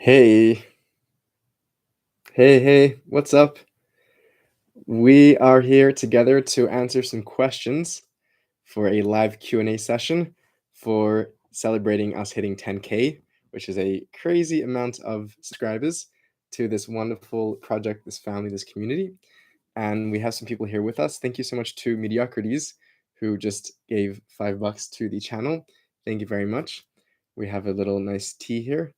Hey, hey, what's up? We are here together to answer some questions for a live Q&A session for celebrating us hitting 10K, which is a crazy amount of subscribers to this wonderful project, this family, this community. And we have some people here with us. Thank you so much to Mediocrities, who just gave $5 to the channel. Thank you very much. We have a little nice tea here.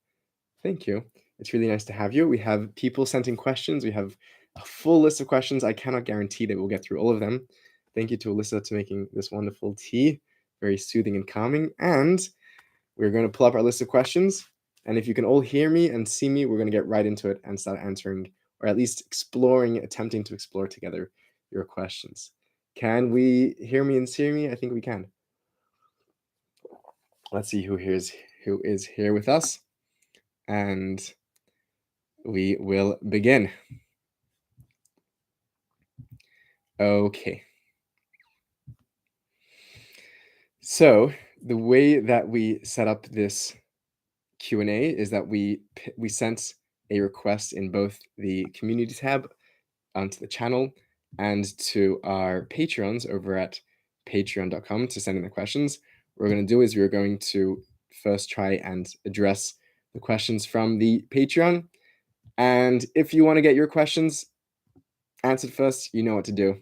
Thank you. It's really nice to have you. We have people sending questions. We have a full list of questions. I cannot guarantee that we'll get through all of them. Thank you to Alyssa to making this wonderful tea, very soothing and calming. And we're going to pull up our list of questions. And if you can all hear me and see me, we're going to get right into it and start answering, or at least exploring, attempting to explore together your questions. Can we hear me and see me? I think we can. Let's see who is here with us. And we will begin. Okay. So the way that we set up this Q&A is that we sent a request in both the community tab onto the channel and to our Patreons over at patreon.com to send in the questions. What we're going to do is we're going to first try and address the questions from the Patreon. And if you want to get your questions answered first, you know what to do.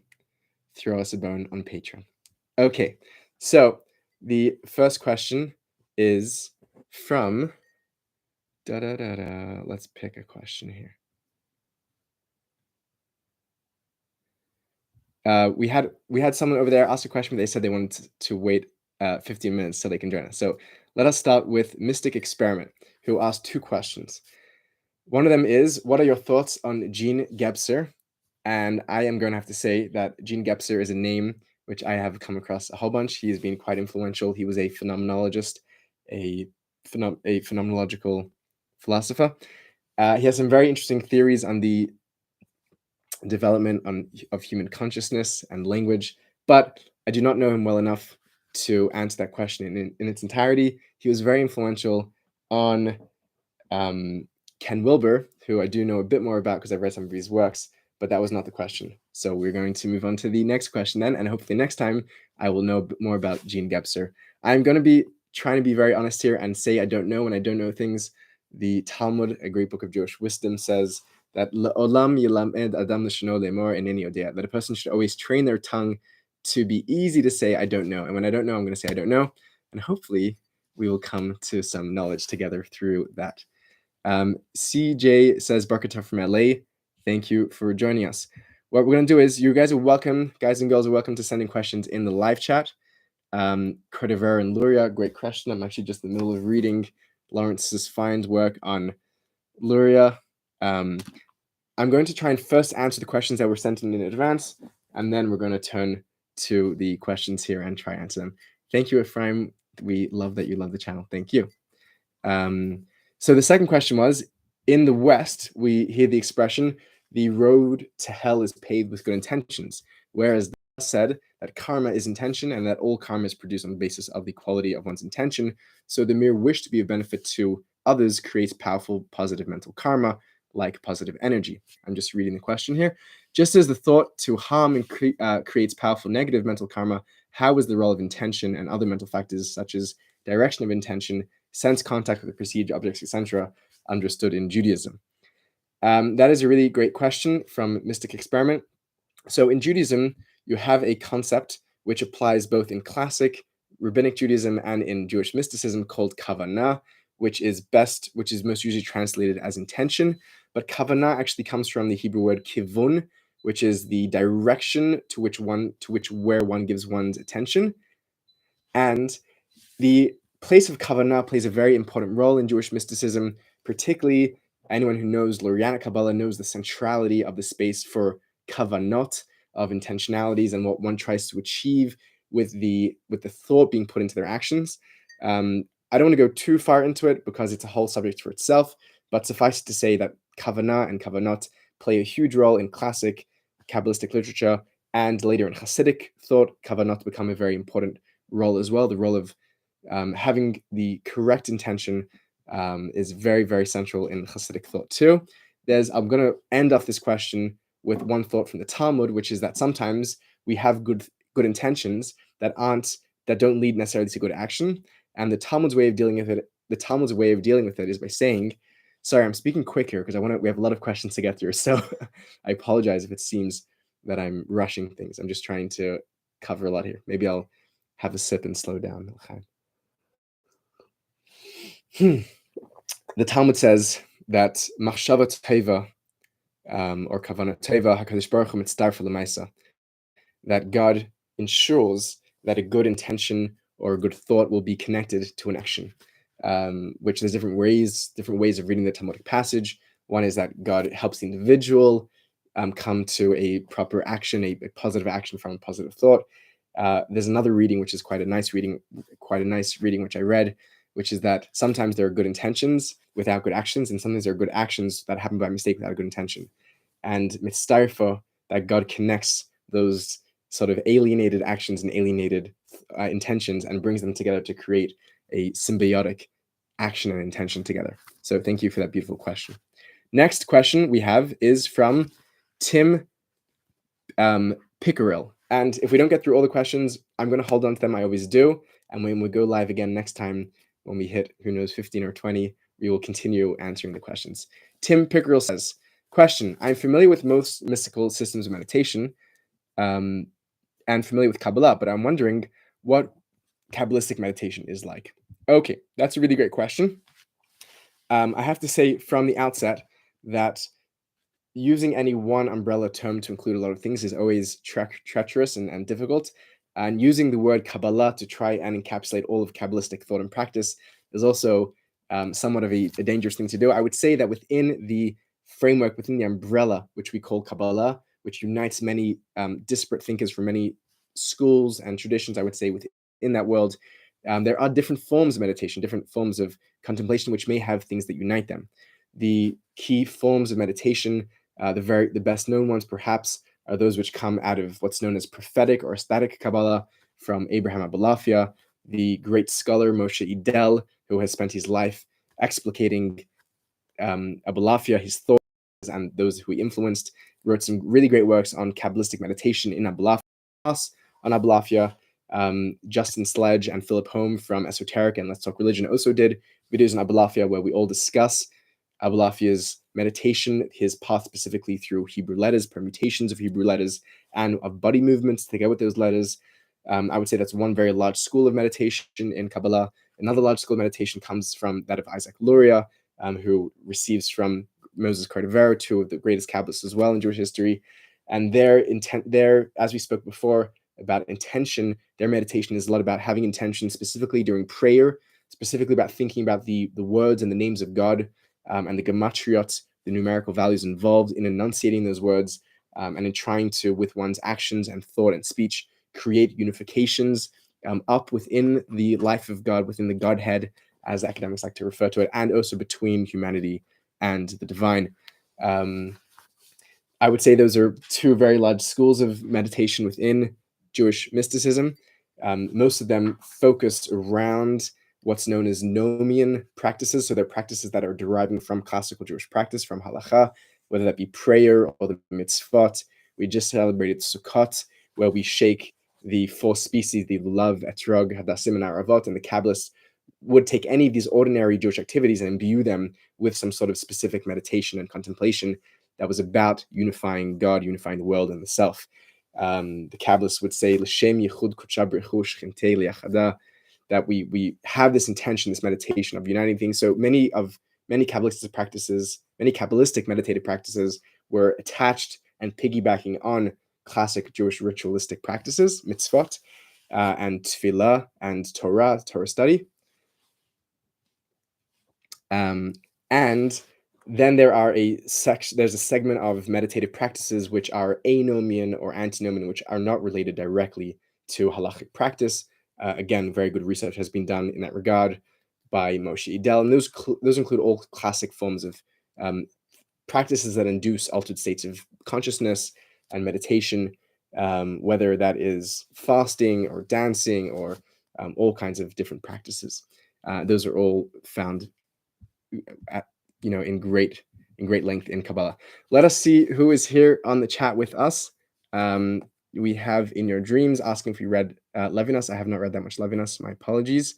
Throw us a bone on Patreon. Okay, so the first question is from Let's pick a question here. We had someone over there ask a question, but they said they wanted to wait 15 minutes so they can join us. So let us start with Mystic Experiment, who asked two questions. One of them is, what are your thoughts on Jean Gebser? And I am going to have to say that Jean Gebser is a name which I have come across a whole bunch. He has been quite influential. He was a phenomenologist, a phenomenological philosopher. He has some very interesting theories on the development of human consciousness and language, but I do not know him well enough to answer that question in its entirety. He was very influential on Ken Wilber, who I do know a bit more about because I've read some of his works, but that was not the question. So we're going to move on to the next question then, and hopefully next time I will know a bit more about Jean Gebser. I'm going to be trying to be very honest here and say I don't know when I don't know things. The Talmud, a great book of Jewish wisdom, says that Olam yilamed adam l'shano lemor eneni odea, that a person should always train their tongue to be easy to say I don't know. And when I don't know, I'm going to say I don't know. And hopefully we will come to some knowledge together through that. CJ says, Barkatov from LA. Thank you for joining us. What we're going to do is, you guys are welcome, guys and girls are welcome to sending questions in the live chat. Cordiver and Luria, great question. I'm actually just in the middle of reading Lawrence's fine work on Luria. I'm going to try and first answer the questions that were sent in advance, and then we're going to turn to the questions here and try and answer them. Thank you, Ephraim. We love that you love the channel. Thank you. So the second question was, in the West, we hear the expression, the road to hell is paved with good intentions, whereas the said that karma is intention and that all karma is produced on the basis of the quality of one's intention. So the mere wish to be of benefit to others creates powerful positive mental karma, like positive energy. I'm just reading the question here. Just as the thought to harm creates powerful negative mental karma, how is the role of intention and other mental factors such as direction of intention, sense contact with the perceived objects, etc., understood in Judaism? That is a really great question from Mystic Experiment. So in Judaism, you have a concept which applies both in classic rabbinic Judaism and in Jewish mysticism called kavanah, which is most usually translated as intention. But kavanah actually comes from the Hebrew word kivun, which is the direction to where one gives one's attention. And the place of kavanah plays a very important role in Jewish mysticism, particularly anyone who knows Lurianic Kabbalah knows the centrality of the space for kavanot, of intentionalities, and what one tries to achieve with the thought being put into their actions. I don't want to go too far into it because it's a whole subject for itself, but suffice it to say that kavanah and kavanot play a huge role in classic Kabbalistic literature, and later in Hasidic thought, kavanot become a very important role as well, the role of having the correct intention is very, very central in Hasidic thought too. I'm going to end off this question with one thought from the Talmud, which is that sometimes we have good intentions that don't lead necessarily to good action. And the Talmud's way of dealing with it is by saying, sorry, I'm speaking quick here because we have a lot of questions to get through. So I apologize if it seems that I'm rushing things. I'm just trying to cover a lot here. Maybe I'll have a sip and slow down. The Talmud says that machshava teva, or kavana teva, HaKadosh Baruch Hu mitzdarfa l'maisa, that God ensures that a good intention or a good thought will be connected to an action, which there's different ways of reading the Talmudic passage. One is that God helps the individual come to a proper action, a positive action from a positive thought. There's another reading, which is quite a nice reading, which I read, which is that sometimes there are good intentions without good actions, and sometimes there are good actions that happen by mistake without a good intention. And mitzdarfa, that God connects those sort of alienated actions and alienated intentions and brings them together to create a symbiotic action and intention together. So thank you for that beautiful question. Next question we have is from Tim Pickerel. And if we don't get through all the questions, I'm going to hold on to them. I always do. And when we go live again next time, when we hit, 15 or 20, we will continue answering the questions. Tim Pickerel says, question, I'm familiar with most mystical systems of meditation and familiar with Kabbalah, but I'm wondering what Kabbalistic meditation is like. Okay, that's a really great question. I have to say from the outset that using any one umbrella term to include a lot of things is always treacherous and difficult. And using the word Kabbalah to try and encapsulate all of Kabbalistic thought and practice is also somewhat of a dangerous thing to do. I would say that within the framework, within the umbrella, which we call Kabbalah, which unites many disparate thinkers from many schools and traditions, I would say within that world, there are different forms of meditation, different forms of contemplation, which may have things that unite them. The key forms of meditation, the best known ones perhaps, are those which come out of what's known as prophetic or ecstatic Kabbalah from Abraham Abulafia, the great scholar Moshe Idel, who has spent his life explicating Abulafia, his thoughts, and those who he influenced, wrote some really great works on Kabbalistic meditation in Abulafia, on Abulafia. Justin Sledge and Philip Home from Esoteric and Let's Talk Religion also did videos on Abulafia where we all discuss Abulafia's meditation, his path specifically through Hebrew letters, permutations of Hebrew letters, and of body movements to get with those letters. I would say that's one very large school of meditation in Kabbalah. Another large school of meditation comes from that of Isaac Luria, who receives from Moses Cordovero, two of the greatest Kabbalists as well in Jewish history. And their, as we spoke before about intention, their meditation is a lot about having intention specifically during prayer, specifically about thinking about the words and the names of God, and the gematriot, the numerical values involved in enunciating those words, and in trying to, with one's actions and thought and speech, create unifications up within the life of God, within the Godhead, as academics like to refer to it, and also between humanity and the divine. I would say those are two very large schools of meditation within Jewish mysticism. Most of them focus around what's known as Nomian practices. So they're practices that are deriving from classical Jewish practice, from halacha, whether that be prayer or the mitzvot. We just celebrated Sukkot, where we shake the four species, the lulav, etrog, hadassim, and aravot, and the Kabbalists would take any of these ordinary Jewish activities and imbue them with some sort of specific meditation and contemplation that was about unifying God, unifying the world and the self. The Kabbalists would say, L'shem yichud kodsha b'richu shchintei li'achada, that we have this intention, this meditation of uniting things. So many Kabbalistic meditative practices were attached and piggybacking on classic Jewish ritualistic practices, mitzvot, and tefillah and Torah study. And then there's a segment of meditative practices which are ainonian or antinomian, which are not related directly to halachic practice. Again, very good research has been done in that regard by Moshe Idel, and those include all classic forms of practices that induce altered states of consciousness and meditation, whether that is fasting or dancing or all kinds of different practices. Those are all found in great length in Kabbalah. Let us see who is here on the chat with us. We have In Your Dreams asking if you read Levinas. I have not read that much Levinas. My apologies.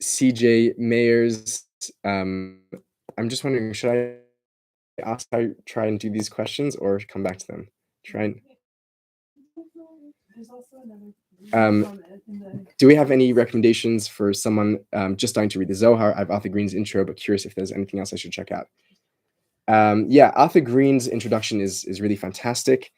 CJ Mayers. I'm just wondering, should I try and do these questions or come back to them? Do we have any recommendations for someone just starting to read the Zohar? I have Arthur Green's intro, but curious if there's anything else I should check out. Yeah, Arthur Green's introduction is really fantastic.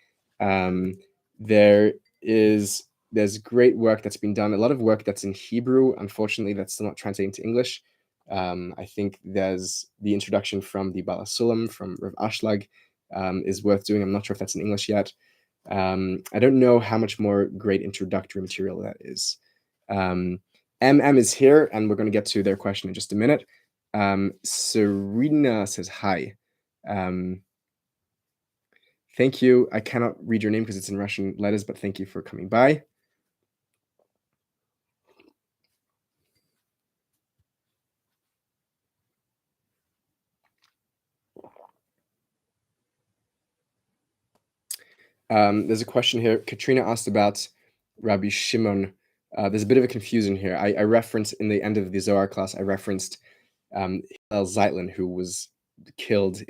There's great work that's been done. A lot of work that's in Hebrew. Unfortunately, that's still not translating to English. I think there's the introduction from the Bala Sulam from Rav Ashlag is worth doing. I'm not sure if that's in English yet. I don't know how much more great introductory material that is. MM is here, and we're going to get to their question in just a minute. Serena says hi. Thank you. I cannot read your name because it's in Russian letters, but thank you for coming by. There's a question here. Katrina asked about Rabbi Shimon. There's a bit of a confusion here. I referenced in the end of the Zohar class, I referenced Hillel Zeitlin, who was killed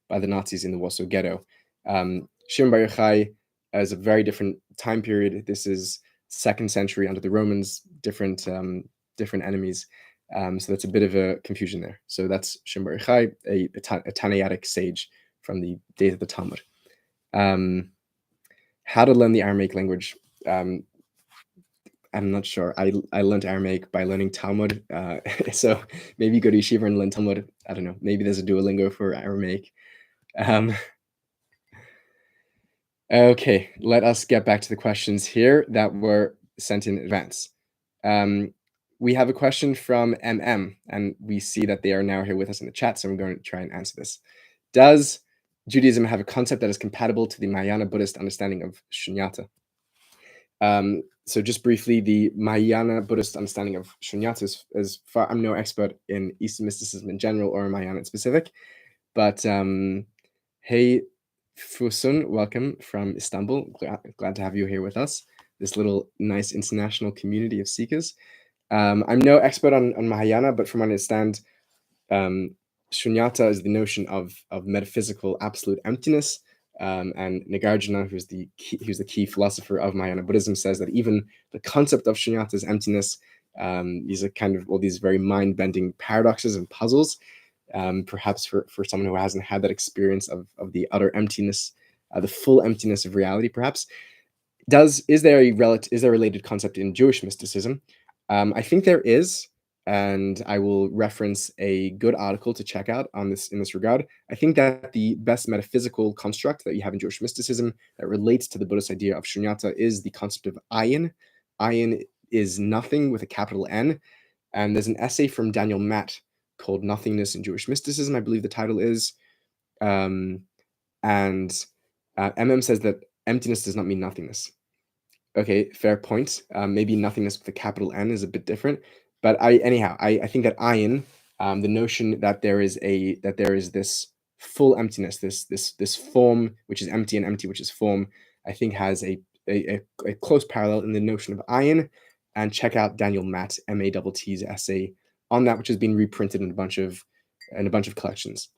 by the Nazis in the Warsaw Ghetto. Shimon Bar Yochai is a very different time period. This is 2nd century under the Romans, different enemies. So that's a bit of a confusion there. So that's Shimon Bar Yochai, a Tannaitic sage from the days of the Talmud. How to learn the Aramaic language? I'm not sure. I learned Aramaic by learning Talmud. So maybe go to yeshiva and learn Talmud. I don't know. Maybe there's a Duolingo for Aramaic. Okay, let us get back to the questions here that were sent in advance. We have a question from MM, and we see that they are now here with us in the chat, so I'm going to try and answer this. Does Judaism have a concept that is compatible to the Mariana Buddhist understanding of shunyata? So just briefly, the Mariana Buddhist understanding of shunyata is far, I'm no expert in Eastern mysticism in general or in Mariana in specific, but hey, Fusun, welcome from Istanbul. Glad to have you here with us. This little nice international community of seekers. I'm no expert on Mahayana, but from what I understand, shunyata is the notion of metaphysical absolute emptiness. And Nagarjuna, who's the key philosopher of Mahayana Buddhism, says that even the concept of shunyata is emptiness. These are kind of all these very mind-bending paradoxes and puzzles. Perhaps for someone who hasn't had that experience of the utter emptiness, the full emptiness of reality, perhaps. Is there a related concept in Jewish mysticism? I think there is, and I will reference a good article to check out in this regard. I think that the best metaphysical construct that you have in Jewish mysticism that relates to the Buddhist idea of shunyata is the concept of ayin. Ayin is nothing with a capital N, and there's an essay from Daniel Matt called Nothingness in Jewish Mysticism, I believe the title is. And MM says that emptiness does not mean nothingness. Okay, fair point. Maybe nothingness with a capital N is a bit different. But I think that ayin, the notion that there is this full emptiness, this form which is empty and empty which is form, I think has a close parallel in the notion of ayin. And check out Daniel Matt, MATT's essay on that, which has been reprinted in a bunch of collections.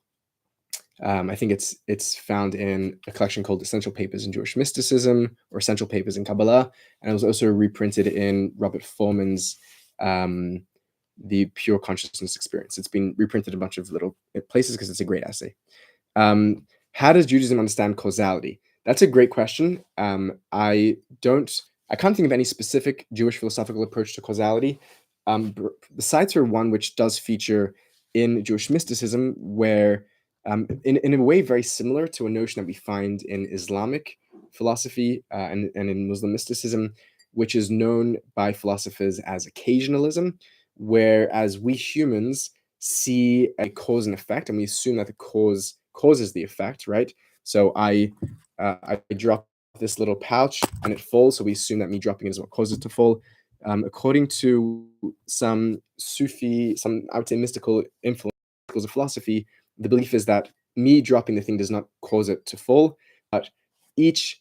I think it's found in a collection called Essential Papers in Jewish Mysticism or Essential Papers in Kabbalah, and it was also reprinted in Robert Foreman's The Pure Consciousness Experience. It's been reprinted in a bunch of little places because it's a great essay. How does Judaism understand causality? That's a great question. I can't think of any specific Jewish philosophical approach to causality. Besides for one which does feature in Jewish mysticism, where in a way very similar to a notion that we find in Islamic philosophy and in Muslim mysticism, which is known by philosophers as occasionalism, whereas we humans see a cause and effect, and we assume that the cause causes the effect, right? So I drop this little pouch and it falls, so we assume that me dropping it is what causes it to fall. According to some Sufi, some, I would say, mystical influence of philosophy, the belief is that me dropping the thing does not cause it to fall, but each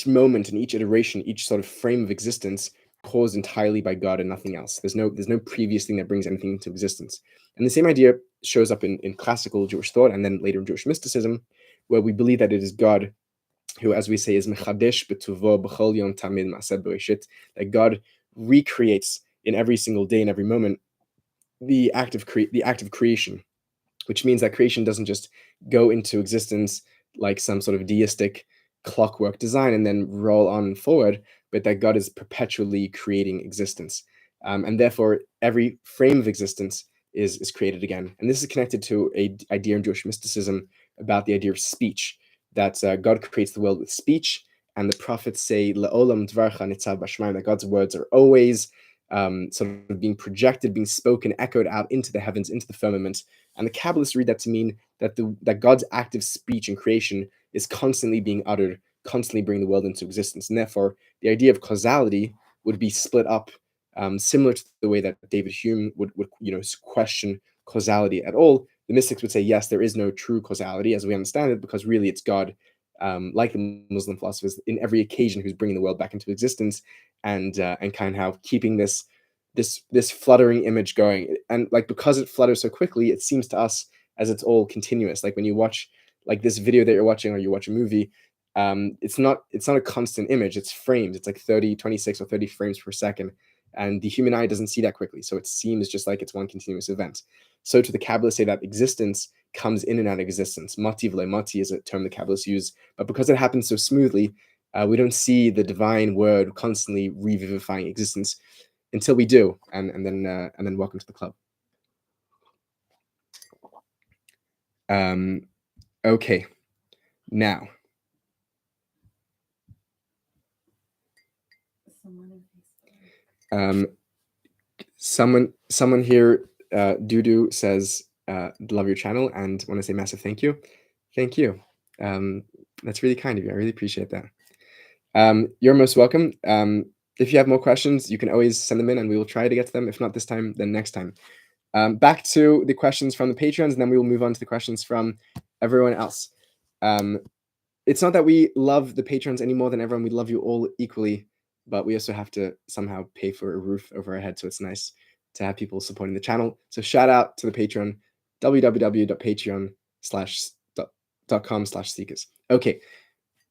moment and each iteration, each sort of frame of existence caused entirely by God and nothing else. There's no previous thing that brings anything into existence. And the same idea shows up in classical Jewish thought and then later in Jewish mysticism, where we believe that it is God who, as we say, is mechadesh betuvo b'chol yom tamid ma'aseh bereshit, that God recreates in every single day and every moment the act of creation, which means that creation doesn't just go into existence like some sort of deistic clockwork design and then roll on forward, but that God is perpetually creating existence. And therefore, every frame of existence is created again. And this is connected to an idea in Jewish mysticism about the idea of speech, that God creates the world with speech, and the prophets say, Le'olam dvarcha nitzav b'shamayim, that God's words are always sort of being projected, being spoken, echoed out into the heavens, into the firmament. And the Kabbalists read that to mean that that God's active speech in creation is constantly being uttered, constantly bringing the world into existence. And therefore, the idea of causality would be split up, similar to the way that David Hume would question causality at all. The mystics would say, yes, there is no true causality as we understand it, because really it's God, like the Muslim philosophers, in every occasion who's bringing the world back into existence and kind of how keeping this fluttering image going. And like, because it flutters so quickly, it seems to us as it's all continuous. Like when you watch like this video that you're watching, or you watch a movie, it's not a constant image, it's frames. It's like 26 or 30 frames per second. And the human eye doesn't see that quickly. So it seems just like it's one continuous event. So to the Kabbalists say that existence comes in and out of existence. Mati v'le mati is a term the Kabbalists use. But because it happens so smoothly, we don't see the divine word constantly revivifying existence until we do. And then welcome to the club. Okay. Now. Someone here, Dudu, says, love your channel and want to say massive thank you. Thank you. That's really kind of you. I really appreciate that. You're most welcome. If you have more questions, you can always send them in and we will try to get to them. If not this time, then next time. Back to the questions from the Patreons, and then we will move on to the questions from everyone else. It's not that we love the patrons any more than everyone. We love you all equally, but we also have to somehow pay for a roof over our head. So it's nice to have people supporting the channel. So shout out to the Patreon, www.patreon.com/seekers. Okay,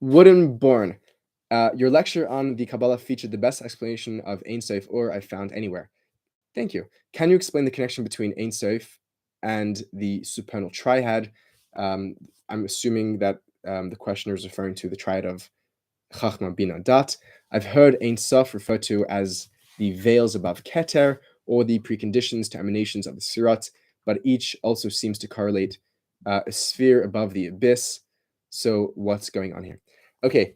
Wodenborn, your lecture on the Kabbalah featured the best explanation of ainseif I found anywhere. Thank you. Can you explain the connection between ainseif and the supernal trihad? I'm assuming that the questioner is referring to the triad of Chachma, Bina, Dat. I've heard ainseif referred to as the veils above Keter or the preconditions to emanations of the spherots, but each also seems to correlate a sphere above the abyss. So what's going on here? Okay.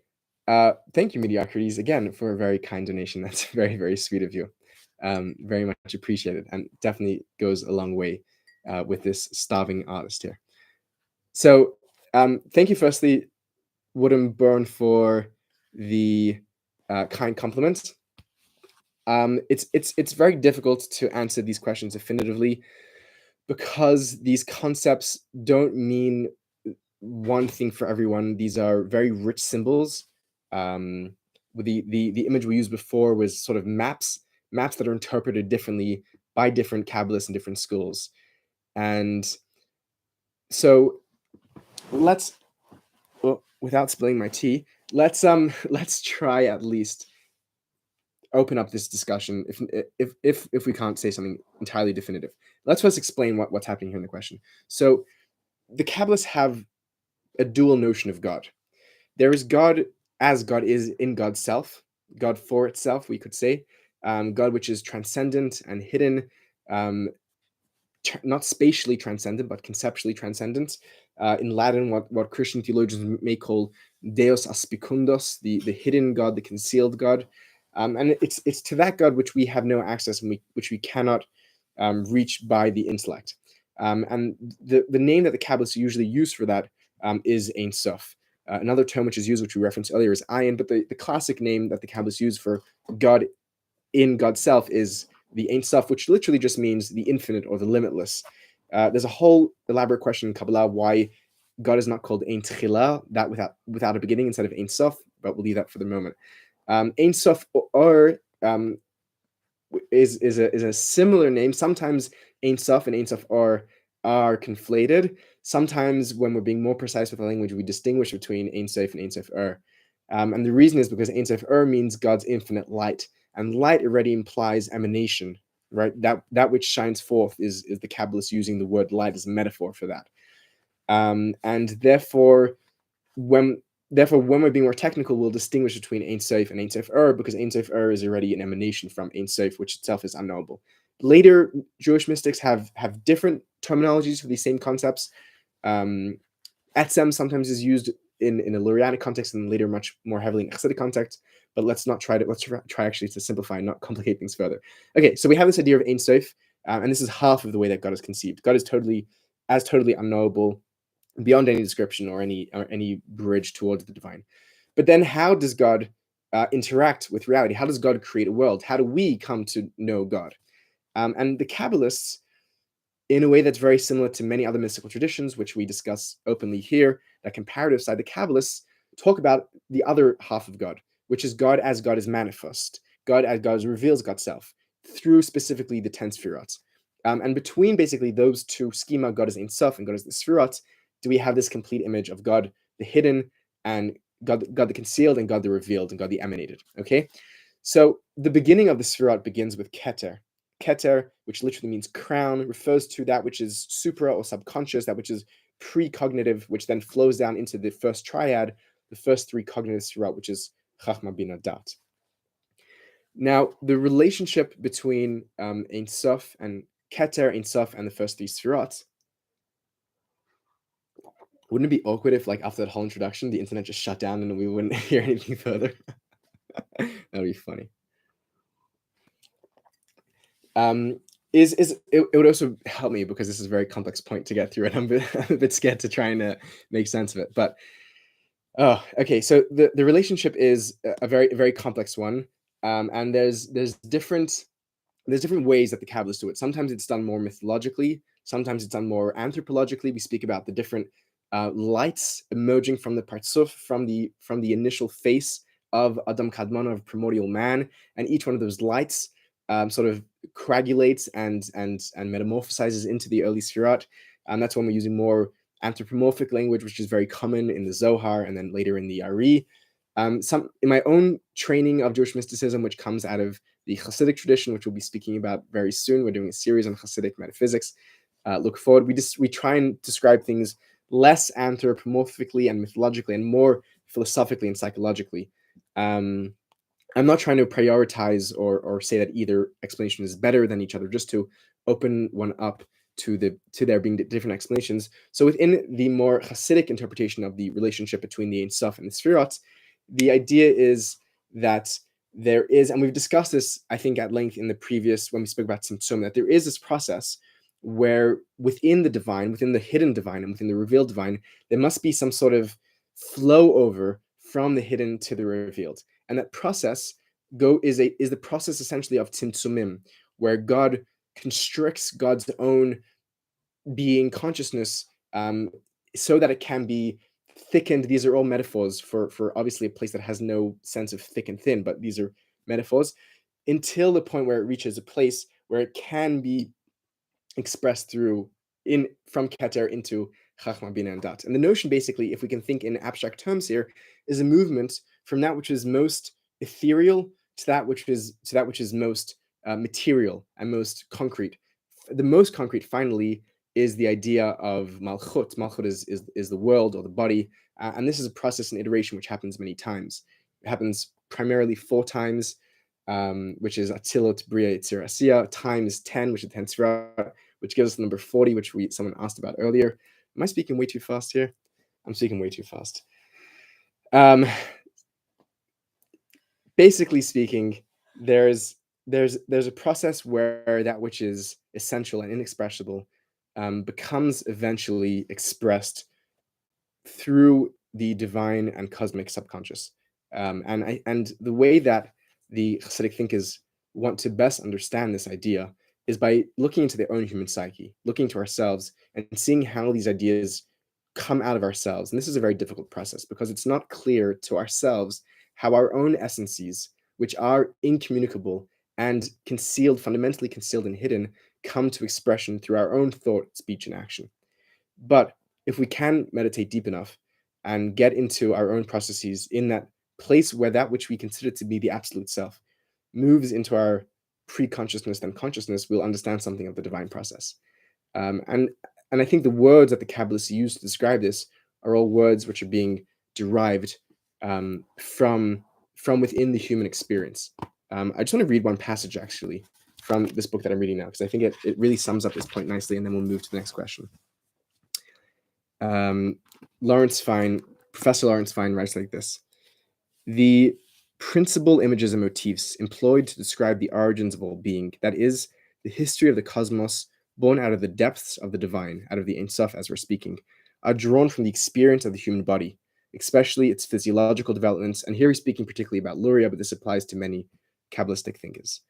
Thank you, Mediocrities, again, for a very kind donation. That's very, very sweet of you. Very much appreciated, and definitely goes a long way with this starving artist here. So thank you, firstly, Wodenborn, for the kind compliments. It's very difficult to answer these questions definitively because these concepts don't mean one thing for everyone. These are very rich symbols. The image we used before was sort of maps that are interpreted differently by different Kabbalists and different schools. And so let's, well, without spilling my tea, let's try at least open up this discussion if we can't say something entirely definitive. Let's first explain what's happening here in the question. So the Kabbalists have a dual notion of God. There is God as God is in God's self, God for itself, we could say, God which is transcendent and hidden, not spatially transcendent, but conceptually transcendent. In Latin, what Christian theologians may call Deus aspicundos, the hidden God, the concealed God. And it's to that God which we have no access and which we cannot reach by the intellect. And the name that the Kabbalists usually use for that is ainseif. Another term which is used, which we referenced earlier, is ayin, but the classic name that the Kabbalists use for God in God's self is the ainseif, which literally just means the infinite or the limitless. There's a whole elaborate question in Kabbalah why God is not called Ein Tchila, that without a beginning, instead of ainseif, but we'll leave that for the moment. Ainseif or is a similar name. Sometimes ainseif and ainseif are conflated. Sometimes when we're being more precise with the language, we distinguish between ainseif and ainseif. And the reason is because ainseif means God's infinite light, and light already implies emanation, right? That which shines forth is the Kabbalists using the word light as a metaphor for that. And therefore, when we're being more technical, we'll distinguish between ainseif and ainseif because ainseif is already an emanation from ainseif, which itself is unknowable. Later, Jewish mystics have different terminologies for these same concepts. Tsum sometimes is used in a Lurianic context, and later much more heavily in Chassidic context. But let's try actually to simplify and not complicate things further. Okay, so we have this idea of ainseif, and this is half of the way that God is conceived. God is totally unknowable, beyond any description or any bridge towards the divine. But then how does God interact with reality? How does God create a world? How do we come to know God? And the Kabbalists, in a way that's very similar to many other mystical traditions, which we discuss openly here, that comparative side, the Kabbalists talk about the other half of God, which is God as God is manifest, God as God reveals God's self through specifically the 10 spherots. And between basically those two schema, God is ainseif and God is the spherots, do we have this complete image of God the hidden, and God the concealed, and God the revealed, and God the emanated. Okay, so the beginning of the spherot begins with keter. Keter, which literally means crown, refers to that which is supra or subconscious, that which is precognitive, which then flows down into the first triad, the first three cognitive spherot, which is chachma, bina, dat. Now, the relationship between ainseif and keter, ainseif, and the first three spherots, wouldn't it be awkward if, like, after that whole introduction, the internet just shut down and we wouldn't hear anything further? That'd be funny. It would also help me because this is a very complex point to get through, and I'm a bit scared to try and make sense of it. But okay. So the relationship is a very complex one, and there's different ways that the Kabbalists do it. Sometimes it's done more mythologically. Sometimes it's done more anthropologically. We speak about the different lights emerging from the partsuf, from the initial face of Adam Kadmon, of primordial man, and each one of those lights sort of coagulates and metamorphosizes into the early spherot. That's when we're using more anthropomorphic language, which is very common in the Zohar and then later in the Ari. In my own training of Jewish mysticism, which comes out of the Hasidic tradition, which we'll be speaking about very soon. We're doing a series on Hasidic metaphysics. Look forward. We try and describe things less anthropomorphically and mythologically and more philosophically and psychologically. I'm not trying to prioritize or say that either explanation is better than each other, just to open one up to there being different explanations. So within the more Hasidic interpretation of the relationship between the ainseif and the spherots, the idea is that there is, and we've discussed this, I think, at length in the previous, when we spoke about Tsum, that there is this process where within the divine, within the hidden divine and within the revealed divine, there must be some sort of flow over from the hidden to the revealed. And that process is the process essentially of tzimtzumim, where God constricts God's own being consciousness so that it can be thickened. These are all metaphors for obviously a place that has no sense of thick and thin, but these are metaphors, until the point where it reaches a place where it can be expressed from Keter into Chachma, Bina, and Dat. And the notion, basically, if we can think in abstract terms here, is a movement from that which is most ethereal to that which is most material and most concrete. The most concrete, finally, is the idea of Malchut. Malchut is the world or the body, and this is a process and iteration which happens many times. It happens primarily 4 times, which is Atzilut, Bria, Yitzir, Asiya. Time is 10, which is 10 Sfirot, which gives us the number 40, which someone asked about earlier. Am I speaking way too fast here? I'm speaking way too fast. Basically speaking, there's a process where that which is essential and inexpressible becomes eventually expressed through the divine and cosmic subconscious. And the way that the Hasidic thinkers want to best understand this idea is by looking into their own human psyche, looking to ourselves and seeing how these ideas come out of ourselves. And this is a very difficult process because it's not clear to ourselves how our own essences, which are incommunicable and concealed, fundamentally concealed and hidden, come to expression through our own thought, speech, and action. But if we can meditate deep enough and get into our own processes in that place where that which we consider to be the absolute self moves into our pre-consciousness and consciousness, we'll understand something of the divine process. And I think the words that the Kabbalists use to describe this are all words which are being derived from within the human experience. I just want to read one passage actually from this book that I'm reading now, because I think it really sums up this point nicely, and then we'll move to the next question. Professor Lawrence Fine writes like this: the principal images and motifs employed to describe the origins of all being, that is, the history of the cosmos, born out of the depths of the divine, out of the ainseif as we're speaking, are drawn from the experience of the human body, especially its physiological developments. And here he's speaking particularly about Luria, but this applies to many Kabbalistic thinkers.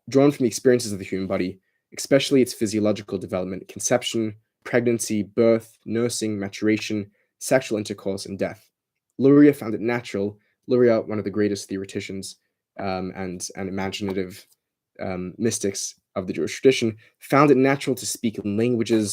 Drawn from the experiences of the human body, especially its physiological development, conception, pregnancy, birth, nursing, maturation, sexual intercourse, and death. Luria found it natural. Luria, one of the greatest theoreticians and imaginative mystics of the Jewish tradition, found it natural to speak in language of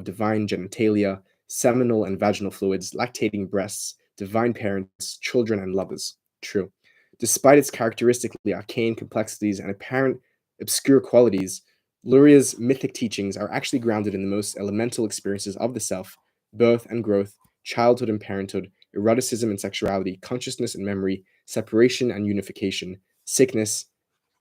divine genitalia, seminal and vaginal fluids, lactating breasts, divine parents, children, and lovers. True. Despite its characteristically arcane complexities and apparent obscure qualities, Luria's mythic teachings are actually grounded in the most elemental experiences of the self: birth and growth, childhood and parenthood, eroticism and sexuality, consciousness and memory, separation and unification, sickness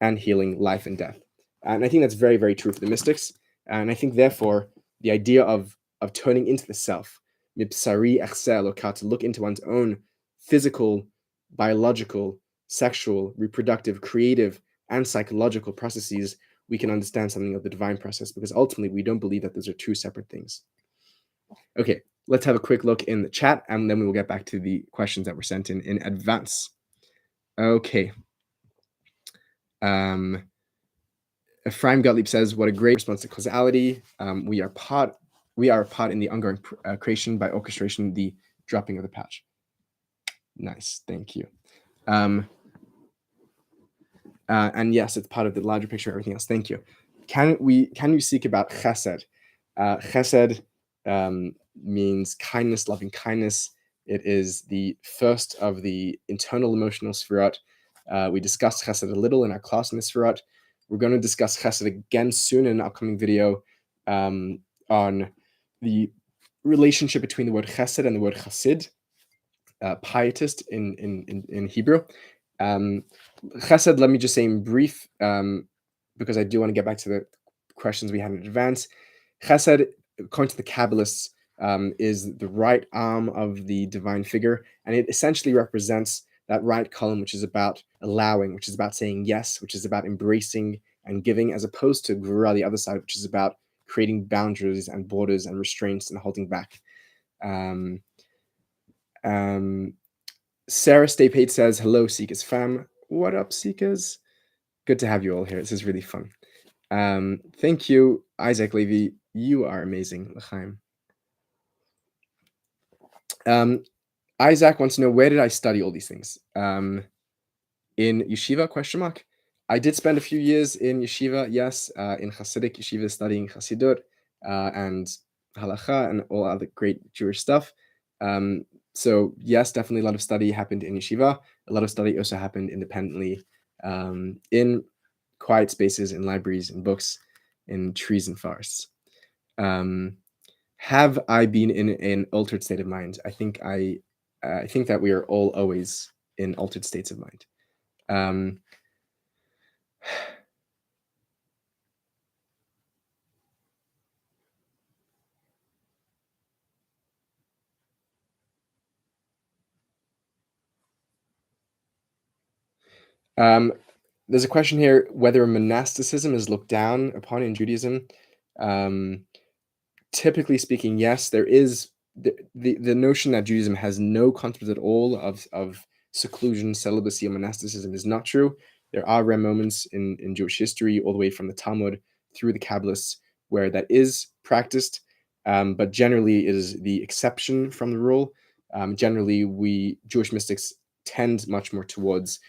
and healing, life and death. And I think that's very, very true for the mystics. And I think, therefore, the idea of turning into the self, to look into one's own physical, biological, sexual, reproductive, creative, and psychological processes, we can understand something of the divine process, because ultimately we don't believe that those are two separate things. Okay, let's have a quick look in the chat, and then we will get back to the questions that were sent in advance. Okay. Ephraim Gottlieb says, what a great response to causality. We are a part in the ongoing creation by orchestration, the dropping of the patch. Nice, thank you. And yes, it's part of the larger picture of everything else. Thank you. Can you speak about chesed? Chesed means kindness, loving kindness. It is the first of the internal emotional spherot. We discussed chesed a little in our class in the spherot. We're going to discuss chesed again soon in an upcoming video on the relationship between the word chesed and the word chasid, pietist in Hebrew. Chesed, let me just say in brief, because I do want to get back to the questions we had in advance. Chesed, according to the Kabbalists, is the right arm of the divine figure, and it essentially represents that right column, which is about allowing, which is about saying yes, which is about embracing and giving, as opposed to Gvura, the other side, which is about creating boundaries and borders and restraints and holding back. Sarah Stapate says, hello, Seekers fam. What up, Seekers? Good to have you all here. This is really fun. Thank you, Isaac Levy. You are amazing, L'chaim. Isaac wants to know, where did I study all these things? In yeshiva, ? I did spend a few years in yeshiva, yes, in Hasidic yeshiva, studying Hasidut and halacha and all other great Jewish stuff. So yes, definitely a lot of study happened in yeshiva. A lot of study also happened independently in quiet spaces, in libraries, in books, in trees and forests. Have I been in an altered state of mind? I think that we are all always in altered states of mind. There's a question here whether monasticism is looked down upon in Judaism. Typically speaking, yes, there is the notion that Judaism has no concept at all of seclusion, celibacy, and monasticism is not true. There are rare moments in Jewish history, all the way from the Talmud through the Kabbalists, where that is practiced, but generally it is the exception from the rule. Generally, Jewish mystics tend much more towards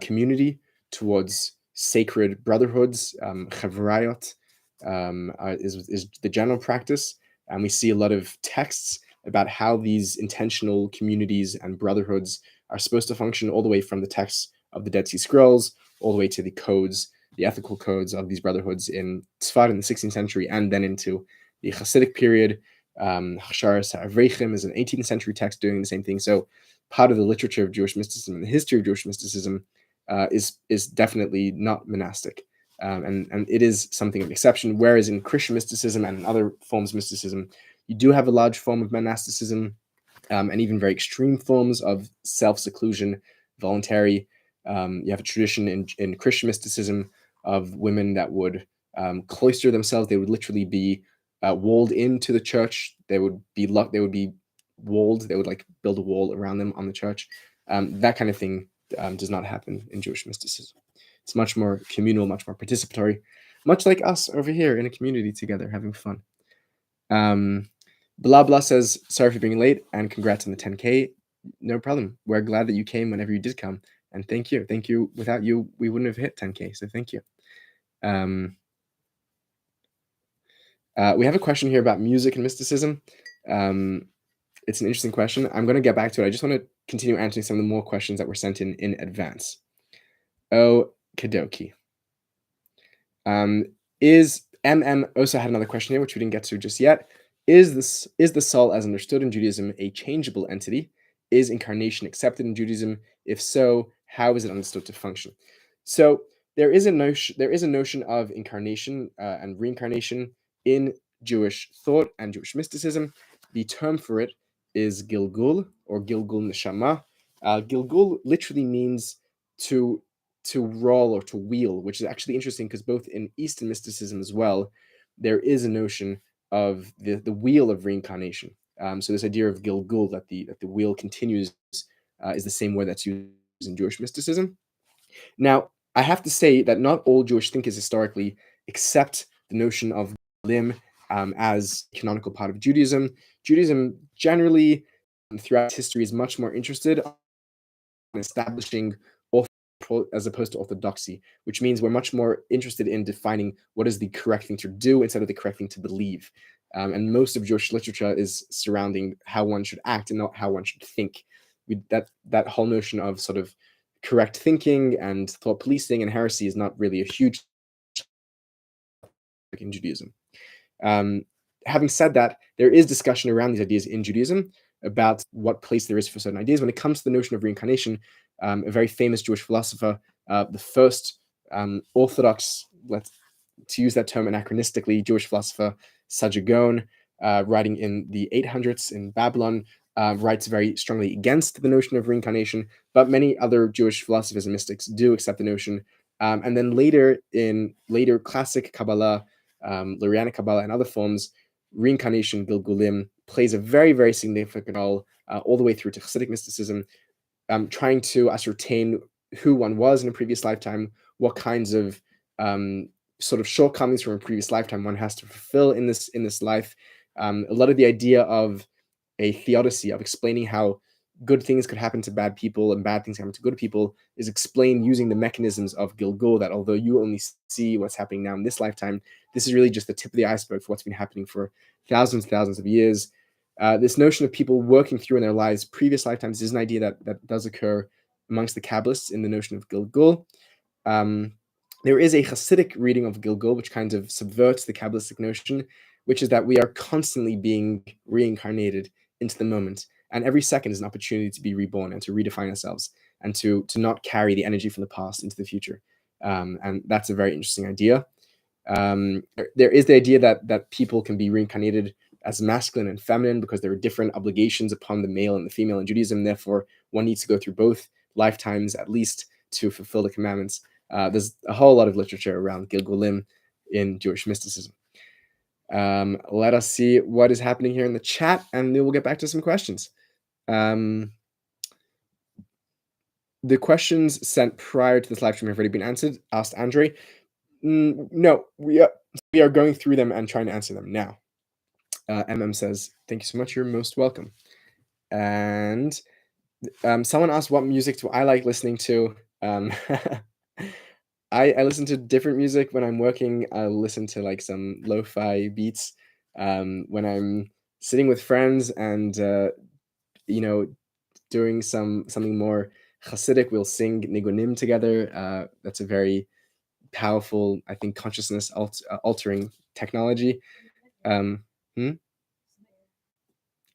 community, towards sacred brotherhoods. Chavrayot is the general practice, and we see a lot of texts about how these intentional communities and brotherhoods are supposed to function, all the way from the texts of the Dead Sea Scrolls, all the way to the codes, the ethical codes of these brotherhoods in Tzfat in the 16th century, and then into the Hasidic period. Hachsharas Avrechim is an 18th century text doing the same thing. So part of the literature of Jewish mysticism and the history of Jewish mysticism is definitely not monastic. And it is something of exception, whereas in Christian mysticism and other forms of mysticism, you do have a large form of monasticism, and even very extreme forms of self-seclusion, voluntary. You have a tradition in Christian mysticism of women that would cloister themselves. They would literally be walled into the church. They would be walled. They would like build a wall around them on the church. That kind of thing does not happen in Jewish mysticism. It's much more communal, much more participatory, much like us over here in a community together having fun. Blah blah says, sorry for being late and congrats on the 10K. No problem. We're glad that you came whenever you did come. And thank you. Thank you. Without you, we wouldn't have hit 10K. So thank you. We have a question here about music and mysticism. It's an interesting question. I'm going to get back to it. I just want to continue answering some of the more questions that were sent in advance. Kadoki. Is MM also had another question here, which we didn't get to just yet. Is the soul as understood in Judaism a changeable entity? Is incarnation accepted in Judaism? If so, how is it understood to function? So there is a notion of incarnation and reincarnation in Jewish thought and Jewish mysticism. The term for it is Gilgul or Gilgul Neshama. Gilgul literally means to roll or to wheel, which is actually interesting because both in Eastern mysticism as well, there is a notion of the wheel of reincarnation. So this idea of Gilgul, that the wheel continues, is the same word that's used in Jewish mysticism. Now, I have to say that not all Jewish thinkers historically accept the notion of limb as a canonical part of Judaism. Judaism generally, throughout history, is much more interested in establishing as opposed to orthodoxy, which means we're much more interested in defining what is the correct thing to do instead of the correct thing to believe. And most of Jewish literature is surrounding how one should act and not how one should think. That whole notion of sort of correct thinking and thought policing and heresy is not really a huge in Judaism. Having said that, there is discussion around these ideas in Judaism about what place there is for certain ideas. When it comes to the notion of reincarnation, a very famous Jewish philosopher, the first Orthodox, to use that term anachronistically, Jewish philosopher, Saadia Gaon, writing in the 800s in Babylon, writes very strongly against the notion of reincarnation, but many other Jewish philosophers and mystics do accept the notion. And then later classic Kabbalah, Luria Kabbalah and other forms, reincarnation, Gilgulim, plays a very, very significant role all the way through to Hasidic mysticism, trying to ascertain who one was in a previous lifetime, what kinds of sort of shortcomings from a previous lifetime one has to fulfill in this life. A lot of the idea of a theodicy, of explaining how good things could happen to bad people and bad things happen to good people, is explained using the mechanisms of Gilgul, that although you only see what's happening now in this lifetime, this is really just the tip of the iceberg for what's been happening for thousands and thousands of years. This notion of people working through in their lives previous lifetimes is an idea that does occur amongst the Kabbalists in the notion of Gilgul. There is a Hasidic reading of Gilgul, which kind of subverts the Kabbalistic notion, which is that we are constantly being reincarnated into the moment, and every second is an opportunity to be reborn and to redefine ourselves and to not carry the energy from the past into the future. And that's a very interesting idea. There is the idea that people can be reincarnated as masculine and feminine because there are different obligations upon the male and the female in Judaism. Therefore, one needs to go through both lifetimes at least to fulfill the commandments. There's a whole lot of literature around Gilgulim in Jewish mysticism. Let us see what is happening here in the chat, and then we'll get back to some questions. the questions sent prior to this live stream have already been answered, asked Andre. No, we are going through them and trying to answer them now. MM says, thank you so much. You're most welcome. And someone asked, what music do I like listening to? I listen to different music when I'm working. I listen to like some lo-fi beats. When I'm sitting with friends and doing something more Hasidic, we'll sing Nigonim together. That's a very powerful, I think, consciousness altering technology.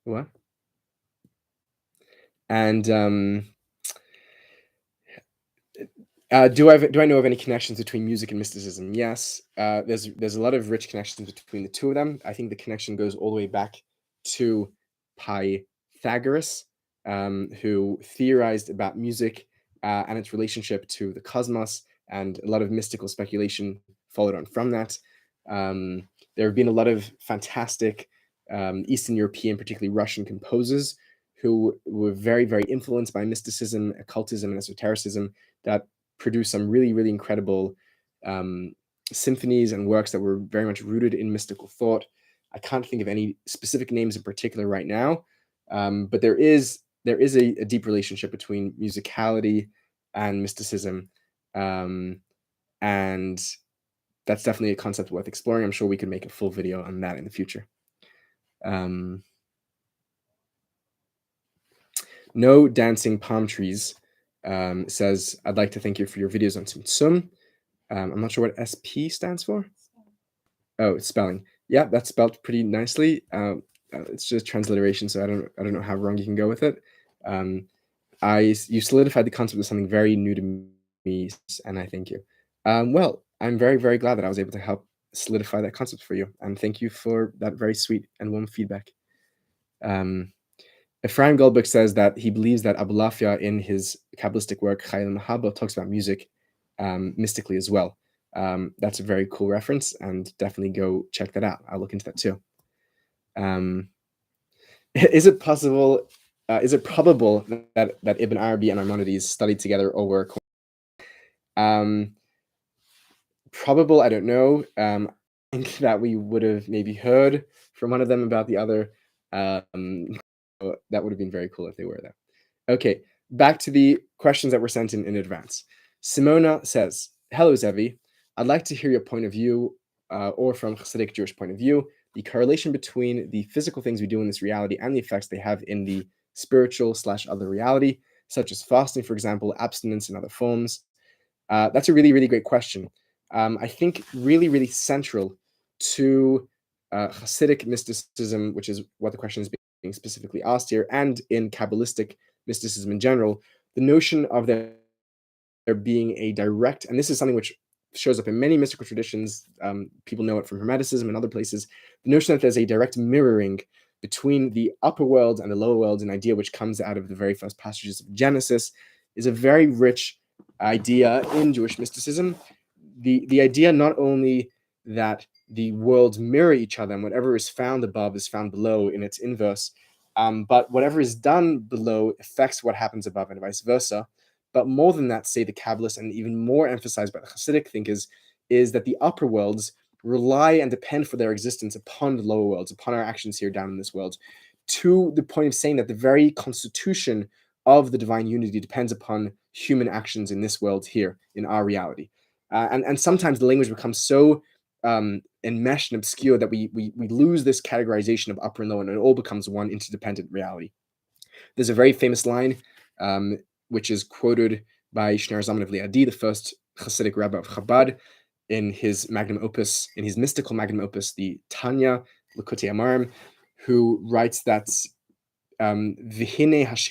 What? And do I know of any connections between music and mysticism? Yes. There's a lot of rich connections between the two of them. I think the connection goes all the way back to Pythagoras, who theorized about music and its relationship to the cosmos, and a lot of mystical speculation followed on from that. There have been a lot of fantastic Eastern European, particularly Russian composers who were very, very influenced by mysticism, occultism, and esotericism that produced some really, really incredible symphonies and works that were very much rooted in mystical thought. I can't think of any specific names in particular right now, but there is a deep relationship between musicality and mysticism, and that's definitely a concept worth exploring. I'm sure we could make a full video on that in the future. No dancing palm trees says, I'd like to thank you for your videos on Tsum. I'm not sure what SP stands for. Oh, it's spelling. Yeah, that's spelled pretty nicely. It's just transliteration, so I don't know how wrong you can go with it. You solidified the concept of something very new to me, and I thank you. Well, I'm very, very glad that I was able to help solidify that concept for you, and thank you for that very sweet and warm feedback. Ephraim Goldberg says that he believes that Abulafia in his Kabbalistic work, Chayil Mahaba, talks about music mystically as well. That's a very cool reference, and definitely go check that out. I'll look into that too. Is it possible? Is it probable that Ibn Arabi and Maimonides studied together or were? Probable, I don't know. I think that we would have maybe heard from one of them about the other. That would have been very cool if they were there. Okay, back to the questions that were sent in advance. Simona says, hello, Zevi. I'd like to hear your point of view, or from Hasidic Jewish point of view, the correlation between the physical things we do in this reality and the effects they have in the spiritual/other reality, such as fasting, for example, abstinence in other forms. That's a really, really great question. I think really, really central to Hasidic mysticism, which is what the question is being specifically asked here, and in Kabbalistic mysticism in general, the notion of there being a direct, and this is something which shows up in many mystical traditions, people know it from Hermeticism and other places, the notion that there's a direct mirroring between the upper world and the lower world, an idea which comes out of the very first passages of Genesis, is a very rich idea in Jewish mysticism. The idea not only that the worlds mirror each other and whatever is found above is found below in its inverse, but whatever is done below affects what happens above and vice versa. But more than that, say the Kabbalists, and even more emphasized by the Hasidic thinkers, is that the upper worlds rely and depend for their existence upon the lower worlds, upon our actions here down in this world, to the point of saying that the very constitution of the divine unity depends upon human actions in this world here, in our reality. And sometimes the language becomes so enmeshed and obscure that we lose this categorization of upper and lower, and it all becomes one interdependent reality. There's a very famous line, which is quoted by Shner Zalman of Liadi, the first Hasidic rabbi of Chabad, in his magnum opus, in his mystical magnum opus, the Tanya, Likutei Amarim, who writes that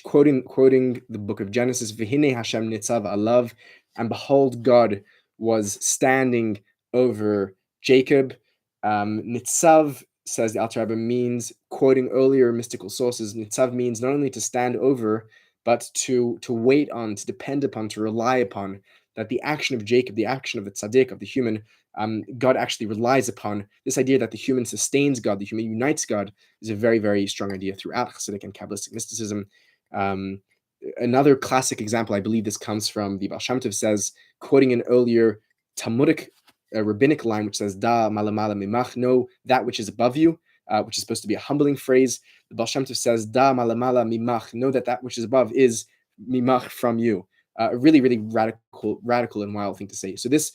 quoting the book of Genesis, V'hinei Hashem nitzav alav, and behold, God was standing over Jacob. Nitzav, says the Alter Rebbe, means, quoting earlier mystical sources, nitzav means not only to stand over, but to wait on, to depend upon, to rely upon, that the action of Jacob, the action of the tzaddik, of the human, God actually relies upon. This idea that the human sustains God, the human unites God, is a very, very strong idea throughout Hasidic and Kabbalistic mysticism. another classic example, I believe this comes from the Baal Shem Tov, says, quoting an earlier Talmudic rabbinic line, which says, Da malamala mimach, know that which is above you, which is supposed to be a humbling phrase. The Baal Shem Tov says, Da malamala mimach, know that which is above is mimach, from you. A really, really radical and wild thing to say. So this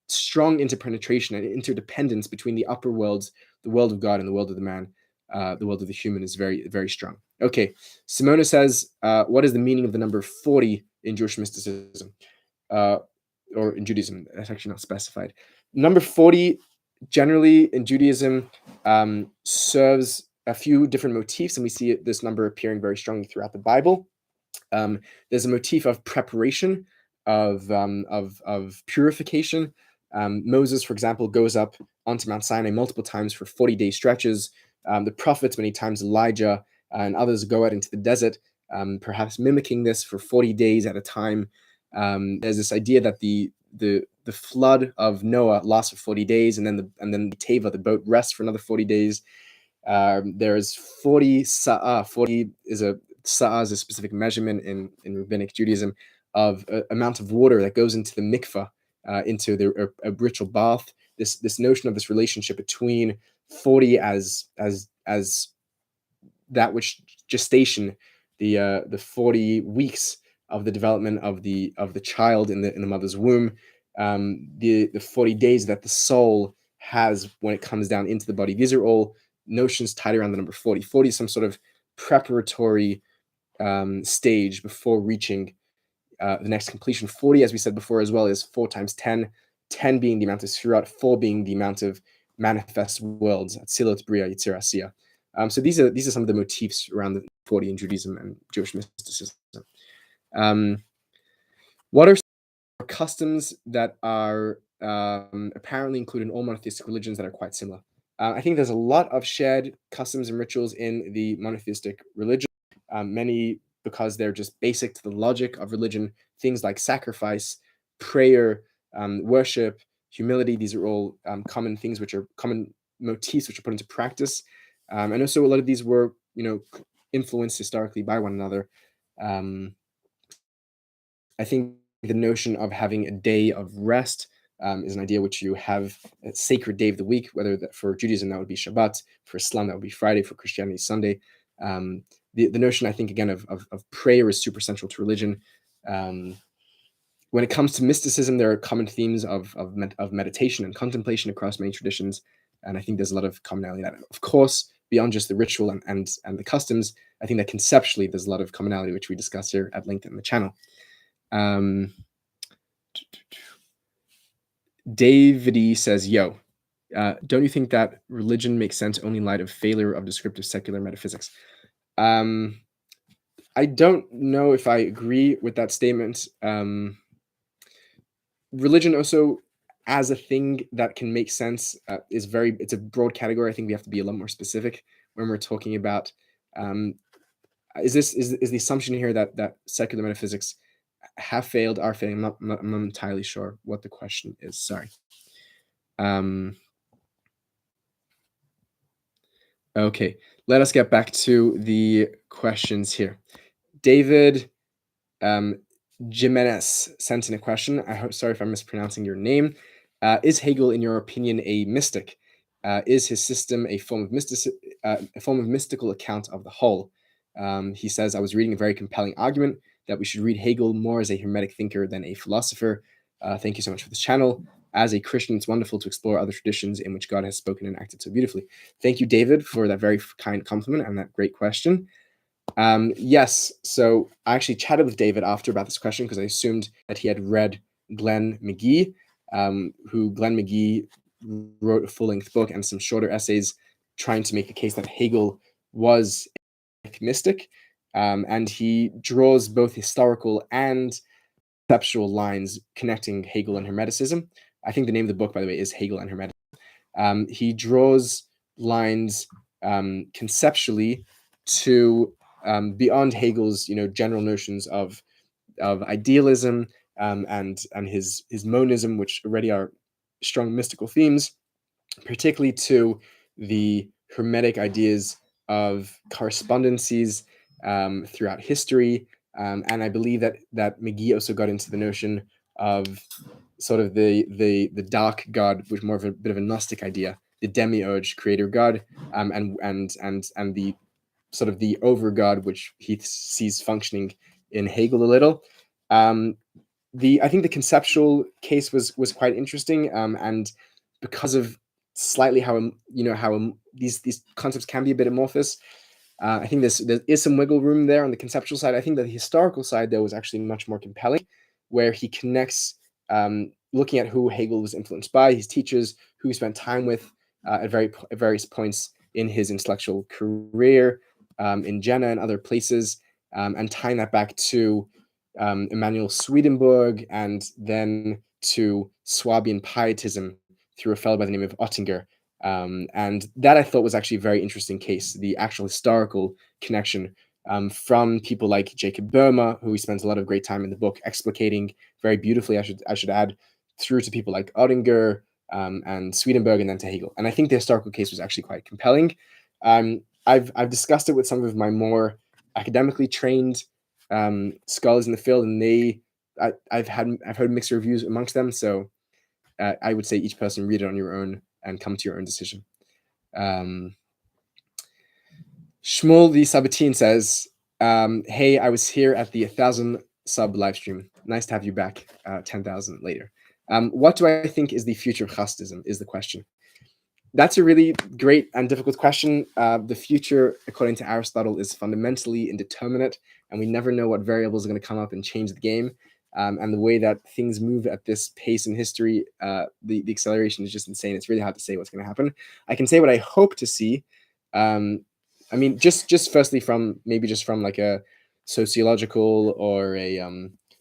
strong interpenetration and interdependence between the upper worlds, the world of God and the world of the man, the world of the human, is very, very strong. Okay, Simona says, what is the meaning of the number 40 in Jewish mysticism? Or in Judaism? That's actually not specified. Number 40, generally in Judaism, serves a few different motifs, and we see this number appearing very strongly throughout the Bible. There's a motif of preparation, of purification. Moses, for example, goes up onto Mount Sinai multiple times for 40-day stretches. The prophets, many times Elijah and others, go out into the desert, perhaps mimicking this for 40 days at a time. There's this idea that the flood of Noah lasts for 40 days, and then the teva, the boat, rests for another 40 days. There's 40 sa'ah. 40 is a specific measurement in rabbinic Judaism of amount of water that goes into the mikvah, into a ritual bath. This notion of this relationship between 40 as that which gestation, the 40 weeks of the development of the child in the mother's womb, the 40 days that the soul has when it comes down into the body. These are all notions tied around the number 40. 40 is some sort of preparatory stage before reaching the next completion. 40, as we said before as well, is 4 times 10, 10 being the amount of spherot, 4 being the amount of manifest worlds, Atzilot, Bria, Yitzir, Asiya. So these are some of the motifs around the 40 in Judaism and Jewish mysticism. What are customs that are apparently included in all monotheistic religions that are quite similar? I think there's a lot of shared customs and rituals in the monotheistic religion, many because they're just basic to the logic of religion. Things like sacrifice, prayer, worship, humility. These are all common things, which are common motifs which are put into practice. And also a lot of these were, influenced historically by one another. I think the notion of having a day of rest is an idea which you have a sacred day of the week, whether that for Judaism that would be Shabbat, for Islam that would be Friday, for Christianity Sunday. The notion, I think, again, of prayer is super central to religion. When it comes to mysticism, there are common themes of meditation and contemplation across many traditions, and I think there's a lot of commonality in that. Of course, beyond just the ritual and the customs, I think that conceptually there's a lot of commonality, which we discuss here at length in the channel. David says, yo, don't you think that religion makes sense only in light of failure of descriptive secular metaphysics? I don't know if I agree with that statement. Religion also, as a thing that can make sense, it's a broad category. I think we have to be a lot more specific when we're talking about, is the assumption here that secular metaphysics have failed, are failing? I'm not entirely sure what the question is. Sorry. Okay, let us get back to the questions here. David Jimenez sent in a question. Sorry if I'm mispronouncing your name. Is Hegel, in your opinion, a mystic? Is his system a form of mystical account of the whole? He says, I was reading a very compelling argument that we should read Hegel more as a Hermetic thinker than a philosopher. Thank you so much for this channel. As a Christian, it's wonderful to explore other traditions in which God has spoken and acted so beautifully. Thank you, David, for that very kind compliment and that great question. Yes, so I actually chatted with David after about this question because I assumed that he had read Glenn McGee, who Glenn McGee wrote a full-length book and some shorter essays trying to make the case that Hegel was a mystic, and he draws both historical and conceptual lines connecting Hegel and Hermeticism. I think the name of the book, by the way, is Hegel and Hermeticism. He draws lines conceptually to beyond Hegel's, general notions of idealism and his monism, which already are strong mystical themes, particularly to the Hermetic ideas of correspondences throughout history, And I believe that McGee also got into the notion of sort of the dark god, which more of a bit of a Gnostic idea, the demiurge, creator god, and the sort of the over god, which he sees functioning in Hegel a little. I think the conceptual case was quite interesting, and because of slightly how these concepts can be a bit amorphous. I think there is some wiggle room there on the conceptual side. I think that the historical side, though, was actually much more compelling, where he connects looking at who Hegel was influenced by, his teachers, who he spent time with at various points in his intellectual career, in Jena and other places, and tying that back to Emanuel Swedenborg, and then to Swabian pietism through a fellow by the name of Oettinger. And that I thought was actually a very interesting case, the actual historical connection from people like Jacob Boehme, who he spends a lot of great time in the book explicating very beautifully, I should add, through to people like Oettinger and Swedenborg, and then to Hegel. And I think the historical case was actually quite compelling. I've discussed it with some of my more academically trained scholars in the field, and I've heard mixed reviews amongst them. So I would say each person read it on your own and come to your own decision. Shmuel the Sabatin says, hey, I was here at the 1,000 sub live stream. Nice to have you back 10,000 later. What do I think is the future of Hasidism is the question. That's a really great and difficult question. The future, according to Aristotle, is fundamentally indeterminate, and we never know what variables are going to come up and change the game. And the way that things move at this pace in history, the acceleration is just insane. It's really hard to say what's going to happen. I can say what I hope to see. I mean, just firstly from like a sociological or a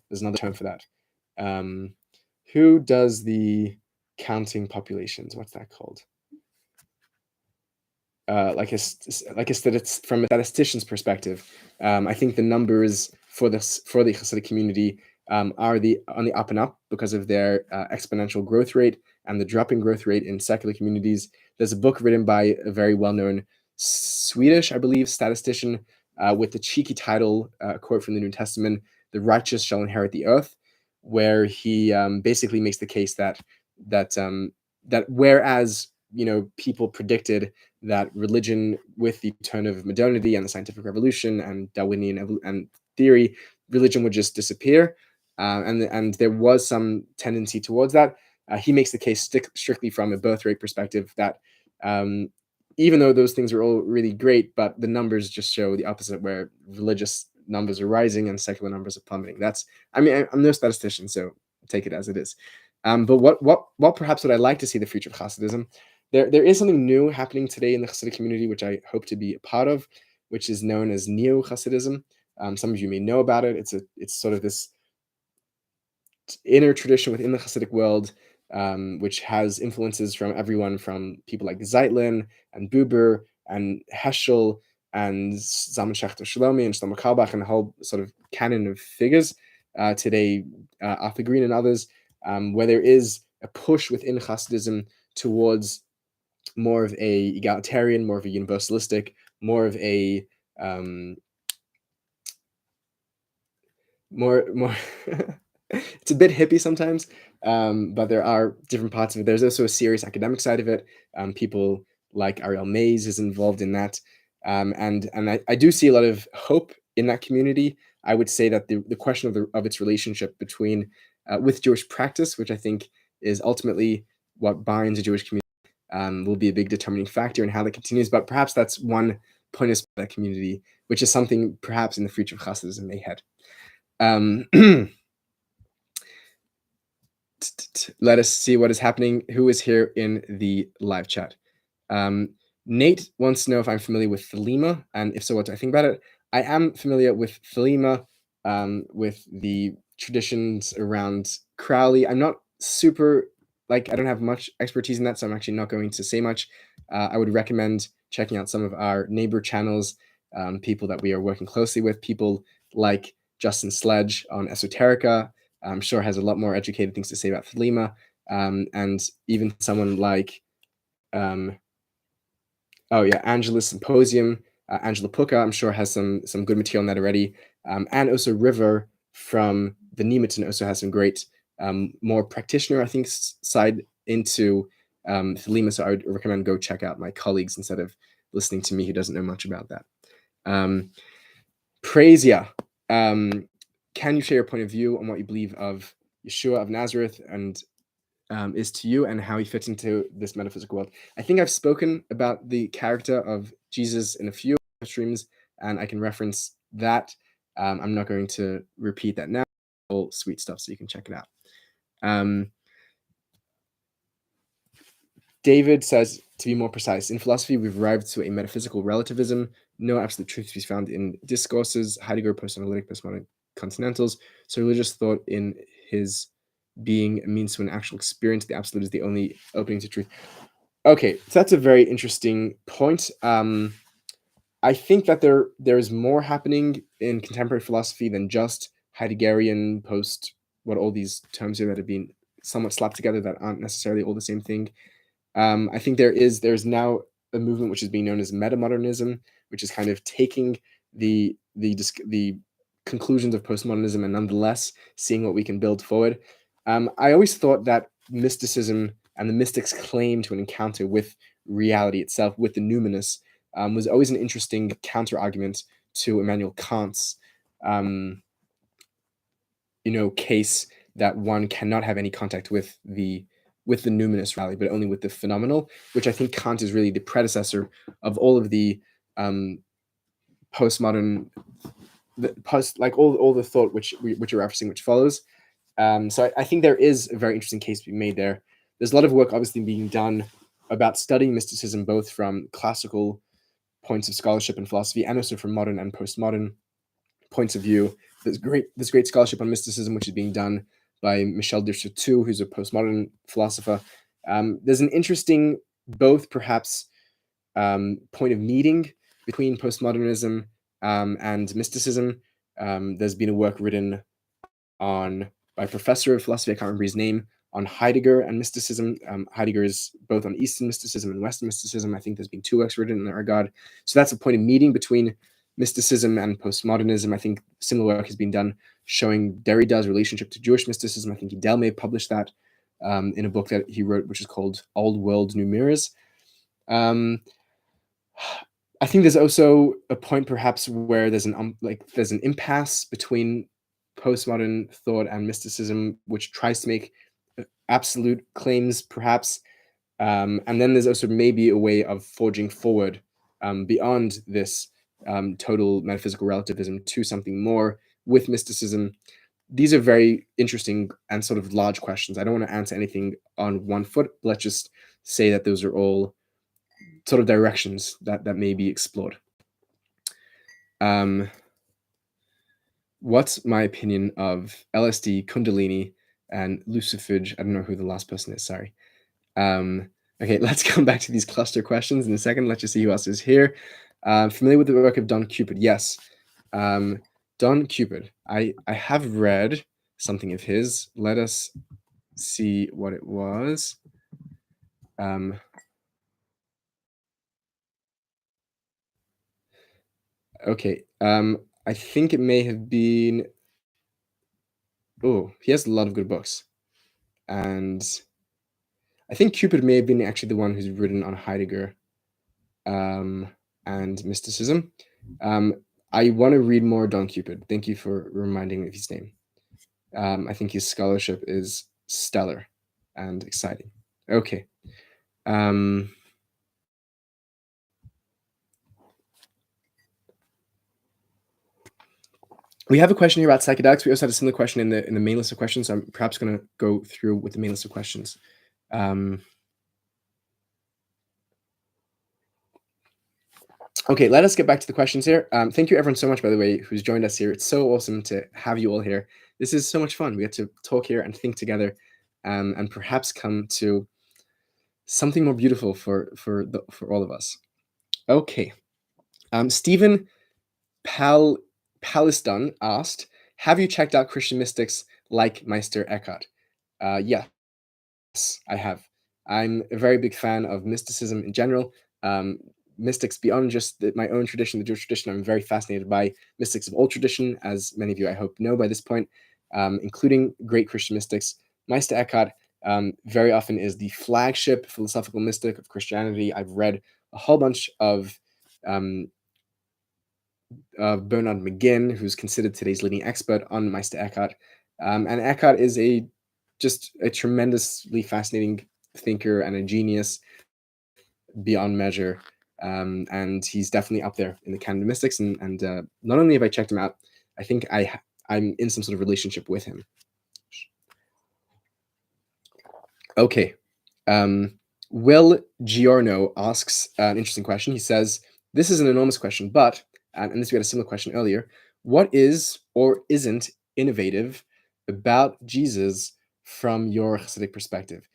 there's another term for that. Who does the counting populations? What's that called? From a statistician's perspective, I think the numbers for the Hasidic community are on the up and up because of their exponential growth rate and the dropping growth rate in secular communities. There's a book written by a very well-known Swedish, I believe, statistician with the cheeky title, quote from the New Testament, "The righteous shall inherit the earth," where he basically makes the case that whereas people predicted that religion, with the turn of modernity and the scientific revolution and Darwinian and theory, religion would just disappear, and there was some tendency towards that. He makes the case strictly from a birth rate perspective that even though those things are all really great, but the numbers just show the opposite, where religious numbers are rising and secular numbers are plummeting. I'm no statistician, so take it as it is. But what perhaps would I like to see the future of Hasidism? There is something new happening today in the Hasidic community, which I hope to be a part of, which is known as NeoKhasidism. Some of you may know about it. It's sort of this inner tradition within the Hasidic world, which has influences from everyone from people like Zeitlin and Buber and Heschel and Zalman Schachter Shlomi and Shlomo Carlebach and the whole sort of canon of figures today, Arthur Green and others, where there is a push within Hasidism towards more of a egalitarian, more of a universalistic, more of a more it's a bit hippie sometimes, but there are different parts of it. There's also a serious academic side of it. People like Ariel Mays is involved in that, and I do see a lot of hope in that community. I would say that the question of its relationship between with Jewish practice, which I think is ultimately what binds a Jewish community, will be a big determining factor in how that continues. But perhaps that's one point of that community, which is something perhaps in the future of Hasidism may head. Let us see what is happening. Who is here in the live chat? Nate wants to know if I'm familiar with Thelema, and if so, what do I think about it? I am familiar with Thelema, with the traditions around Crowley. I'm not super, I don't have much expertise in that, so I'm actually not going to say much. I would recommend checking out some of our neighbor channels, people that we are working closely with, people like Justin Sledge on Esoterica. I'm sure has a lot more educated things to say about Thelema, and even someone like, Angela's Symposium, Angela Puka, I'm sure has some good material on that already. and also River from the Nemeton also has some great, more practitioner, I think, side into Thelema. So I would recommend go check out my colleagues instead of listening to me who doesn't know much about that. Praisia, can you share your point of view on what you believe of Yeshua of Nazareth and is to you and how he fits into this metaphysical world? I think I've spoken about the character of Jesus in a few streams, and I can reference that. I'm not going to repeat that now. All sweet stuff, so you can check it out. David says, to be more precise, in philosophy, we've arrived to a metaphysical relativism. No absolute truth to be found in discourses, Heidegger, post-analytic, postmodern continentals. So religious thought in his being a means to an actual experience. The absolute is the only opening to truth. Okay, so that's a very interesting point. I think that there is more happening in contemporary philosophy than just Heideggerian post, what all these terms here that have been somewhat slapped together that aren't necessarily all the same thing. I think there's now a movement which is being known as Metamodernism, which is kind of taking the conclusions of postmodernism and nonetheless seeing what we can build forward. I always thought that mysticism and the mystics' claim to an encounter with reality itself, with the numinous, was always an interesting counter argument to Immanuel Kant's, case that one cannot have any contact with the numinous reality, but only with the phenomenal, which I think Kant is really the predecessor of all of the postmodern, all the thought which you're referencing, which follows. So I think there is a very interesting case to be made there. There's a lot of work obviously being done about studying mysticism, both from classical points of scholarship and philosophy, and also from modern and postmodern points of view. There's great scholarship on mysticism, which is being done by Michel de Certeau, who's a postmodern philosopher. There's an interesting, both perhaps, point of meeting between postmodernism and mysticism. There's been a work written by a professor of philosophy, I can't remember his name, on Heidegger and mysticism. Heidegger is both on Eastern mysticism and Western mysticism. I think there's been 2 works written in that regard. So that's a point of meeting between mysticism and postmodernism. I think similar work has been done showing Derrida's relationship to Jewish mysticism. I think Idel may have published that in a book that he wrote, which is called Old World, New Mirrors. I think there's also a point perhaps where there's an impasse between postmodern thought and mysticism, which tries to make absolute claims, perhaps. And then there's also maybe a way of forging forward beyond this total metaphysical relativism to something more with mysticism. These are very interesting and sort of large questions. I don't want to answer anything on one foot. Let's just say that those are all sort of directions that may be explored. What's my opinion of LSD, Kundalini, and Lucifage? I don't know who the last person is, sorry. Okay, let's come back to these cluster questions in a second. Let's just see who else is here. Familiar with the work of Don Cupid? Yes. Don Cupid. I have read something of his. Let us see what it was. Okay. I think it may have been. Oh, he has a lot of good books, and I think Cupid may have been actually the one who's written on Heidegger and mysticism. I want to read more Don Cupid. Thank you for reminding me of his name. I think his scholarship is stellar and exciting. Okay. We have a question here about psychedelics. We also had a similar question in the main list of questions. So I'm perhaps going to go through with the main list of questions. Okay, let us get back to the questions here. Thank you everyone so much, by the way, who's joined us here. It's so awesome to have you all here. This is so much fun. We get to talk here and think together and perhaps come to something more beautiful for all of us. Okay. Stephen Paliston asked, have you checked out Christian mystics like Meister Eckhart? Yes, I have. I'm a very big fan of mysticism in general. mystics beyond just my own tradition, the Jewish tradition. I'm very fascinated by mystics of old tradition, as many of you, I hope, know by this point, including great Christian mystics. Meister Eckhart very often is the flagship philosophical mystic of Christianity. I've read a whole bunch of Bernard McGinn, who's considered today's leading expert on Meister Eckhart. And Eckhart is just a tremendously fascinating thinker and a genius beyond measure. And he's definitely up there in the canon of mystics. And not only have I checked him out, I think I'm in some sort of relationship with him. Okay. Will Giorno asks an interesting question. He says, this is an enormous question, but, and this we had a similar question earlier, what is or isn't innovative about Jesus from your Hasidic perspective?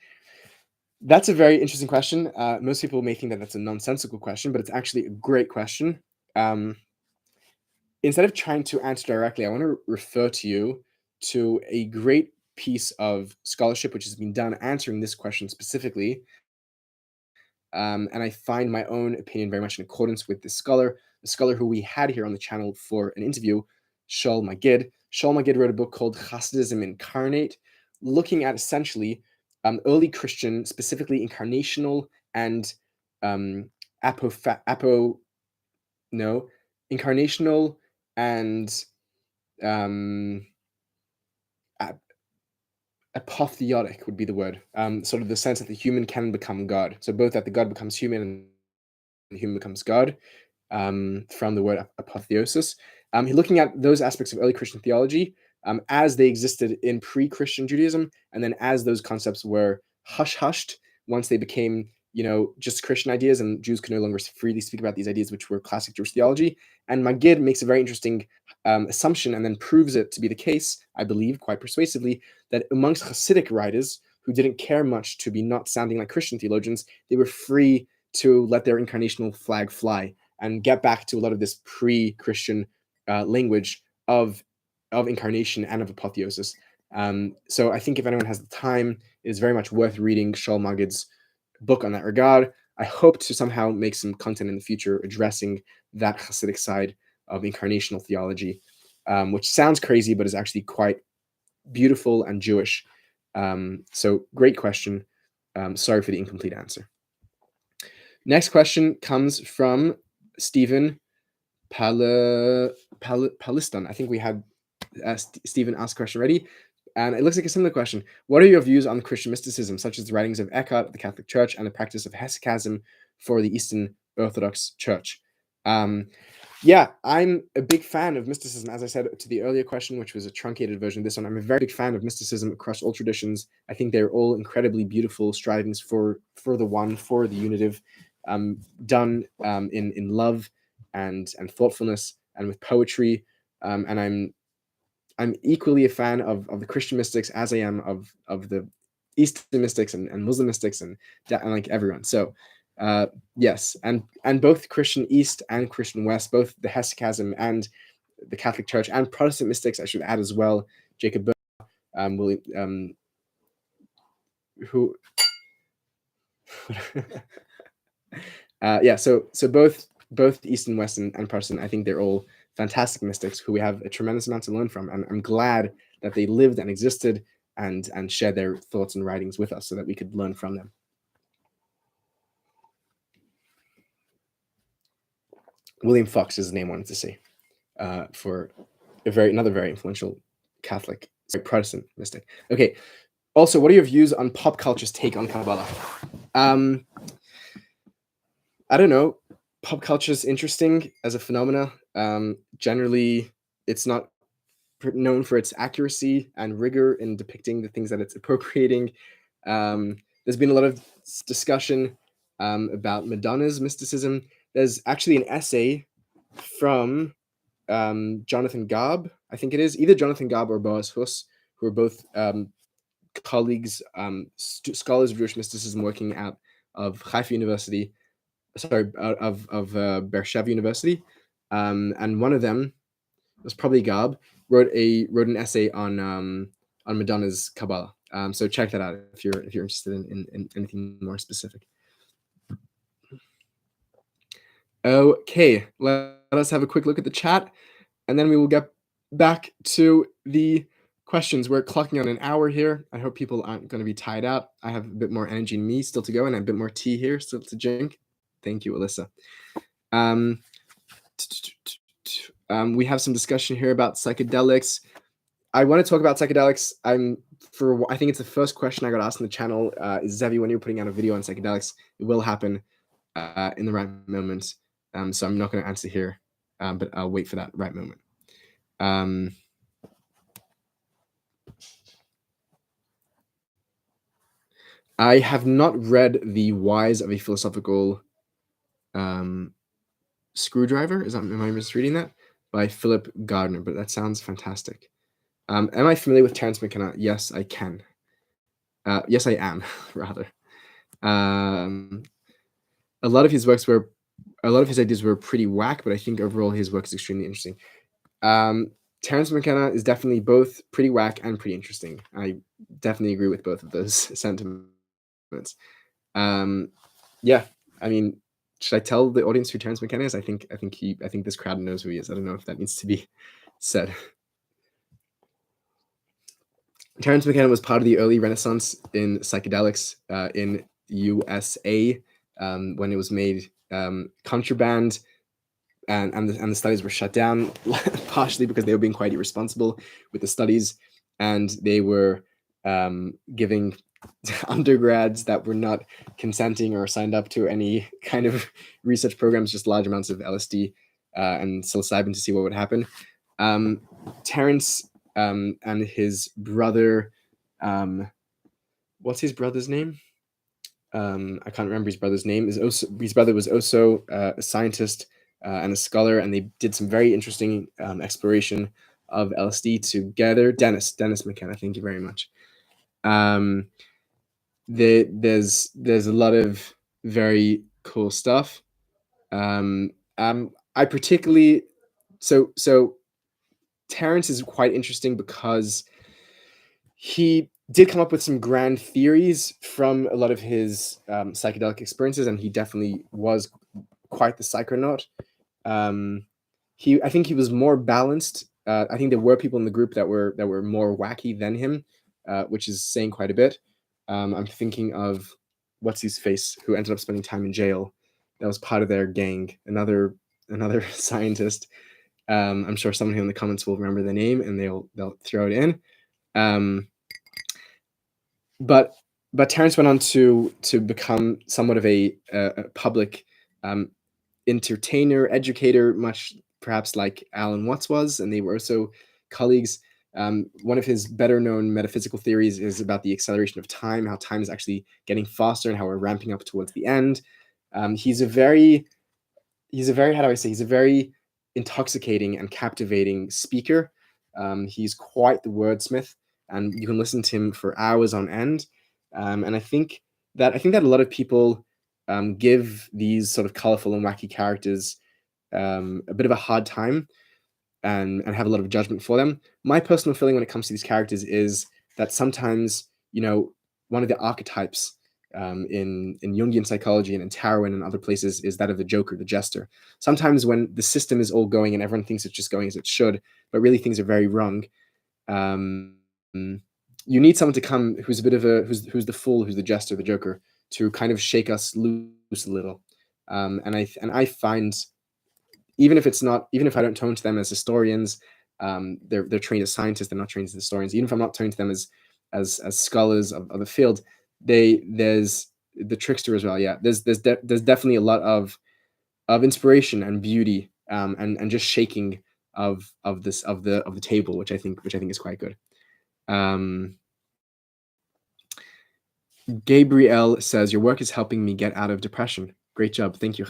That's a very interesting question. Most people may think that that's a nonsensical question, but it's actually a great question. Instead of trying to answer directly, I want to refer to you to a great piece of scholarship which has been done answering this question specifically. And I find my own opinion very much in accordance with this scholar, the scholar who we had here on the channel for an interview, Shaul Magid. Shaul Magid wrote a book called Hasidism Incarnate, looking at essentially early Christian, specifically incarnational and incarnational and apotheotic would be the word, sort of the sense that the human can become God. So both that the God becomes human and the human becomes God, from the word apotheosis. He's looking at those aspects of early Christian theology as they existed in pre-Christian Judaism, and then as those concepts were hushed once they became, just Christian ideas, and Jews could no longer freely speak about these ideas, which were classic Jewish theology. And Magid makes a very interesting assumption, and then proves it to be the case, I believe, quite persuasively, that amongst Hasidic writers who didn't care much to be not sounding like Christian theologians, they were free to let their incarnational flag fly and get back to a lot of this pre-Christian language of incarnation and of apotheosis. So I think if anyone has the time, it is very much worth reading Shaul Magid's book on that regard. I hope to somehow make some content in the future addressing that Hasidic side of incarnational theology, which sounds crazy, but is actually quite beautiful and Jewish. So great question. Sorry for the incomplete answer. Next question comes from Stephen Paliston. I think we had Stephen ask a question already, and it looks like a similar question. What are your views on Christian mysticism, such as the writings of Eckhart, the Catholic Church, and the practice of hesychasm for the Eastern Orthodox Church? Yeah, I'm a big fan of mysticism. As I said to the earlier question, which was a truncated version of this one, I'm a very big fan of mysticism across all traditions. I think they're all incredibly beautiful strivings for the one, for the unitive, done in love and thoughtfulness and with poetry. And I'm equally a fan of the Christian mystics as I am of the Eastern mystics and Muslim mystics and like everyone. So yes, and both Christian East and Christian West, both the hesychasm and the Catholic Church and Protestant mystics, I should add as well. Jacob William, who yeah, so both East and West and Protestant, I think they're all fantastic mystics who we have a tremendous amount to learn from, and I'm glad that they lived and existed and shared their thoughts and writings with us so that we could learn from them. William Fox is the name I wanted to say, for another very influential Catholic, Protestant mystic. Okay. Also, what are your views on pop culture's take on Kabbalah? I don't know. Pop culture is interesting as a phenomena. Generally, it's not known for its accuracy and rigor in depicting the things that it's appropriating. There's been a lot of discussion about Madonna's mysticism. There's actually an essay from Jonathan Gaub, I think it is, either Jonathan Gaub or Boaz Huss, who are both colleagues, scholars of Jewish mysticism working out of Haifa University, of Beersheba University, and one of them, it was probably Gaub, wrote an essay on Madonna's Kabbalah. So check that out if you're interested in anything more specific. Okay, let us have a quick look at the chat, and then we will get back to the questions. We're clocking on an hour here. I hope people aren't going to be tired out. I have a bit more energy in me still to go, and a bit more tea here still to drink. Thank you, Alyssa. We have some discussion here about psychedelics. I want to talk about psychedelics. I think it's the first question I got asked on the channel. Is Zevi, when you're putting out a video on psychedelics, it will happen in the right moment. So I'm not going to answer here, but I'll wait for that right moment. I have not read The Whys of a Philosophical Screwdriver. Am I misreading that? By Philip Gardner, but that sounds fantastic. Am I familiar with Terence McKenna? Yes, I can. Yes, I am, rather. A lot of his ideas were pretty whack, but I think overall his work is extremely interesting. Terence McKenna is definitely both pretty whack and pretty interesting. I definitely agree with both of those sentiments. Yeah, I mean, should I tell the audience who Terence McKenna is? I think this crowd knows who he is. I don't know if that needs to be said. Terence McKenna was part of the early Renaissance in psychedelics in USA when it was made contraband, and the studies were shut down partially because they were being quite irresponsible with the studies, and they were giving undergrads that were not consenting or signed up to any kind of research programs just large amounts of LSD and psilocybin to see what would happen. Terence and his brother, what's his brother's name? I can't remember his brother's name. His brother was also a scientist and a scholar, and they did some very interesting exploration of LSD together. Dennis McKenna, thank you very much. There's a lot of very cool stuff. I particularly so Terence is quite interesting because he did come up with some grand theories from a lot of his psychedelic experiences, and he definitely was quite the psychonaut. I think he was more balanced. I think there were people in the group that were more wacky than him, which is saying quite a bit. I'm thinking of what's his face, who ended up spending time in jail. That was part of their gang. Another scientist. I'm sure someone here in the comments will remember the name, and they'll throw it in. But Terence went on to become somewhat of a public entertainer, educator, much perhaps like Alan Watts was, and they were also colleagues. One of his better known metaphysical theories is about the acceleration of time, how time is actually getting faster and how we're ramping up towards the end. He's a very intoxicating and captivating speaker. He's quite the wordsmith, and you can listen to him for hours on end. And I think that a lot of people give these sort of colorful and wacky characters a bit of a hard time and have a lot of judgment for them. My personal feeling when it comes to these characters is that sometimes, one of the archetypes in Jungian psychology and in tarot and in other places is that of the joker, the jester. Sometimes when the system is all going and everyone thinks it's just going as it should, but really things are very wrong, you need someone to come who's a bit of who's the fool, who's the jester, the joker, to kind of shake us loose a little. And I find, even if I don't turn to them as historians, they're trained as scientists, they're not trained as historians. Even if I'm not turning to them as scholars of the field, there's the trickster as well. Yeah, there's definitely a lot of inspiration and beauty, and just shaking of the table, which I think is quite good. Gabriel says, your work is helping me get out of depression. Great job. Thank you.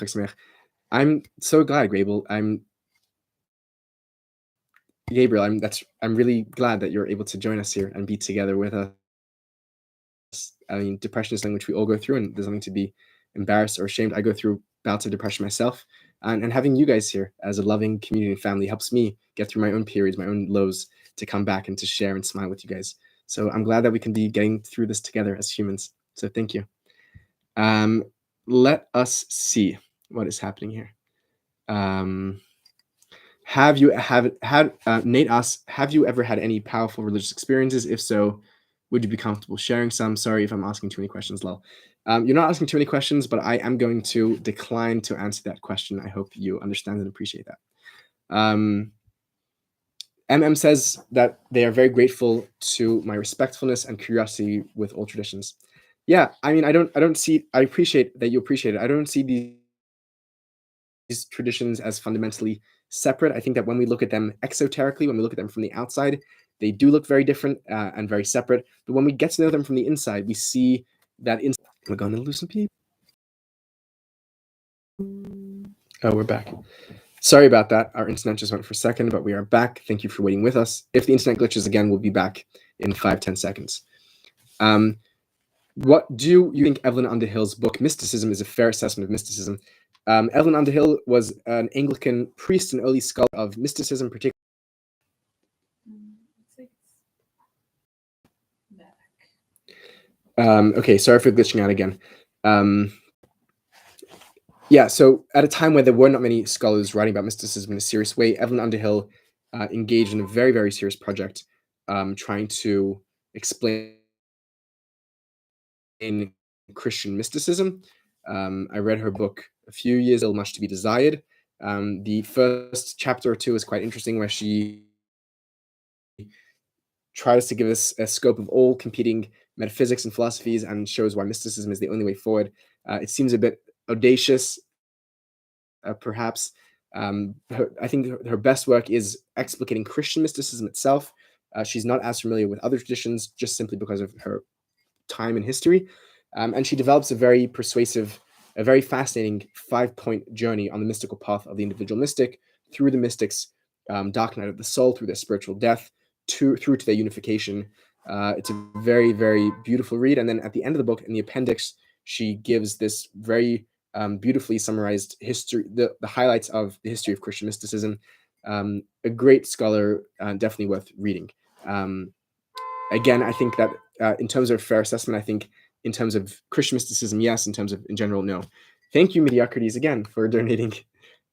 I'm so glad, Gabriel. I'm really glad that you're able to join us here and be together with us. I mean, depression is something which we all go through, and there's nothing to be embarrassed or ashamed. I go through bouts of depression myself, and having you guys here as a loving community and family helps me get through my own periods, my own lows, to come back and to share and smile with you guys. So I'm glad that we can be getting through this together as humans. So thank you. Let us see what is happening here. Have you Nate asks, have you ever had any powerful religious experiences? If so, would you be comfortable sharing some? Sorry if I'm asking too many questions, Lol. You're not asking too many questions, but I am going to decline to answer that question. I hope you understand and appreciate that. MM says that they are very grateful to my respectfulness and curiosity with all traditions. Yeah, I mean, I appreciate that you appreciate it. I don't see these traditions as fundamentally separate. I think that when we look at them exoterically, when we look at them from the outside, they do look very different and very separate. But when we get to know them from the inside, we see that we're going to lose some people. Oh, we're back. Sorry about that. Our internet just went for a second, but we are back. Thank you for waiting with us. If the internet glitches again, we'll be back in 5-10 seconds. What do you think Evelyn Underhill's book, Mysticism, is a fair assessment of mysticism? Evelyn Underhill was an Anglican priest and early scholar of mysticism, particularly. Okay, sorry for glitching out again. Yeah, so at a time where there were not many scholars writing about mysticism in a serious way, Evelyn Underhill engaged in a very, very serious project trying to explain Christian mysticism. I read her book a few years ago, Much to be Desired. The first chapter or two is quite interesting, where she tries to give us a scope of all competing metaphysics and philosophies and shows why mysticism is the only way forward. It seems a bit audacious, perhaps. I think her best work is explicating Christian mysticism itself. She's not as familiar with other traditions, just simply because of her time in history. And she develops a very persuasive, a very fascinating 5-point journey on the mystical path of the individual mystic, through the mystic's dark night of the soul, through their spiritual death, through to their unification. It's a very, very beautiful read. And then at the end of the book, in the appendix, she gives this very beautifully summarized history, the highlights of the history of Christian mysticism. A great scholar, definitely worth reading. Again, I think that in terms of fair assessment, I think in terms of Christian mysticism, yes. In terms of in general, no. Thank you, Mediocrities, again, for donating.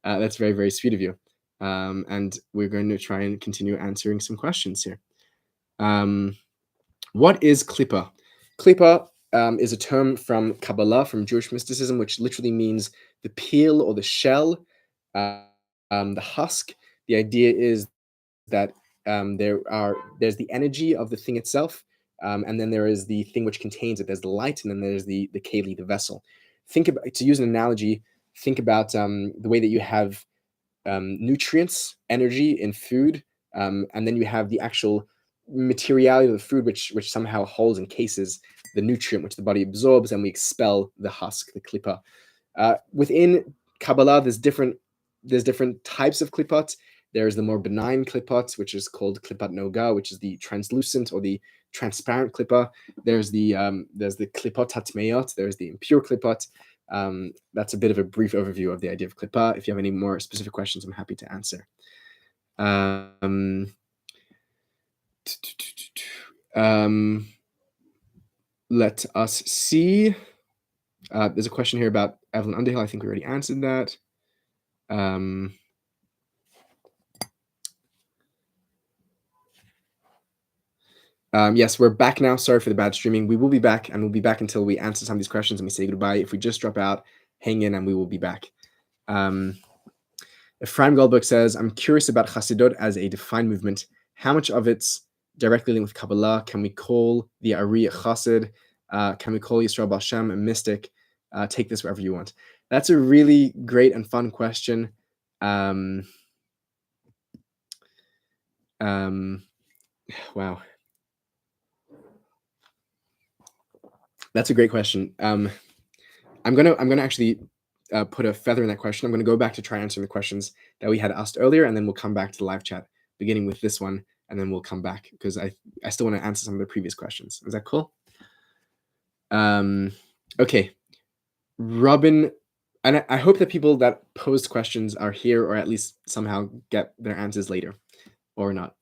That's very, very sweet of you. And we're going to try and continue answering some questions here. What is klippa? Klippa is a term from Kabbalah, from Jewish mysticism, which literally means the peel or the shell, the husk. The idea is that there's the energy of the thing itself, and then there is the thing which contains it. There's the light, and then there's the keli, the vessel. Think about, to use an analogy, think about the way that you have nutrients, energy in food, and then you have the actual materiality of the food, which somehow holds and cases the nutrient which the body absorbs, and we expel the husk, the klippa. Within Kabbalah, there's different types of klippot. There's the more benign klippot, which is called klippat noga, which is the translucent or the transparent klippa. There's the klippot hatmeot. There's the impure klippot. That's a bit of a brief overview of the idea of klippa. If you have any more specific questions, I'm happy to answer. Let us see. There's a question here about Evelyn Underhill. I think we already answered that. Yes, we're back now. Sorry for the bad streaming. We will be back, and we'll be back until we answer some of these questions and we say goodbye. If we just drop out, hang in, and we will be back. Ephraim Goldberg says, I'm curious about Chassidut as a defined movement. How much of it's directly linked with Kabbalah? Can we call the Ari a Chassid? Can we call Yisrael Baal Shem a mystic? Take this wherever you want. That's a really great and fun question. Wow. That's a great question. I'm gonna actually put a feather in that question. I'm gonna go back to try answering the questions that we had asked earlier, and then we'll come back to the live chat, beginning with this one, and then we'll come back because I still want to answer some of the previous questions. Is that cool? Okay, Robin, and I hope that people that posed questions are here, or at least somehow get their answers later, or not.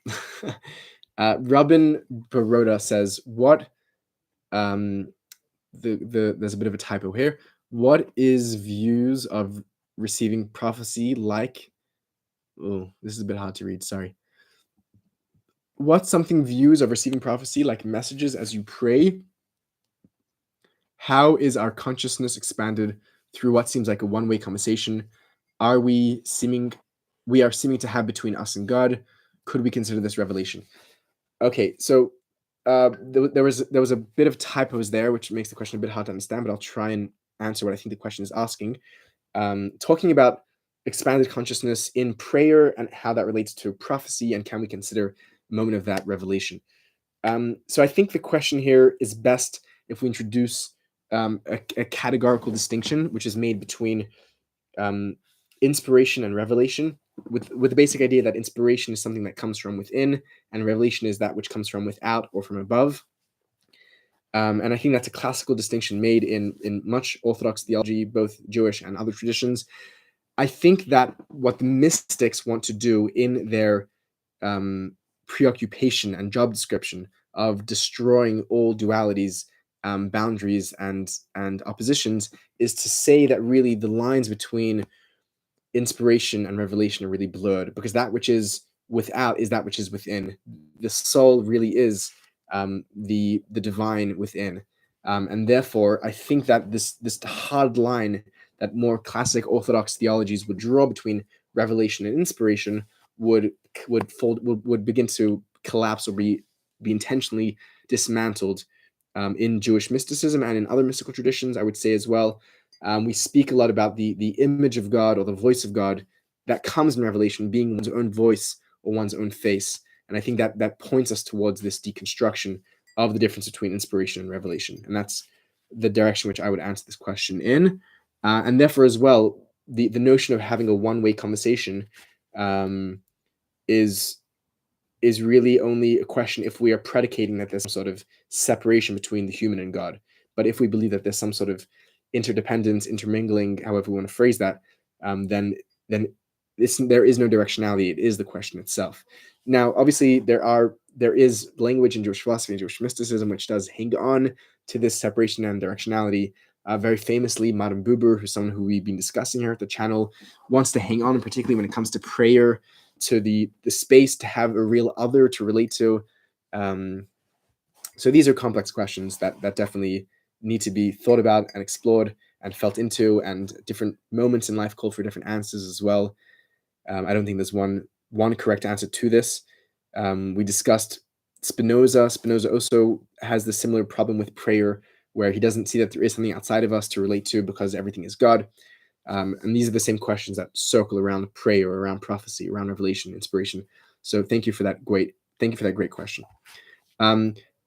Robin Baroda says, "What?" There's a bit of a typo here. What is views of receiving prophecy like, oh, this is a bit hard to read, sorry. What something views of receiving prophecy like messages as you pray? How is our consciousness expanded through what seems like a one-way conversation? We are seeming to have between us and God? Could we consider this revelation? Okay, so there was a bit of typos there, which makes the question a bit hard to understand, but I'll try and answer what I think the question is asking. Talking about expanded consciousness in prayer and how that relates to prophecy, and can we consider a moment of that revelation? So I think the question here is best if we introduce a categorical distinction, which is made between inspiration and revelation, with the basic idea that inspiration is something that comes from within, and revelation is that which comes from without or from above. And I think that's a classical distinction made in much Orthodox theology, both Jewish and other traditions. I think that what the mystics want to do in their preoccupation and job description of destroying all dualities, boundaries, and oppositions is to say that really the lines between inspiration and revelation are really blurred, because that which is without is that which is within. The soul really is the divine within, and therefore I think that this hard line that more classic Orthodox theologies would draw between revelation and inspiration would begin to collapse or be intentionally dismantled in Jewish mysticism and in other mystical traditions, I would say as well. We speak a lot about the image of God, or the voice of God, that comes in revelation being one's own voice or one's own face. And I think that points us towards this deconstruction of the difference between inspiration and revelation. And that's the direction which I would answer this question in. And therefore, as well, the notion of having a one-way conversation is really only a question if we are predicating that there's some sort of separation between the human and God. But if we believe that there's some sort of interdependence, intermingling, however we want to phrase that, then there is no directionality. It is the question itself. Now, obviously, there is language in Jewish philosophy and Jewish mysticism which does hang on to this separation and directionality. Very famously, Madame Buber, who's someone who we've been discussing here at the channel, wants to hang on, particularly when it comes to prayer, to the space to have a real other to relate to. So these are complex questions that definitely need to be thought about and explored and felt into, and different moments in life call for different answers as well. I don't think there's one correct answer to this. We discussed Spinoza. Spinoza also has the similar problem with prayer, where he doesn't see that there is something outside of us to relate to because everything is God. And these are the same questions that circle around prayer, around prophecy, around revelation, inspiration. So thank you for that great question.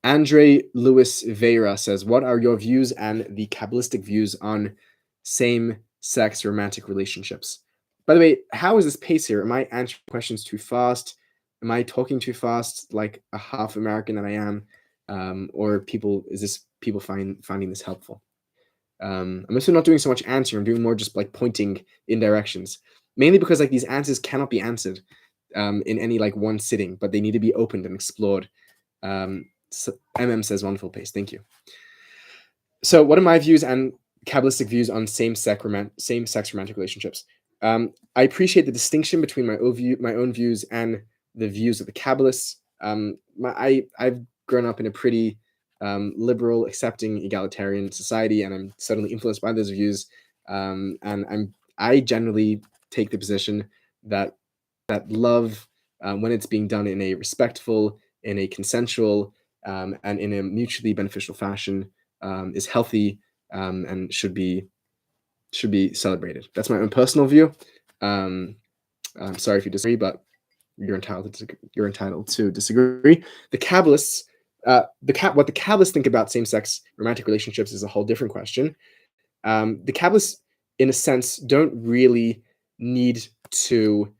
Andre Louis Vera says, what are your views and the Kabbalistic views on same-sex romantic relationships? By the way, how is this pace here? Am I answering questions too fast? Am I talking too fast, like a half American that I am? Or is this people finding this helpful? I'm also not doing so much answering. I'm doing more just like pointing in directions, mainly because like these answers cannot be answered in any like one sitting, but they need to be opened and explored. So MM says, wonderful pace. Thank you. So what are my views and Kabbalistic views on same-sex romantic relationships? I appreciate the distinction between my own views and the views of the Kabbalists. I've grown up in a pretty liberal, accepting, egalitarian society, and I'm certainly influenced by those views. And I generally take the position that love, when it's being done in a respectful, in a consensual, and in a mutually beneficial fashion, is healthy and should be celebrated. That's my own personal view. I'm sorry if you disagree, but you're entitled to disagree. The Kabbalists, what the Kabbalists think about same-sex romantic relationships is a whole different question. The Kabbalists, in a sense, don't really need to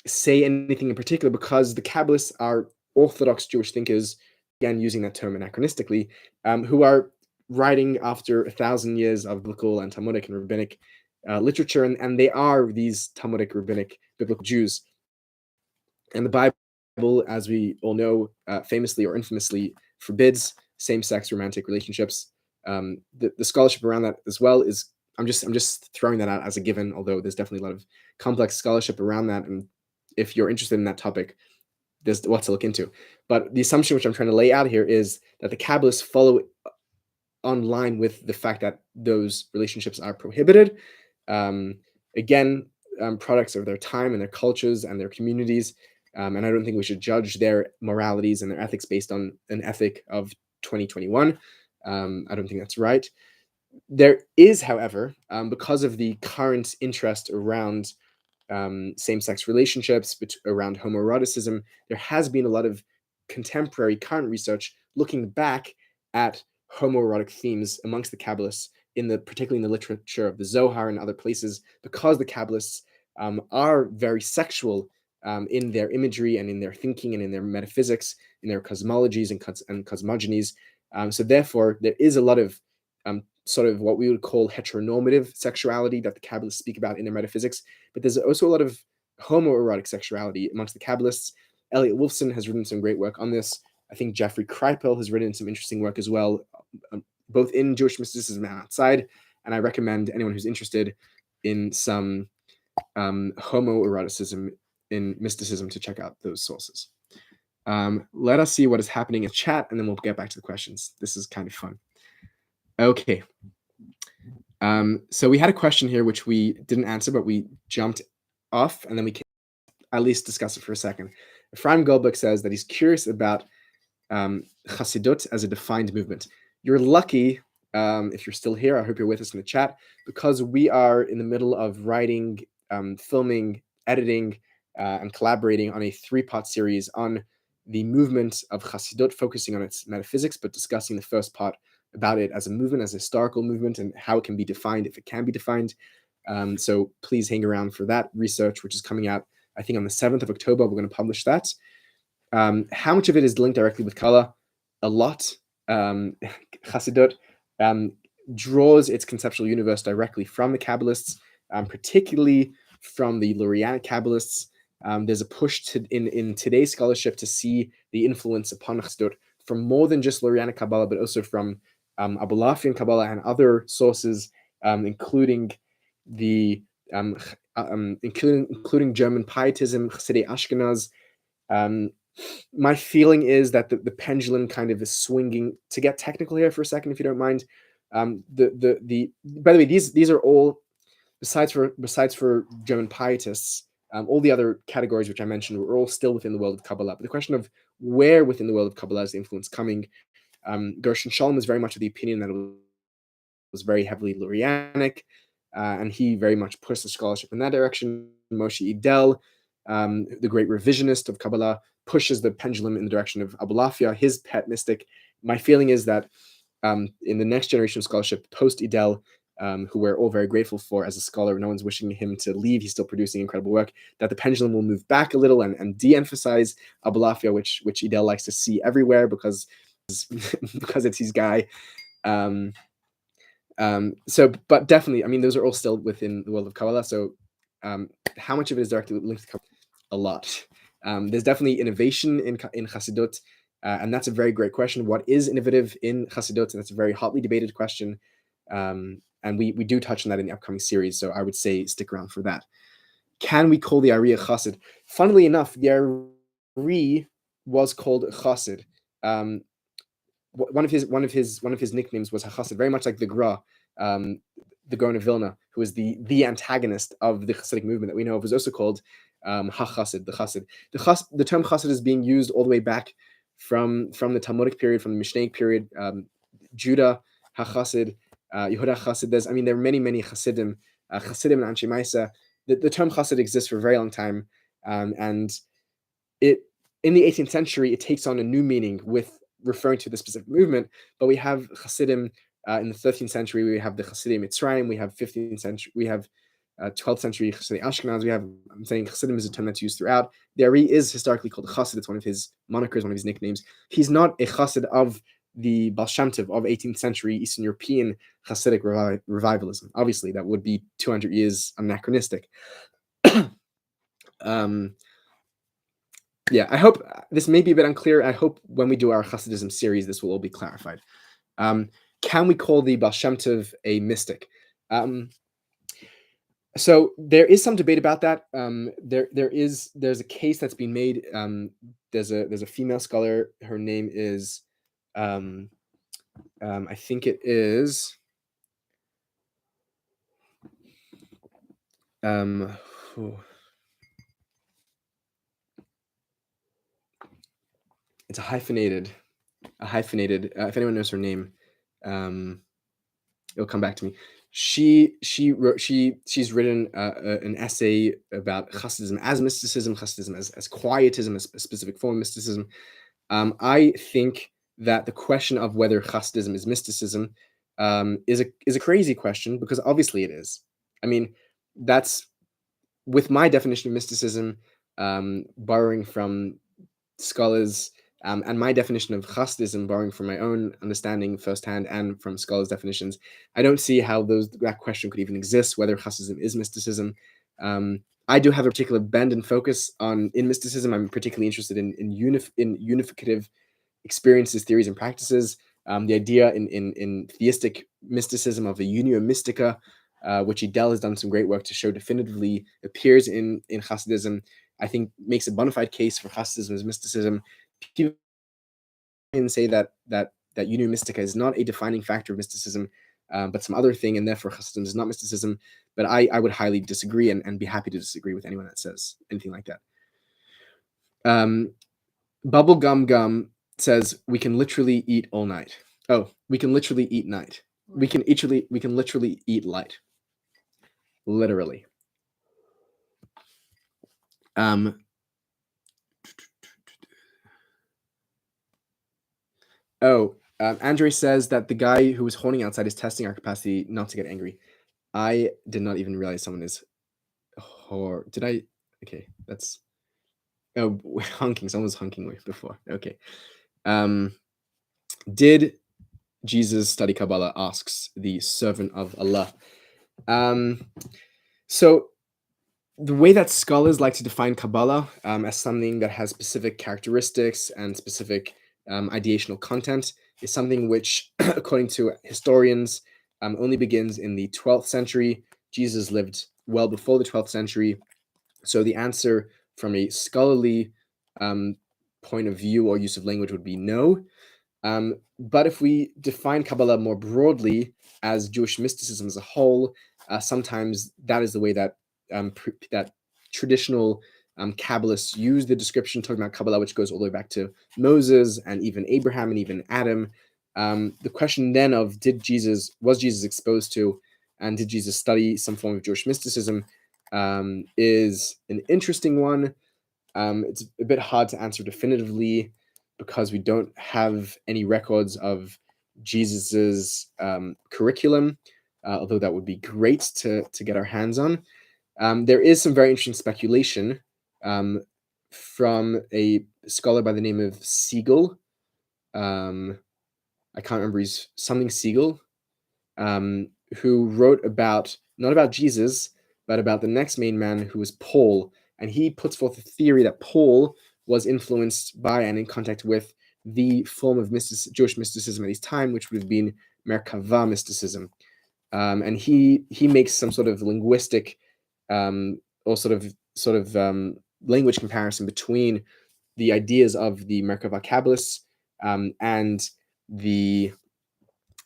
say anything in particular, because the Kabbalists are Orthodox Jewish thinkers, again using that term anachronistically, who are writing after 1,000 years of biblical and Talmudic and rabbinic literature, and they are these Talmudic, rabbinic, biblical Jews. And the Bible, as we all know, famously or infamously forbids same-sex romantic relationships. The scholarship around that as well is I'm just throwing that out as a given, although there's definitely a lot of complex scholarship around that. And if you're interested in that topic, there's what to look into. But the assumption which I'm trying to lay out here is that the Kabbalists follow online with the fact that those relationships are prohibited. Again, products of their time and their cultures and their communities. And I don't think we should judge their moralities and their ethics based on an ethic of 2021. I don't think that's right. There is, however, because of the current interest around same-sex relationships, around homoeroticism, there has been a lot of contemporary current research looking back at homoerotic themes amongst the Kabbalists, particularly in the literature of the Zohar and other places, because the Kabbalists are very sexual in their imagery and in their thinking and in their metaphysics, in their cosmologies and cosmogonies. So therefore, there is a lot of sort of what we would call heteronormative sexuality that the Kabbalists speak about in their metaphysics, but there's also a lot of homoerotic sexuality amongst the Kabbalists. Elliot Wolfson has written some great work on this. I think Jeffrey Kripal has written some interesting work as well, both in Jewish mysticism and outside, and I recommend anyone who's interested in some homoeroticism in mysticism to check out those sources. Let us see what is happening in chat, and then we'll get back to the questions. This is kind of fun. Okay. So we had a question here which we didn't answer, but we jumped off, and then we can at least discuss it for a second. Ephraim Goldberg says that he's curious about Chassidut as a defined movement. You're lucky, if you're still here, I hope you're with us in the chat, because we are in the middle of writing, filming, editing, and collaborating on a 3-part series on the movement of Chassidut, focusing on its metaphysics, but discussing the first part about it as a movement, as a historical movement, and how it can be defined, if it can be defined. So please hang around for that research, which is coming out, I think, on the 7th of October. We're going to publish that. How much of it is linked directly with Kabbalah? A lot. Chassidut draws its conceptual universe directly from the Kabbalists, particularly from the Lurianic Kabbalists. There's a push in today's scholarship to see the influence upon Chassidut from more than just Lurianic Kabbalah, but also from Abulafian Kabbalah and other sources, including the including German Pietism, Chassidei Ashkenaz. My feeling is that the pendulum kind of is swinging. To get technical here for a second, if you don't mind, by the way, these are all besides for German Pietists. All the other categories which I mentioned were all still within the world of Kabbalah. But the question of where within the world of Kabbalah is the influence coming, Gershon Shalom was very much of the opinion that it was very heavily Lurianic, and he very much pushed the scholarship in that direction. Moshe Idel, the great revisionist of Kabbalah, pushes the pendulum in the direction of Abulafia, his pet mystic. My feeling is that in the next generation of scholarship, post-Idel, who we're all very grateful for as a scholar, no one's wishing him to leave, he's still producing incredible work, that the pendulum will move back a little and de-emphasize Abulafia, which Idel likes to see everywhere because it's his guy. But definitely, I mean, those are all still within the world of Kabbalah. So how much of it is directly linked to Kabbalah? A lot. There's definitely innovation in Chassidut, and that's a very great question. What is innovative in Chassidut? And that's a very hotly debated question. And we do touch on that in the upcoming series, so I would say stick around for that. Can we call the Ari a Chassid? Funnily enough, the Ari was called a Chassid. One of his nicknames was Chassid, very much like the Gra, the Gaon of Vilna, who was the antagonist of the Chassidic movement that we know of, was also called Ha-Chassid, the Chassid. The term Chassid is being used all the way back from the Talmudic period, from the Mishnaic period. Judah Ha-Chassid, Yehuda Chassid. There are many Chassidim, Chassidim and Anshe Maisa. The term Chassid exists for a very long time, and it in the 18th century it takes on a new meaning with referring to the specific movement. But we have Chassidim in the 13th century. We have the Chassidim Mitzrayim. We have 15th century. We have 12th century Chassidei Ashkenaz. I'm saying Chassidim is a term that's used throughout. The Ari is historically called a Chassid. It's one of his monikers, one of his nicknames. He's not a Chassid of the Baal Shem Tov of 18th century Eastern European Chassidic revivalism. Obviously, that would be 200 years anachronistic. Yeah, I hope this may be a bit unclear. I hope when we do our Chassidism series, this will all be clarified. Can we call the Baal Shem Tov a mystic? So there is some debate about that. There's a case that's been made. There's a female scholar. Her name is, I think it is. It's a hyphenated. If anyone knows her name, it'll come back to me. She's written an essay about Hasidism as mysticism, Hasidism as quietism, as a specific form of mysticism. I think that the question of whether Hasidism is mysticism is a crazy question, because obviously it is. I mean, that's with my definition of mysticism, borrowing from scholars, and my definition of Hasidism, borrowing from my own understanding firsthand and from scholars' definitions. I don't see how that question could even exist, whether Hasidism is mysticism. I do have a particular bend and focus in mysticism. I'm particularly interested in unificative experiences, theories, and practices. The idea in theistic mysticism of a unio mystica, which Edel has done some great work to show definitively appears in Hasidism, I think makes a bona fide case for Hasidism as mysticism. People can say that unio mystica is not a defining factor of mysticism, but some other thing, and therefore Hasidism is not mysticism. But I would highly disagree, and be happy to disagree with anyone that says anything like that. Bubblegum Gum says we can literally eat all night. Oh, we can literally eat night. We can literally eat light. Literally. Andre says that the guy who was horning outside is testing our capacity not to get angry. I did not even realize someone is did I? Okay, that's honking. Someone was honking before. Okay. Did Jesus study Kabbalah? Asks the servant of Allah. So the way that scholars like to define Kabbalah as something that has specific characteristics and specific ideational content is something which, according to historians, only begins in the 12th century. Jesus lived well before the 12th century. So the answer from a scholarly point of view or use of language would be no. But if we define Kabbalah more broadly as Jewish mysticism as a whole, sometimes that is the way that that traditional Kabbalists use the description, talking about Kabbalah, which goes all the way back to Moses and even Abraham and even Adam. The question then of was Jesus exposed to, and did Jesus study some form of Jewish mysticism, is an interesting one. It's a bit hard to answer definitively because we don't have any records of Jesus's curriculum, although that would be great to get our hands on. There is some very interesting speculation from a scholar by the name of Siegel. I can't remember, he's something Siegel, who wrote not about Jesus, but about the next main man, who was Paul. And he puts forth a theory that Paul was influenced by and in contact with the form of Jewish mysticism at his time, which would have been Merkava mysticism. And he makes some sort of linguistic or sort of language comparison between the ideas of the Merkava Kabbalists and the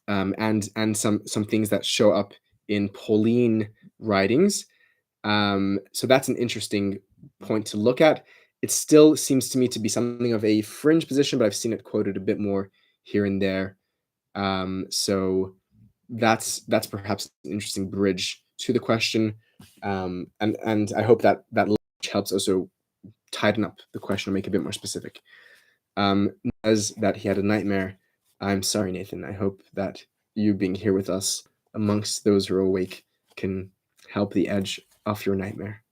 and some things that show up in Pauline writings. So that's an interesting point to look at. It still seems to me to be something of a fringe position, but I've seen it quoted a bit more here and there. So that's perhaps an interesting bridge to the question. And I hope that helps also tighten up the question or make it a bit more specific. As that he had a nightmare. I'm sorry, Nathan. I hope that you being here with us amongst those who are awake can help the edge off your nightmare.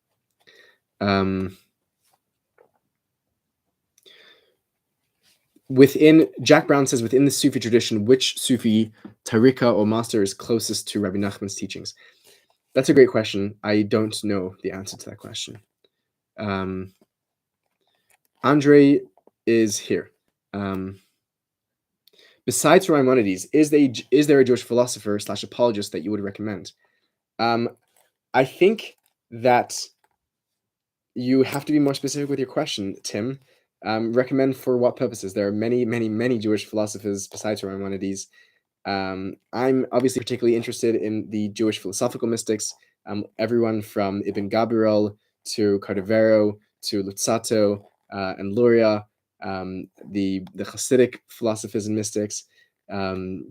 Jack Brown says, within the Sufi tradition, which Sufi tariqa or master is closest to Rabbi Nachman's teachings? That's a great question. I don't know the answer to that question. Andre is here. Besides Maimonides, is there a Jewish philosopher / apologist that you would recommend? I think that you have to be more specific with your question, Tim. Recommend for what purposes? There are many, many, many Jewish philosophers besides Maimonides. I'm obviously particularly interested in the Jewish philosophical mystics, everyone from Ibn Gabriel to Cardavero to Luzzatto and Luria, the Hasidic philosophers and mystics,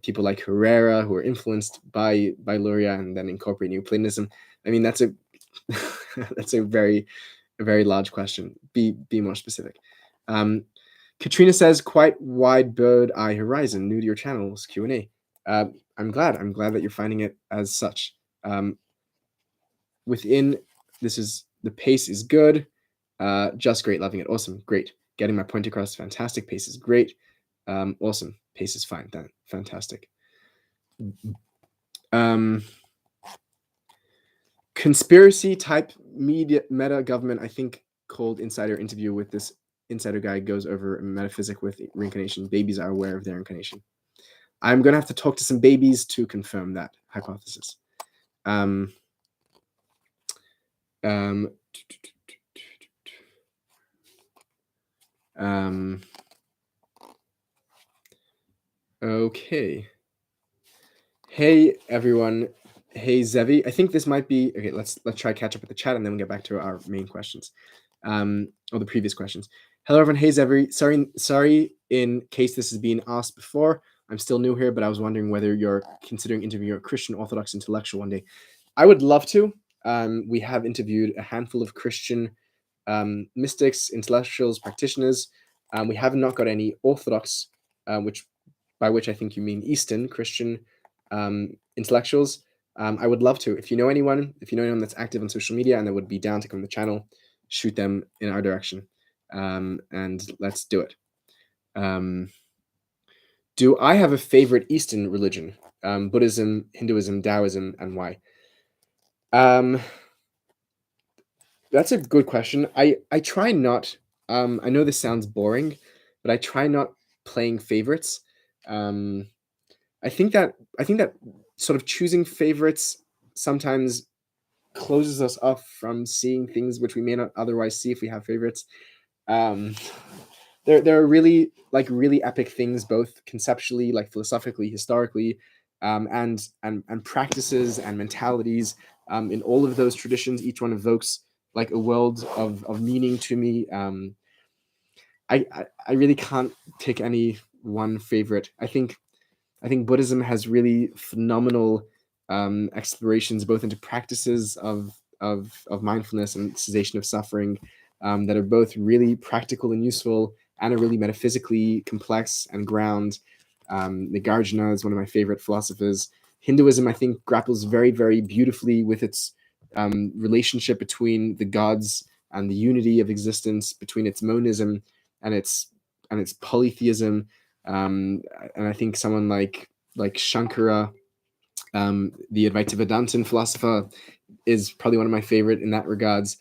people like Herrera who are influenced by Luria and then incorporate Neoplatonism. I mean, that's a that's a very large question. Be more specific. Katrina says, quite wide bird eye horizon, new to your channel's Q&A. I'm glad that you're finding it as such. The pace is good. Just great, loving it. Awesome, great. Getting my point across, fantastic. Pace is great. Awesome. Pace is fine. Fantastic. Conspiracy type meta government, I think, called Insider Interview with this insider guy goes over metaphysic with reincarnation. Babies are aware of their incarnation. I'm going to have to talk to some babies to confirm that hypothesis. Okay. Hey, everyone. Hey, Zevi. I think this might be... Okay, let's try catch up with the chat, and then we'll get back to our main questions. Or the previous questions. Hello, everyone. Hey, Zevi. Sorry in case this has been asked before. I'm still new here, but I was wondering whether you're considering interviewing a Christian Orthodox intellectual one day. I would love to. We have interviewed a handful of Christian mystics, intellectuals, practitioners. We have not got any Orthodox, by which I think you mean Eastern Christian intellectuals. I would love to. If you know anyone that's active on social media and that would be down to come to the channel, shoot them in our direction, and let's do it. Do I have a favorite Eastern religion? Buddhism, Hinduism, Taoism, and why? That's a good question. I try not. I know this sounds boring, but I try not playing favorites. I think that sort of choosing favorites sometimes closes us off from seeing things which we may not otherwise see if we have favorites. There are really epic things, both conceptually, like philosophically, historically, and practices and mentalities. In all of those traditions, each one evokes like a world of meaning to me. I really can't pick any one favorite. I think Buddhism has really phenomenal explorations both into practices of mindfulness and cessation of suffering that are both really practical and useful and are really metaphysically complex and ground. Nagarjuna is one of my favorite philosophers. Hinduism, I think, grapples very, very beautifully with its relationship between the gods and the unity of existence, between its monism and its polytheism. And I think someone like Shankara, the Advaita Vedantan philosopher, is probably one of my favorite in that regards.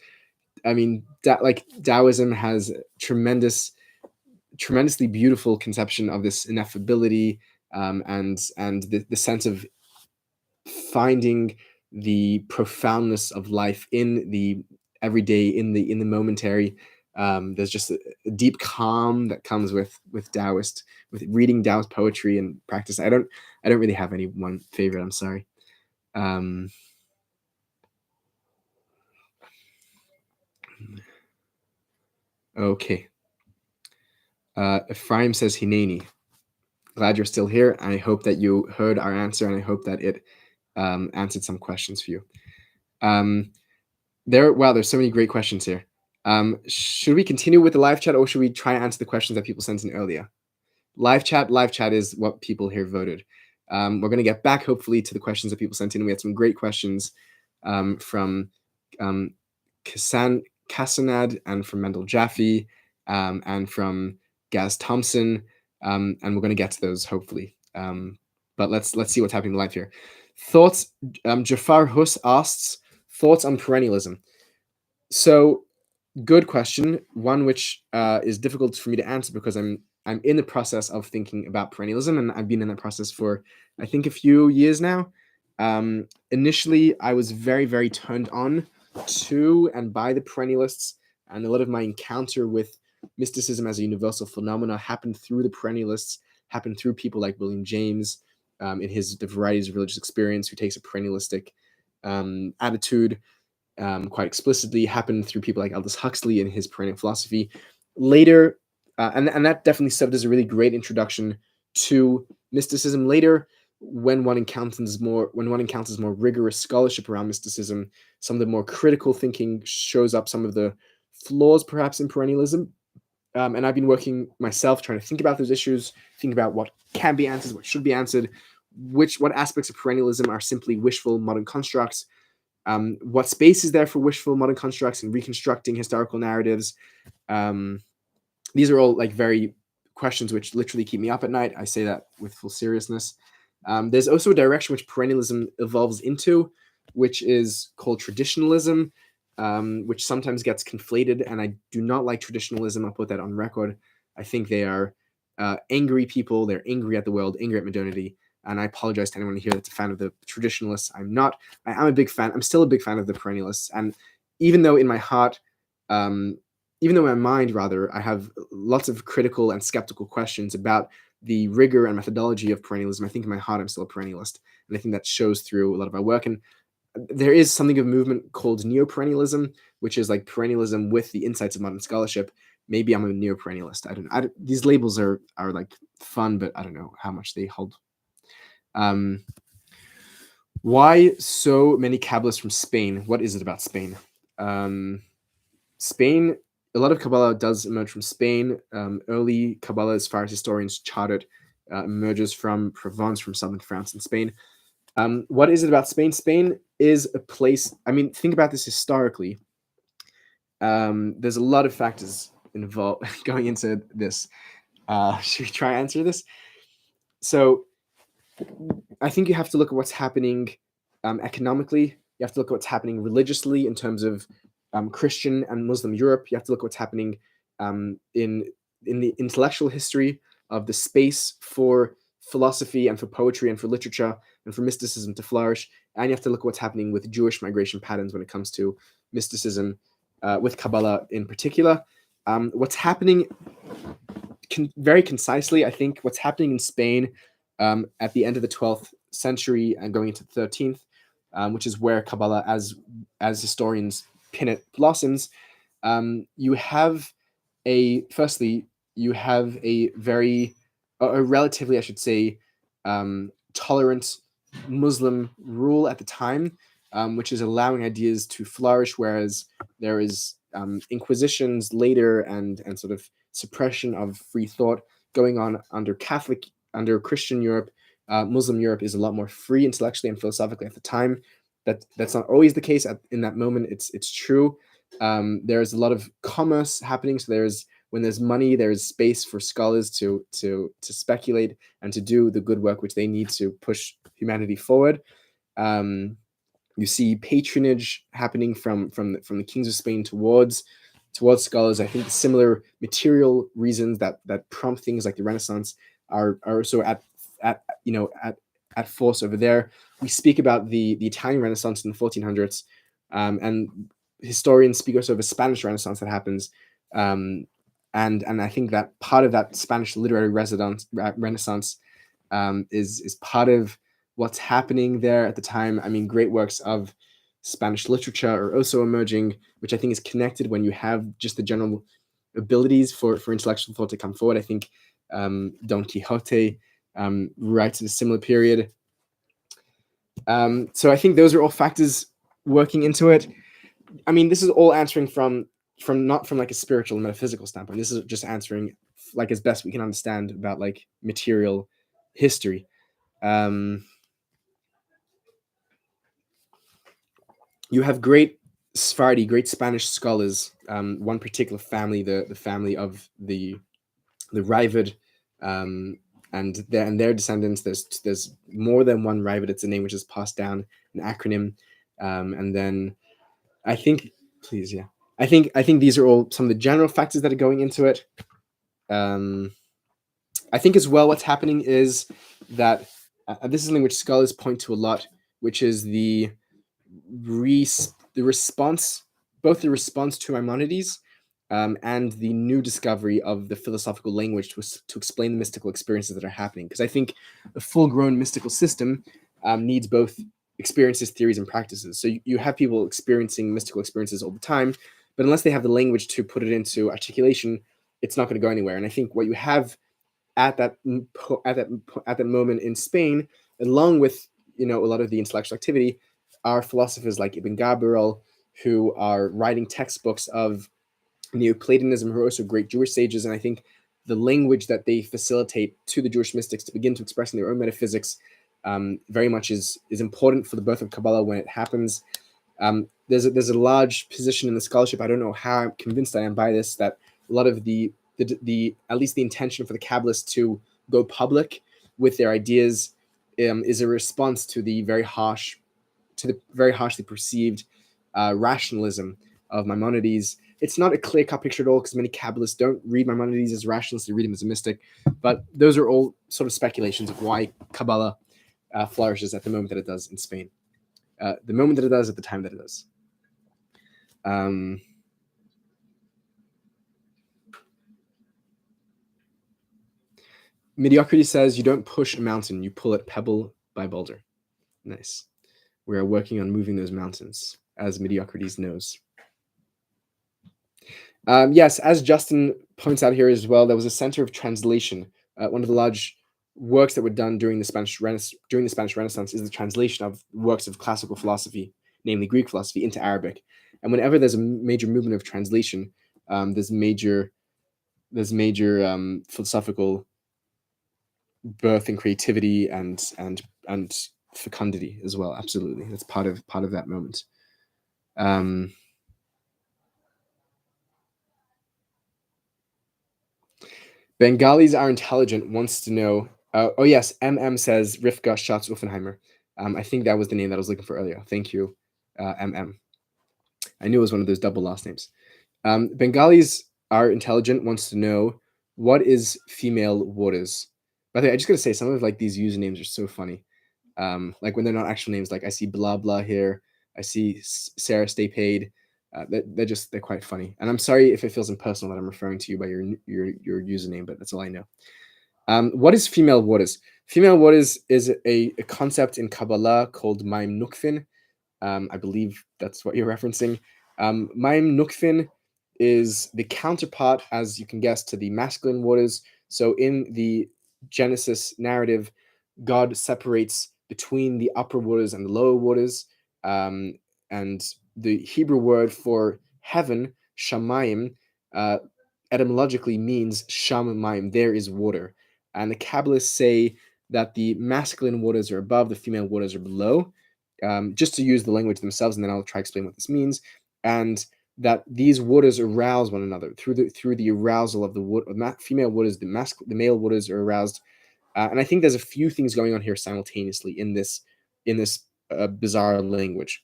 I mean, Taoism has tremendously beautiful conception of this ineffability, and the sense of finding the profoundness of life in the everyday, in the momentary. There's just a deep calm that comes with reading Taoist poetry and practice. I don't really have any one favorite. I'm sorry. Okay. Ephraim says Hineni. Glad you're still here. I hope that you heard our answer, and I hope that it answered some questions for you. There's so many great questions here. Should we continue with the live chat, or should we try and answer the questions that people sent in earlier? Live chat is what people here voted. We're going to get back, hopefully, to the questions that people sent in. We had some great questions from Kassanad and from Mendel Jaffe and from Gaz Thompson, and we're going to get to those, hopefully. But let's see what's happening live here. Thoughts? Jafar Hus asks, thoughts on perennialism. So, good question. One which is difficult for me to answer because I'm in the process of thinking about perennialism, and I've been in that process for, I think, a few years now. Initially, I was very, very turned on to and by the perennialists, and a lot of my encounter with mysticism as a universal phenomena happened through the perennialists, happened through people like William James in the varieties of religious experience, who takes a perennialistic attitude quite explicitly, happened through people like Aldous Huxley in his perennial philosophy. Later, and that definitely served as a really great introduction to mysticism. Later, when one encounters more rigorous scholarship around mysticism, some of the more critical thinking shows up, some of the flaws perhaps in perennialism. And I've been working myself trying to think about those issues, think about what can be answered, what should be answered, what aspects of perennialism are simply wishful modern constructs, what space is there for wishful modern constructs and reconstructing historical narratives. These are all like very questions which literally keep me up at night. I say that with full seriousness. There's also a direction which perennialism evolves into, which is called traditionalism, which sometimes gets conflated, and I do not like traditionalism. I'll put that on record. I think they are angry people. They're angry at the world, angry at modernity, and I apologize to anyone here that's a fan of the traditionalists. I'm not. I'm a big fan. I'm still a big fan of the perennialists, and even though in my heart, even though in my mind, rather, I have lots of critical and skeptical questions about the rigor and methodology of perennialism, I think in my heart I'm still a perennialist, and I think that shows through a lot of my work. And there is something of a movement called neo-perennialism, which is like perennialism with the insights of modern scholarship. Maybe I'm a neo-perennialist. I don't know. These labels are like fun, but I don't know how much they hold. Why so many Kabbalists from Spain? What is it about Spain? Spain, a lot of Kabbalah does emerge from Spain. Early Kabbalah, as far as historians chart it, emerges from Provence, from southern France and Spain. What is it about Spain? Spain is a place, I mean, think about this historically. There's a lot of factors involved going into this. Should we try and answer this? So I think you have to look at what's happening economically. You have to look at what's happening religiously in terms of Christian and Muslim Europe. You have to look at what's happening in the intellectual history of the space for philosophy and for poetry and for literature and for mysticism to flourish. And you have to look at what's happening with Jewish migration patterns when it comes to mysticism, with Kabbalah in particular. What's happening very concisely, I think what's happening in Spain at the end of the 12th century and going into the 13th, which is where Kabbalah, as historians pin it, blossoms. You have a relatively, I should say, tolerant Muslim rule at the time, which is allowing ideas to flourish, whereas there is inquisitions later and sort of suppression of free thought going on under Christian Europe. Muslim Europe is a lot more free intellectually and philosophically at the time. That's not always the case in that moment. It's true. There's a lot of commerce happening. So when there's money, there's space for scholars to speculate and to do the good work which they need to push humanity forward. You see patronage happening from the kings of Spain towards scholars. I think similar material reasons that prompt things like the Renaissance are also at force over there. We speak about the Italian Renaissance in the 1400s, and historians speak also of a Spanish Renaissance that happens. And I think that part of that Spanish literary Renaissance is part of what's happening there at the time. I mean, great works of Spanish literature are also emerging, which I think is connected when you have just the general abilities for intellectual thought to come forward. I think Don Quixote writes at a similar period. So I think those are all factors working into it. I mean, this is all answering from not from like a spiritual metaphysical standpoint. This is just answering like as best we can understand about like material history. You have great Sephardi, great Spanish scholars. One particular family, the family of the Ravid, and their descendants. There's more than one Ravid. It's a name which is passed down, an acronym, and then I think these are all some of the general factors that are going into it. I think as well what's happening is that this is something which scholars point to a lot which is the response, both the response to Maimonides and the new discovery of the philosophical language to explain the mystical experiences that are happening. Because I think a full-grown mystical system needs both experiences, theories, and practices. So you have people experiencing mystical experiences all the time, but unless they have the language to put it into articulation, it's not going to go anywhere. And I think what you have at that moment in Spain, along with a lot of the intellectual activity, are philosophers like Ibn Gabriel, who are writing textbooks of Neoplatonism, who are also great Jewish sages. And I think the language that they facilitate to the Jewish mystics to begin to express in their own metaphysics very much is important for the birth of Kabbalah when it happens. There's a large position in the scholarship. I don't know how convinced I am by this, that a lot of the at least the intention for the Kabbalists to go public with their ideas is a response to the very harshly perceived rationalism of Maimonides. It's not a clear-cut picture at all, because many Kabbalists don't read Maimonides as rationalists; they read him as a mystic. But those are all sort of speculations of why Kabbalah flourishes at the moment that it does in Spain, the moment that it does at the time that it does. Mediocrity says, you don't push a mountain, you pull it pebble by boulder. Nice. We are working on moving those mountains, as Mediocrities knows. Yes, as Justin points out here as well, there was a center of translation. One of the large works that were done during the Spanish Renaissance is the translation of works of classical philosophy, namely Greek philosophy, into Arabic. And whenever there's a major movement of translation, there's major philosophical birth and creativity and fecundity as well. Absolutely, that's part of that moment. Bengalis are intelligent wants to know. Oh yes, MM says Rivka Schatz Uffenheimer. I think that was the name that I was looking for earlier. Thank you, MM. I knew it was one of those double last names. Bengalis are intelligent wants to know, what is female waters? By the way, I just gotta say, some of like these usernames are so funny. Like when they're not actual names. Like I see blah blah here. I see Sarah Stay Paid. They're quite funny. And I'm sorry if it feels impersonal that I'm referring to you by your username, but that's all I know. What is female waters? Female waters is a concept in Kabbalah called Maim Nukfin. I believe that's what you're referencing. Maim Nukfin is the counterpart, as you can guess, to the masculine waters. So in the Genesis narrative, God separates between the upper waters and the lower waters. And the Hebrew word for heaven, shamayim, etymologically means shamayim, there is water. And the Kabbalists say that the masculine waters are above, the female waters are below, just to use the language themselves, and then I'll try to explain what this means. And that these waters arouse one another through the arousal of the female waters. The male waters are aroused, and I think there's a few things going on here simultaneously in this bizarre language.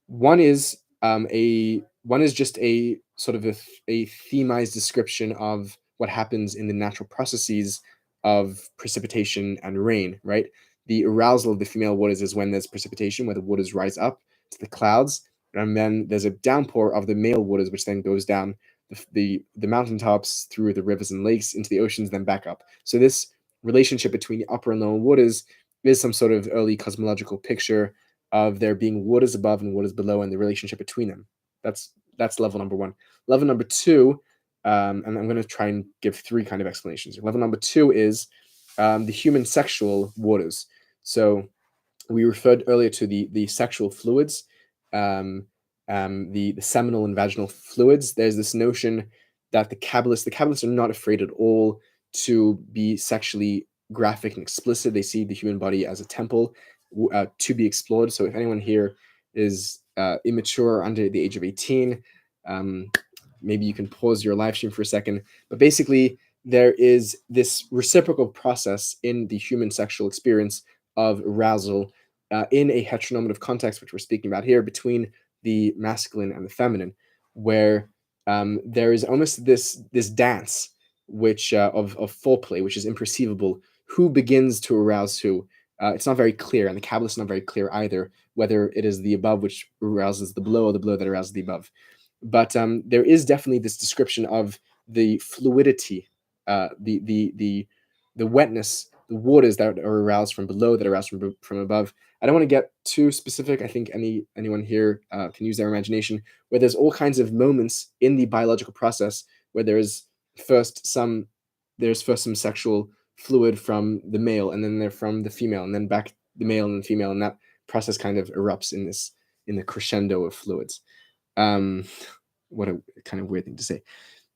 One is just a sort of a themized description of what happens in the natural processes of precipitation and rain, right? The arousal of the female waters is when there's precipitation, where the waters rise up to the clouds, and then there's a downpour of the male waters, which then goes down the mountaintops, through the rivers and lakes, into the oceans, then back up. So this relationship between the upper and lower waters is some sort of early cosmological picture of there being waters above and waters below, and the relationship between them. That's level number one. Level number two, and I'm going to try and give three kind of explanations. Level number two is the human sexual waters. So we referred earlier to the sexual fluids, the seminal and vaginal fluids. There's this notion that the Kabbalists are not afraid at all to be sexually graphic and explicit. They see the human body as a temple to be explored. So if anyone here is immature or under the age of 18, maybe you can pause your live stream for a second. But basically, there is this reciprocal process in the human sexual experience of arousal in a heteronormative context, which we're speaking about here, between the masculine and the feminine, where there is almost this dance, which of foreplay, which is imperceivable. Who begins to arouse who? It's not very clear, and the Kabbalah is not very clear either, whether it is the above which arouses the below or the below that arouses the above. But there is definitely this description of the fluidity, the wetness, the waters that are aroused from below, that are aroused from above. I don't want to get too specific. I think anyone here can use their imagination, where there's all kinds of moments in the biological process where there's first some sexual fluid from the male, and then they're from the female, and then back the male and the female, and that process kind of erupts in the crescendo of fluids. What a kind of weird thing to say.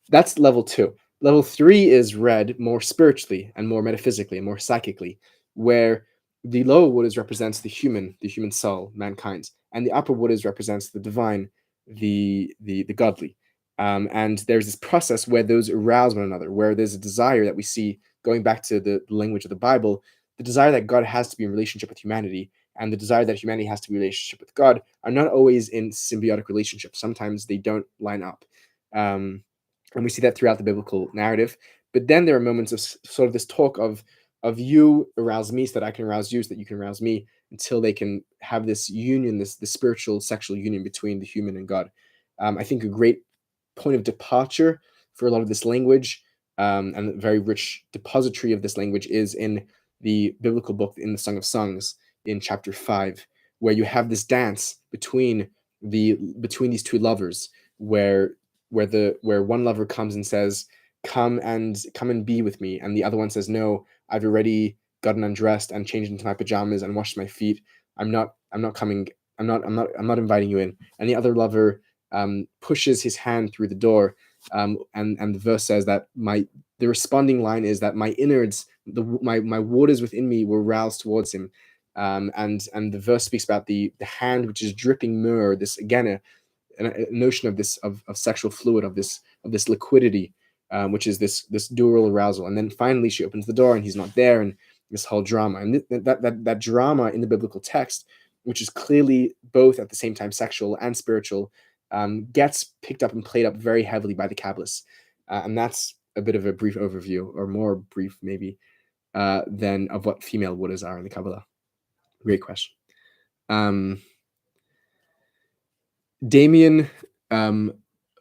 That's level 2. Level 3 is read more spiritually and more metaphysically and more psychically, where the lower waters represents the human soul, mankind, and the upper waters represents the divine, the godly. And there's this process where those arouse one another, where there's a desire that we see going back to the language of the Bible, the desire that God has to be in relationship with humanity, and the desire that humanity has to be in relationship with God are not always in symbiotic relationships. Sometimes they don't line up. And we see that throughout the biblical narrative. But then there are moments of sort of this talk of you arouse me so that I can arouse you, so that you can arouse me, until they can have this union, this spiritual sexual union between the human and God. I think a great point of departure for a lot of this language, and a very rich depository of this language, is in the biblical book, in the Song of Songs, in chapter 5, where you have this dance between these two lovers, where one lover comes and says, come and be with me, and the other one says, no, I've already gotten undressed and changed into my pajamas and washed my feet. I'm not coming. I'm not inviting you in. And the other lover pushes his hand through the door, and the verse says that the responding line is that my innards, my waters within me were roused towards him. And the verse speaks about the hand which is dripping myrrh. This again a notion of this of sexual fluid, of this liquidity, which is this dual arousal. And then finally she opens the door and he's not there, and this whole drama, and that drama in the biblical text, which is clearly both at the same time sexual and spiritual, gets picked up and played up very heavily by the Kabbalists. And that's a bit of a brief overview, or more brief maybe, than of what female waters are in the Kabbalah. Great question. Damien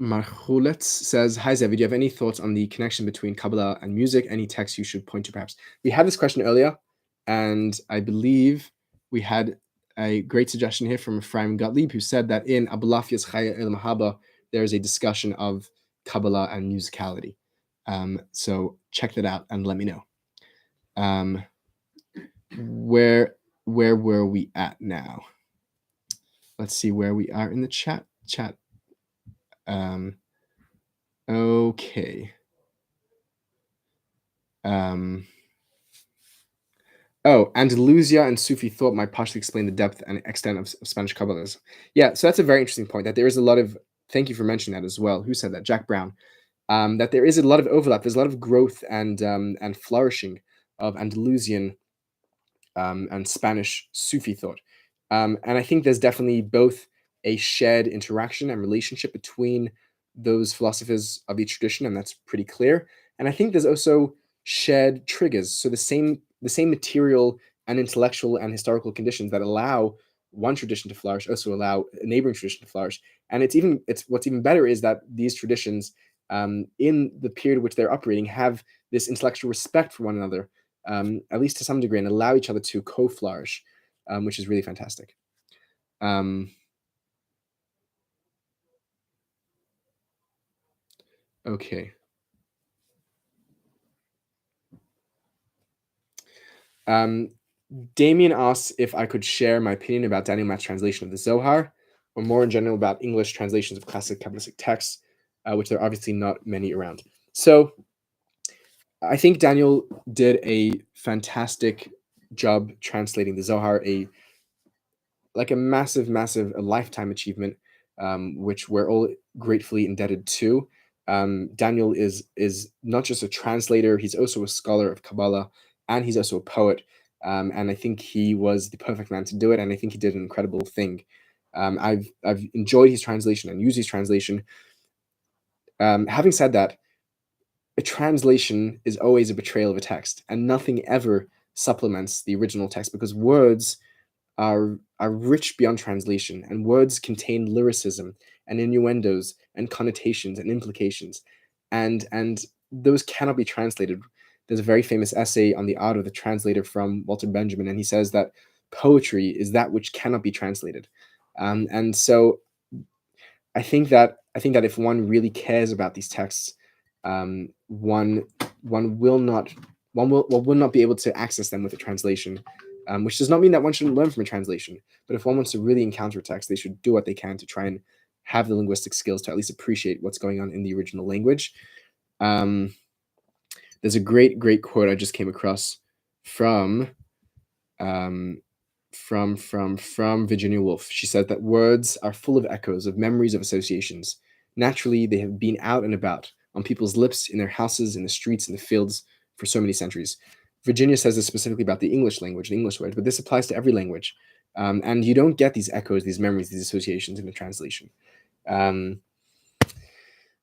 Marchulets says, hi Zevi, do you have any thoughts on the connection between Kabbalah and music? Any text you should point to perhaps? We had this question earlier, and I believe we had a great suggestion here from Ephraim Gottlieb, who said that in Abulafia's Chaya El Mahaba, there is a discussion of Kabbalah and musicality. So check that out and let me know. Where were we at now? Let's see where we are in the chat. Okay. Andalusia and Sufi thought might partially explain the depth and extent of Spanish Kabbalism. Yeah, so that's a very interesting point, that there is a lot of, thank you for mentioning that as well. Who said that? Jack Brown. That there is a lot of overlap. There's a lot of growth and flourishing of Andalusian and Spanish Sufi thought. And I think there's definitely both a shared interaction and relationship between those philosophers of each tradition, and that's pretty clear. And I think there's also shared triggers. So the same material and intellectual and historical conditions that allow one tradition to flourish also allow a neighboring tradition to flourish. And it's what's even better is that these traditions, in the period in which they're operating, have this intellectual respect for one another, at least to some degree, and allow each other to co-flourish, which is really fantastic. Okay. Damien asks if I could share my opinion about Daniel Matt's translation of the Zohar, or more in general about English translations of classic Kabbalistic texts, which there are obviously not many around. So I think Daniel did a fantastic job translating the Zohar, a massive lifetime achievement, which we're all gratefully indebted to. Daniel is not just a translator, he's also a scholar of Kabbalah, and he's also a poet. And I think he was the perfect man to do it, and I think he did an incredible thing. I've enjoyed his translation and used his translation. Having said that, a translation is always a betrayal of a text, and nothing ever supplements the original text, because words are rich beyond translation, and words contain lyricism and innuendos and connotations and implications, and those cannot be translated. There's a very famous essay on the art of the translator from Walter Benjamin, and he says that poetry is that which cannot be translated. And so I think that if one really cares about these texts, one will not be able to access them with a translation, which does not mean that one shouldn't learn from a translation. But if one wants to really encounter a text, they should do what they can to try and have the linguistic skills to at least appreciate what's going on in the original language. There's a great quote I just came across from Virginia Woolf. She said that words are full of echoes, of memories, of associations. Naturally, they have been out and about, on people's lips, in their houses, in the streets, in the fields, for so many centuries. Virginia says this specifically about the English language, the English words, but this applies to every language. And you don't get these echoes, these memories, these associations in a translation.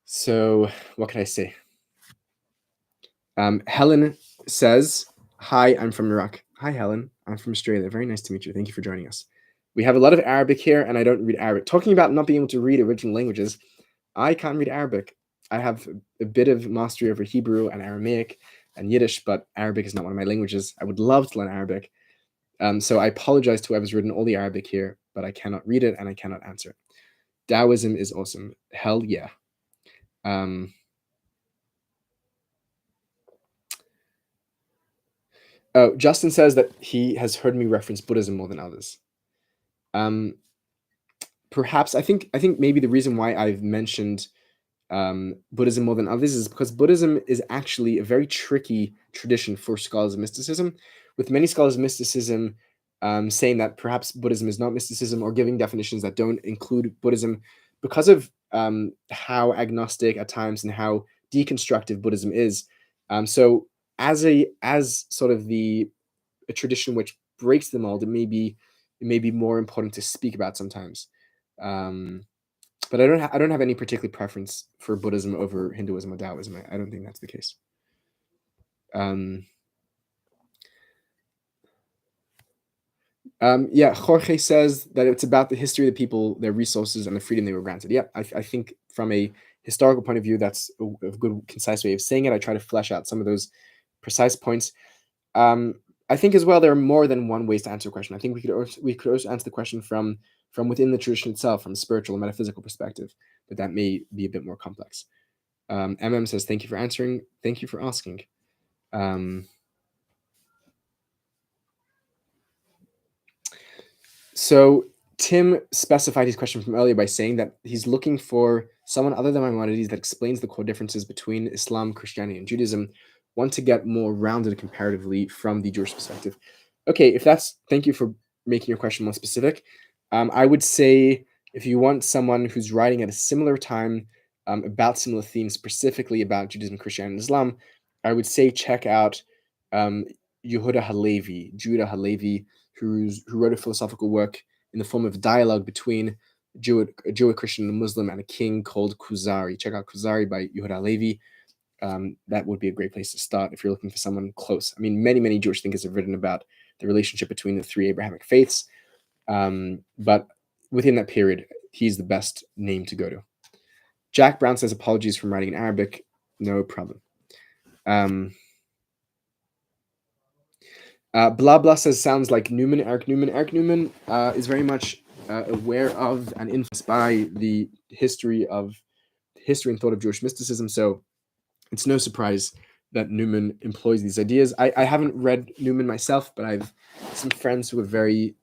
So what can I say? Helen says, hi, I'm from Iraq. Hi, Helen. I'm from Australia. Very nice to meet you. Thank you for joining us. We have a lot of Arabic here, and I don't read Arabic. Talking about not being able to read original languages, I can't read Arabic. I have a bit of mastery over Hebrew and Aramaic and Yiddish, but Arabic is not one of my languages. I would love to learn Arabic. So I apologize to whoever's written all the Arabic here, but I cannot read it and I cannot answer it. Taoism is awesome. Hell yeah. Oh, Justin says that he has heard me reference Buddhism more than others. Perhaps I think maybe the reason why I've mentioned Buddhism more than others is because Buddhism is actually a very tricky tradition for scholars of mysticism, with many scholars of mysticism saying that perhaps Buddhism is not mysticism, or giving definitions that don't include Buddhism because of how agnostic at times and how deconstructive Buddhism is. So as sort of a tradition which breaks the mold, it may be more important to speak about sometimes. But I don't have any particular preference for Buddhism over Hinduism or Taoism. I don't think that's the case. Yeah, Jorge says that it's about the history of the people, their resources, and the freedom they were granted. Yeah, I think from a historical point of view, that's a good, concise way of saying it. I try to flesh out some of those precise points. I think as well, there are more than one ways to answer a question. I think we could also answer the question from within the tradition itself, from a spiritual and metaphysical perspective, but that may be a bit more complex. MM says, thank you for answering. Thank you for asking. So Tim specified his question from earlier by saying that he's looking for someone other than Maimonides that explains the core differences between Islam, Christianity, and Judaism, want to get more rounded comparatively from the Jewish perspective. Okay, thank you for making your question more specific. I would say if you want someone who's writing at a similar time about similar themes, specifically about Judaism, Christianity, and Islam, I would say check out Judah Halevi, who wrote a philosophical work in the form of dialogue between a Jew, Christian, and a Muslim, and a king called Kuzari. Check out Kuzari by Yehuda Halevi. That would be a great place to start if you're looking for someone close. I mean, many Jewish thinkers have written about the relationship between the three Abrahamic faiths, but within that period, he's the best name to go to. Jack Brown says, apologies for writing in Arabic. No problem. Blah Blah says, sounds like Newman. Eric Newman is very much aware of and influenced by the history and thought of Jewish mysticism. So it's no surprise that Newman employs these ideas. I haven't read Newman myself, but I've some friends who are very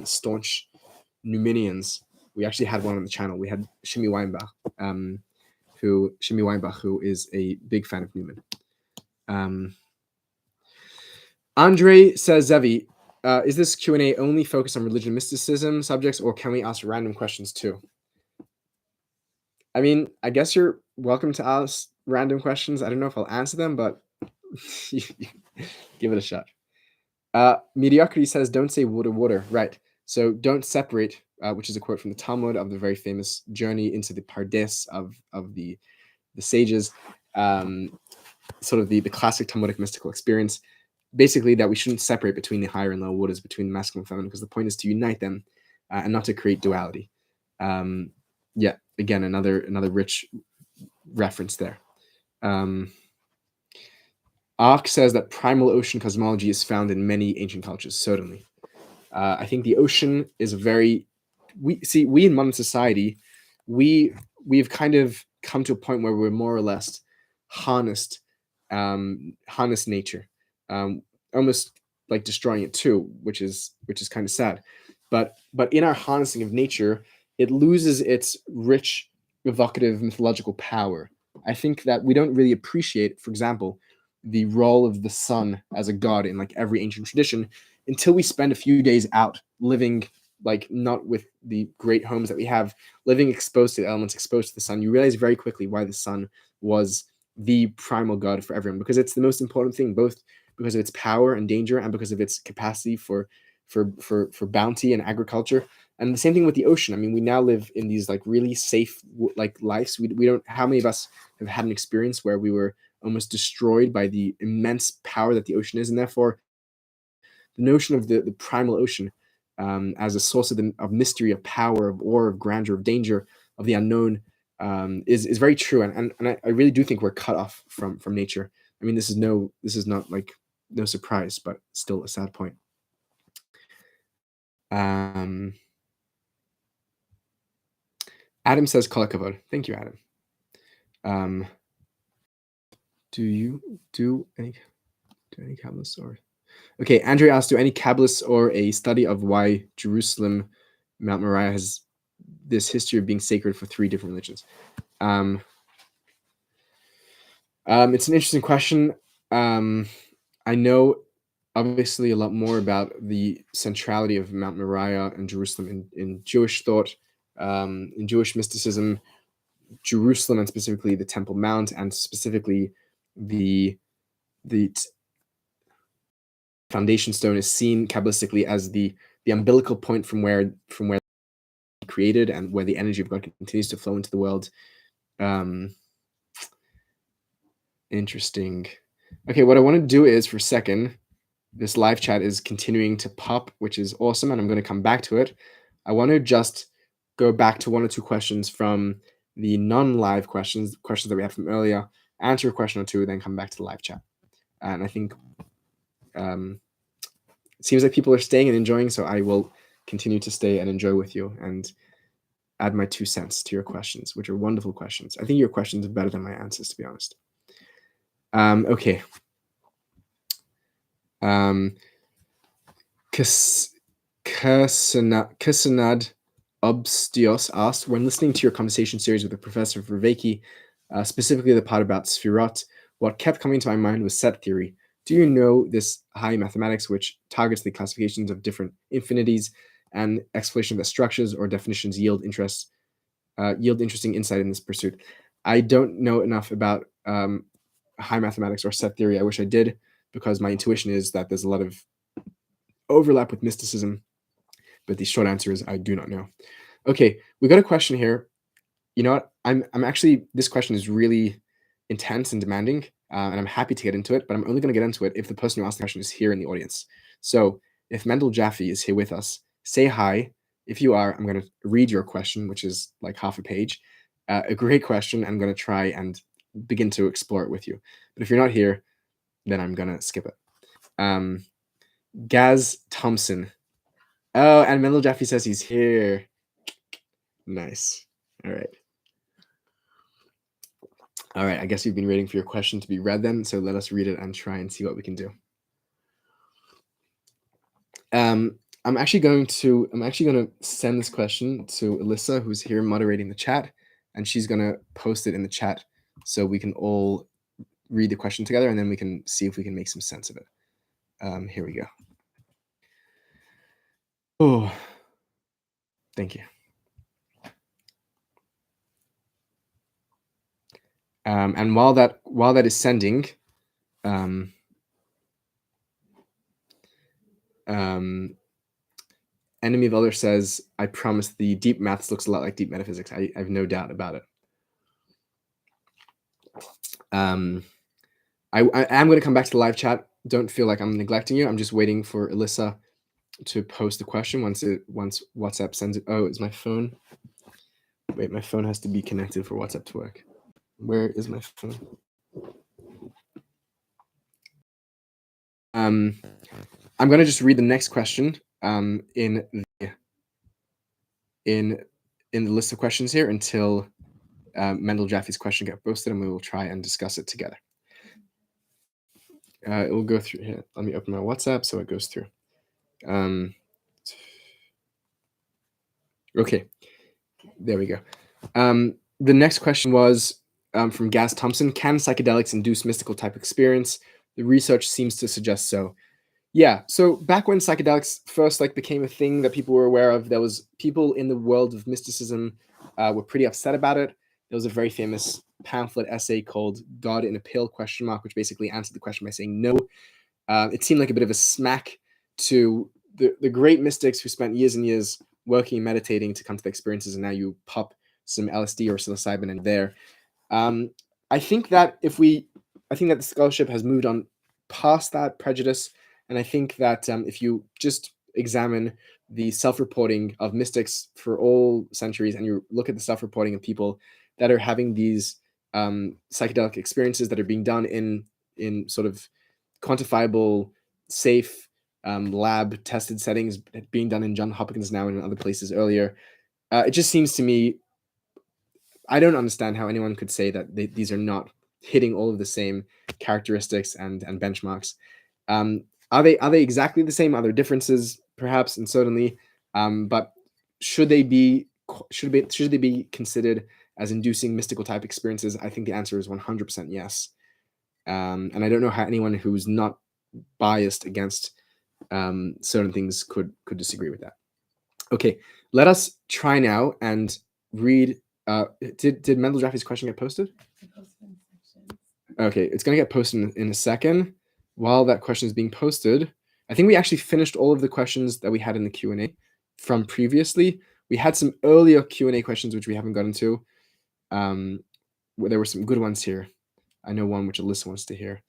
staunch Newmanians. We actually had one on the channel. We had Shimi Weinbach, who is a big fan of Newman. Andre says, Zevi, is this Q&A only focused on religion and mysticism subjects, or can we ask random questions too? I mean, I guess you're welcome to ask random questions. I don't know if I'll answer them, but give it a shot. Mediocrity says, don't say water. Right. So don't separate, which is a quote from the Talmud of the very famous journey into the Pardes of the sages, sort of the classic Talmudic mystical experience. basically that we shouldn't separate between the higher and lower waters, between the masculine and feminine, because the point is to unite them and not to create duality. Yeah, again, another rich reference there. Ark says that primal ocean cosmology is found in many ancient cultures. Certainly. I think the ocean is a very, we in modern society, we've kind of come to a point where we're more or less harnessed nature, almost like destroying it too, which is kind of sad. But in our harnessing of nature, it loses its rich, evocative, mythological power. I think that we don't really appreciate, for example, the role of the sun as a god in like every ancient tradition until we spend a few days out living, like not with the great homes that we have, living exposed to the elements, exposed to the sun. You realize very quickly why the sun was the primal god for everyone, because it's the most important thing, both because of its power and danger and because of its capacity for bounty and agriculture. And the same thing with the ocean. I mean, we now live in these like really safe like lives. We don't, how many of us have had an experience where we were almost destroyed by the immense power that the ocean is? And therefore the notion of the primal ocean as a source of mystery, of power, of awe, of grandeur, of danger, of the unknown is very true. And I really do think we're cut off from nature. I mean, this is not like no surprise, but still a sad point. Adam says kol hakavod. Thank you, Adam. Do you do any Kabbalists or? Okay, Andre asked, do any Kabbalists or a study of why Jerusalem, Mount Moriah, has this history of being sacred for 3 different religions? It's an interesting question. I know obviously a lot more about the centrality of Mount Moriah and Jerusalem in Jewish thought, in Jewish mysticism. Jerusalem, and specifically the Temple Mount, and specifically the foundation stone, is seen Kabbalistically as the umbilical point from where created and where the energy of God continues to flow into the world. Interesting. Okay, what I want to do is, for a second, this live chat is continuing to pop, which is awesome, and I'm going to come back to it. I want to just go back to 1 or 2 questions from the non-live questions that we had from earlier, answer a question or 2, then come back to the live chat. And I think it seems like people are staying and enjoying, so I will continue to stay and enjoy with you and add my 2 cents to your questions, which are wonderful questions. I think your questions are better than my answers, to be honest. Okay. Kasanad Obstios asked, when listening to your conversation series with the professor of Reiki, specifically the part about spherots, what kept coming to my mind was set theory. Do you know this high mathematics which targets the classifications of different infinities and exploration of the structures or definitions yield interesting insight in this pursuit? I don't know enough about high mathematics or set theory. I wish I did, because my intuition is that there's a lot of overlap with mysticism, but the short answer is I do not know. Okay, we got a question here. You know what? I'm actually, this question is really intense and demanding, and I'm happy to get into it, but I'm only going to get into it if the person who asked the question is here in the audience. So if Mendel Jaffe is here with us, say hi. If you are, I'm going to read your question, which is like half a page. A great question. I'm going to try and begin to explore it with you. But if you're not here, then I'm going to skip it. Gaz Thompson. Oh, and Mendel Jaffe says he's here. Nice. All right. All right, I guess you've been waiting for your question to be read then, so let us read it and try and see what we can do. I'm actually going to send this question to Alyssa, who's here moderating the chat, and she's going to post it in the chat so we can all read the question together, and then we can see if we can make some sense of it. Here we go. Oh, thank you. And while that is sending, Enemy of Other says, I promise the deep maths looks a lot like deep metaphysics. I have no doubt about it. I am going to come back to the live chat. don't feel like I'm neglecting you. I'm just waiting for Alyssa to post the question once WhatsApp sends it. Oh, is my phone? Wait, my phone has to be connected for WhatsApp to work. Where is my phone? I'm going to just read the next question in the list of questions here until Mendel Jaffe's question gets posted, and we will try and discuss it together. It will go through here. Let me open my WhatsApp so it goes through. Okay, there we go. The next question was from Gaz Thompson. Can psychedelics induce mystical type experience? The research seems to suggest so. Yeah, so back when psychedelics first became a thing that people were aware of, there was people in the world of mysticism were pretty upset about it. There was a very famous pamphlet essay called God in a Pill, which basically answered the question by saying no. It seemed like a bit of a smack to the great mystics who spent years and years working and meditating to come to the experiences, and now you pop some LSD or psilocybin in there. I think that the scholarship has moved on past that prejudice, and I think that if you just examine the self-reporting of mystics for all centuries, and you look at the self-reporting of people that are having these psychedelic experiences that are being done in sort of quantifiable, safe, lab-tested settings, being done in Johns Hopkins now and in other places earlier, it just seems to me, I don't understand how anyone could say that these are not hitting all of the same characteristics and benchmarks. Are they exactly the same? Are there differences, perhaps, and certainly? But should they be considered as inducing mystical type experiences? I think the answer is 100% yes. And I don't know how anyone who's not biased against certain things could disagree with that. Okay, let us try now and read. Did Mendel Jaffe's question get posted? Okay, it's going to get posted in a second. While that question is being posted, I think we actually finished all of the questions that we had in the Q&A from previously. We had some earlier Q&A questions which we haven't gotten to. There were some good ones here. I know one which Alyssa wants to hear,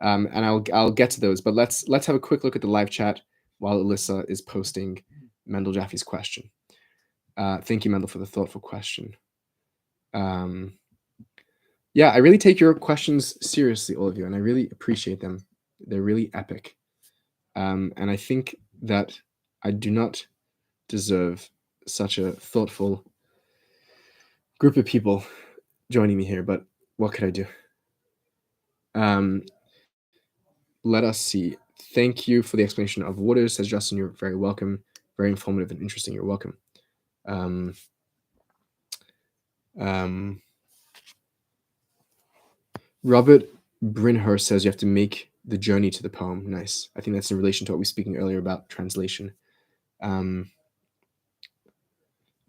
and I'll get to those. But let's have a quick look at the live chat while Alyssa is posting Mendel Jaffe's question. Thank you, Mendel, for the thoughtful question. Yeah, I really take your questions seriously, all of you, and I really appreciate them. They're really epic. And I think that I do not deserve such a thoughtful group of people joining me here, but what could I do? Let us see. Thank you for the explanation of waters, says Justin. You're very welcome. Very informative and interesting. You're welcome. Robert Brinhurst says you have to make the journey to the poem. Nice. I think that's in relation to what we were speaking earlier about translation. Oh,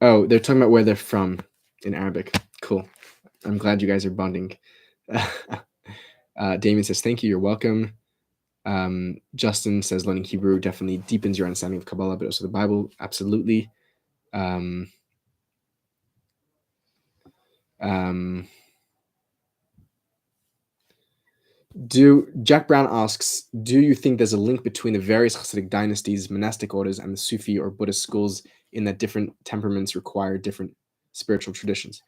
they're talking about where they're from in Arabic. Cool. I'm glad you guys are bonding. Damien says, thank you. You're welcome. Justin says, learning Hebrew definitely deepens your understanding of Kabbalah, but also the Bible. Absolutely. Jack Brown asks, do you think there's a link between the various Hasidic dynasties, monastic orders, and the Sufi or Buddhist schools in that different temperaments require different spiritual traditions?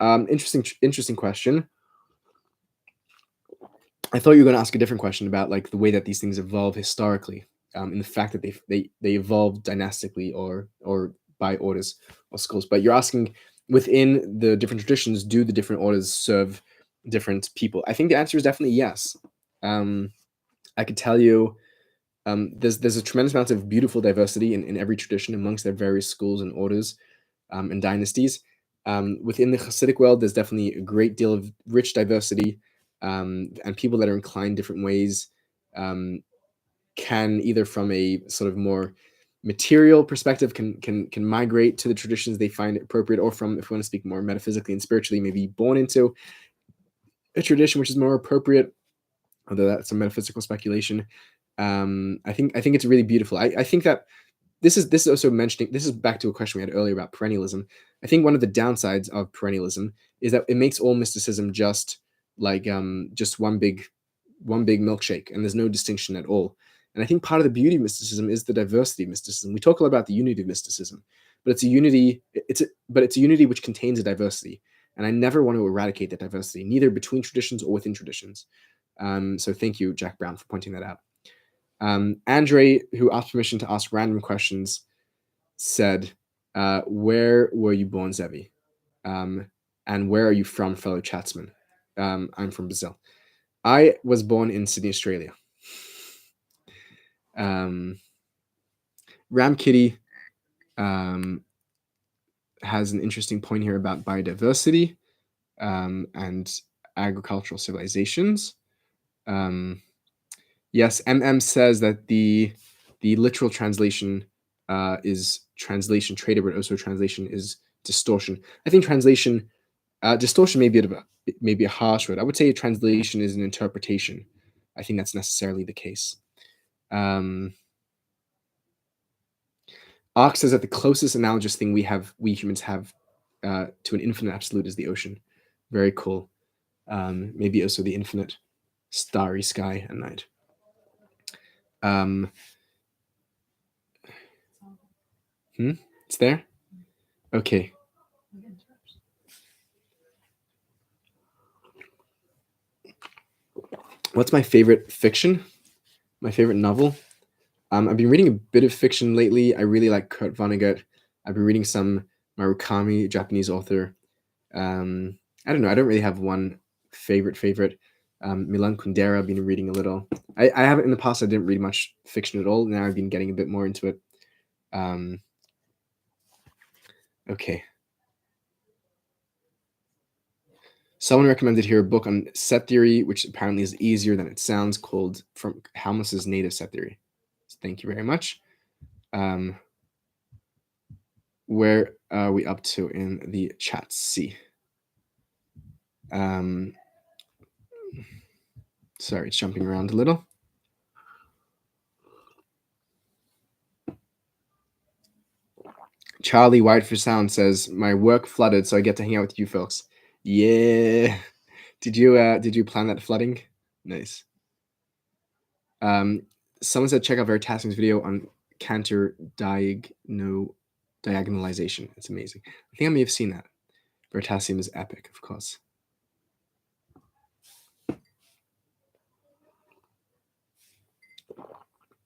Interesting question. I thought you were going to ask a different question about the way that these things evolve historically, in the fact that they evolve dynastically or by orders or schools. But you're asking, within the different traditions, do the different orders serve different people? I think the answer is definitely yes. I could tell you there's a tremendous amount of beautiful diversity in every tradition amongst their various schools and orders and dynasties. Within the Hasidic world, there's definitely a great deal of rich diversity, and people that are inclined different ways can, either from a sort of more material perspective, can migrate to the traditions they find appropriate, or from, if we want to speak more metaphysically and spiritually, maybe born into a tradition which is more appropriate, although that's a metaphysical speculation. I think it's really beautiful. I think that this is also mentioning, this is back to a question we had earlier about perennialism. I think one of the downsides of perennialism is that it makes all mysticism just one big one big milkshake, and there's no distinction at all. And I think part of the beauty of mysticism is the diversity of mysticism. We talk a lot about the unity of mysticism, but it's a unity. It's a unity which contains a diversity, and I never want to eradicate that diversity, neither between traditions or within traditions. So thank you, Jack Brown, for pointing that out. Andre, who asked permission to ask random questions, said, "Where were you born, Zevi? And where are you from, fellow chatsman?" I'm from Brazil. I was born in Sydney, Australia. Ram Kitty has an interesting point here about biodiversity and agricultural civilizations. Yes, MM says that the literal translation is translation traded, but also translation is distortion. I think translation distortion may be a harsh word. I would say translation is an interpretation. I think that's necessarily the case. Ox says that the closest analogous thing we humans have to an infinite absolute is the ocean. Very cool. Maybe also the infinite starry sky at night. It's there? Okay. What's my favorite fiction? My favorite novel? I've been reading a bit of fiction lately. I really like Kurt Vonnegut. I've been reading some Murakami, Japanese author. I don't know. I don't really have one favorite. Milan Kundera, I've been reading a little. I haven't in the past. I didn't read much fiction at all. Now I've been getting a bit more into it. Okay. Someone recommended here a book on set theory, which apparently is easier than it sounds, called From Helmus's Native Set Theory. So thank you very much. Where are we up to in the chat? See. Sorry, it's jumping around a little. Charley White for Sound says, "My work flooded, so I get to hang out with you folks." Yeah. Did you plan that flooding? Nice. Someone said check out Veritasium's video on Cantor diagonalization. It's amazing. I think I may have seen that. Veritasium is epic, of course.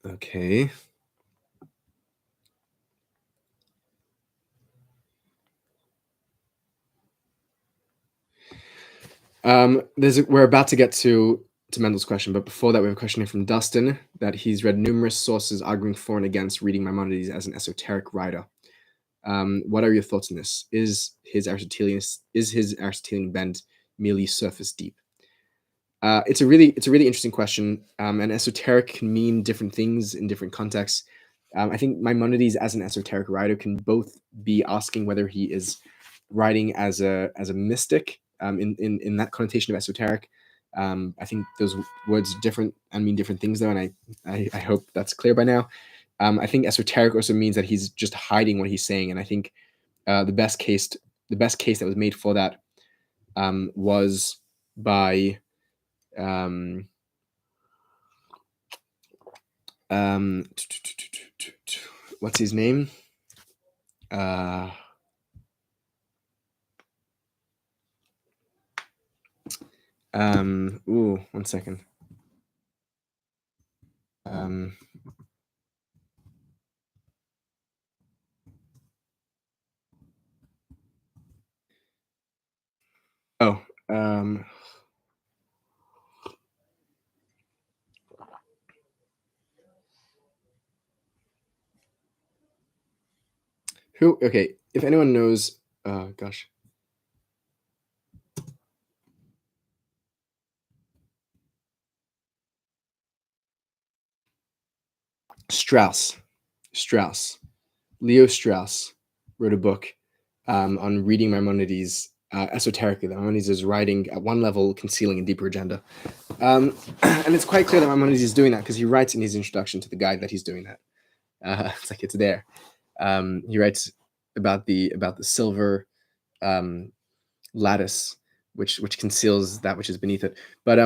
Okay. We're about to get to Mendel's question, but before that, we have a question here from Dustin that he's read numerous sources arguing for and against reading Maimonides as an esoteric writer. What are your thoughts on this? Is his Aristotelian bent merely surface deep? It's a really interesting question. And esoteric can mean different things in different contexts. I think Maimonides as an esoteric writer can both be asking whether he is writing as a mystic in that connotation of esoteric. I think those words are different and mean different things though, and I hope that's clear by now. I think esoteric also means that he's just hiding what he's saying, and I think the best case that was made for that was by what's his name? One second. Who? Okay, if anyone knows, gosh. Leo Strauss wrote a book on reading Maimonides esoterically. Maimonides is writing at one level, concealing a deeper agenda. And it's quite clear that Maimonides is doing that because he writes in his introduction to the guide that he's doing that. It's like it's there. He writes about the silver lattice, which conceals that which is beneath it. But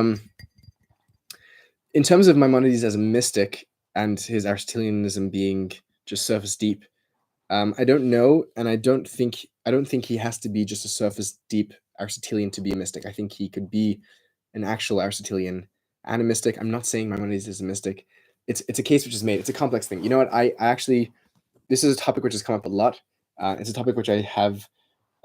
in terms of Maimonides as a mystic and his Aristotelianism being just surface deep, I don't know, and I don't think he has to be just a surface deep Aristotelian to be a mystic. I think he could be an actual Aristotelian and a mystic. I'm not saying Maimonides is a mystic. It's a case which is made. It's a complex thing. You know what? I actually, this is a topic which has come up a lot. It's a topic which I have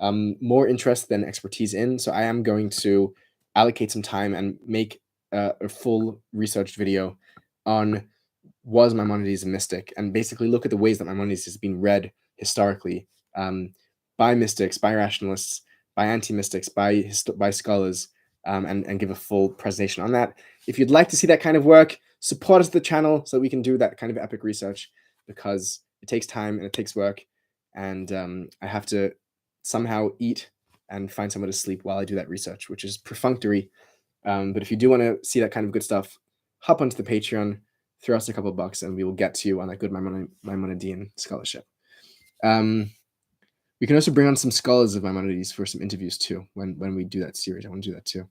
more interest than expertise in. So I am going to allocate some time and make a full researched video on was Maimonides a mystic, and basically look at the ways that Maimonides has been read historically by mystics, by rationalists, by anti-mystics, by scholars, and give a full presentation on that. If you'd like to see that kind of work, support us at the channel so that we can do that kind of epic research, because it takes time and it takes work, and I have to somehow eat and find somewhere to sleep while I do that research, which is perfunctory. But if you do want to see that kind of good stuff, hop onto the Patreon, throw us a couple bucks, and we will get to you on that good Maimonidean scholarship. We can also bring on some scholars of Maimonides for some interviews too, when we do that series. I want to do that too.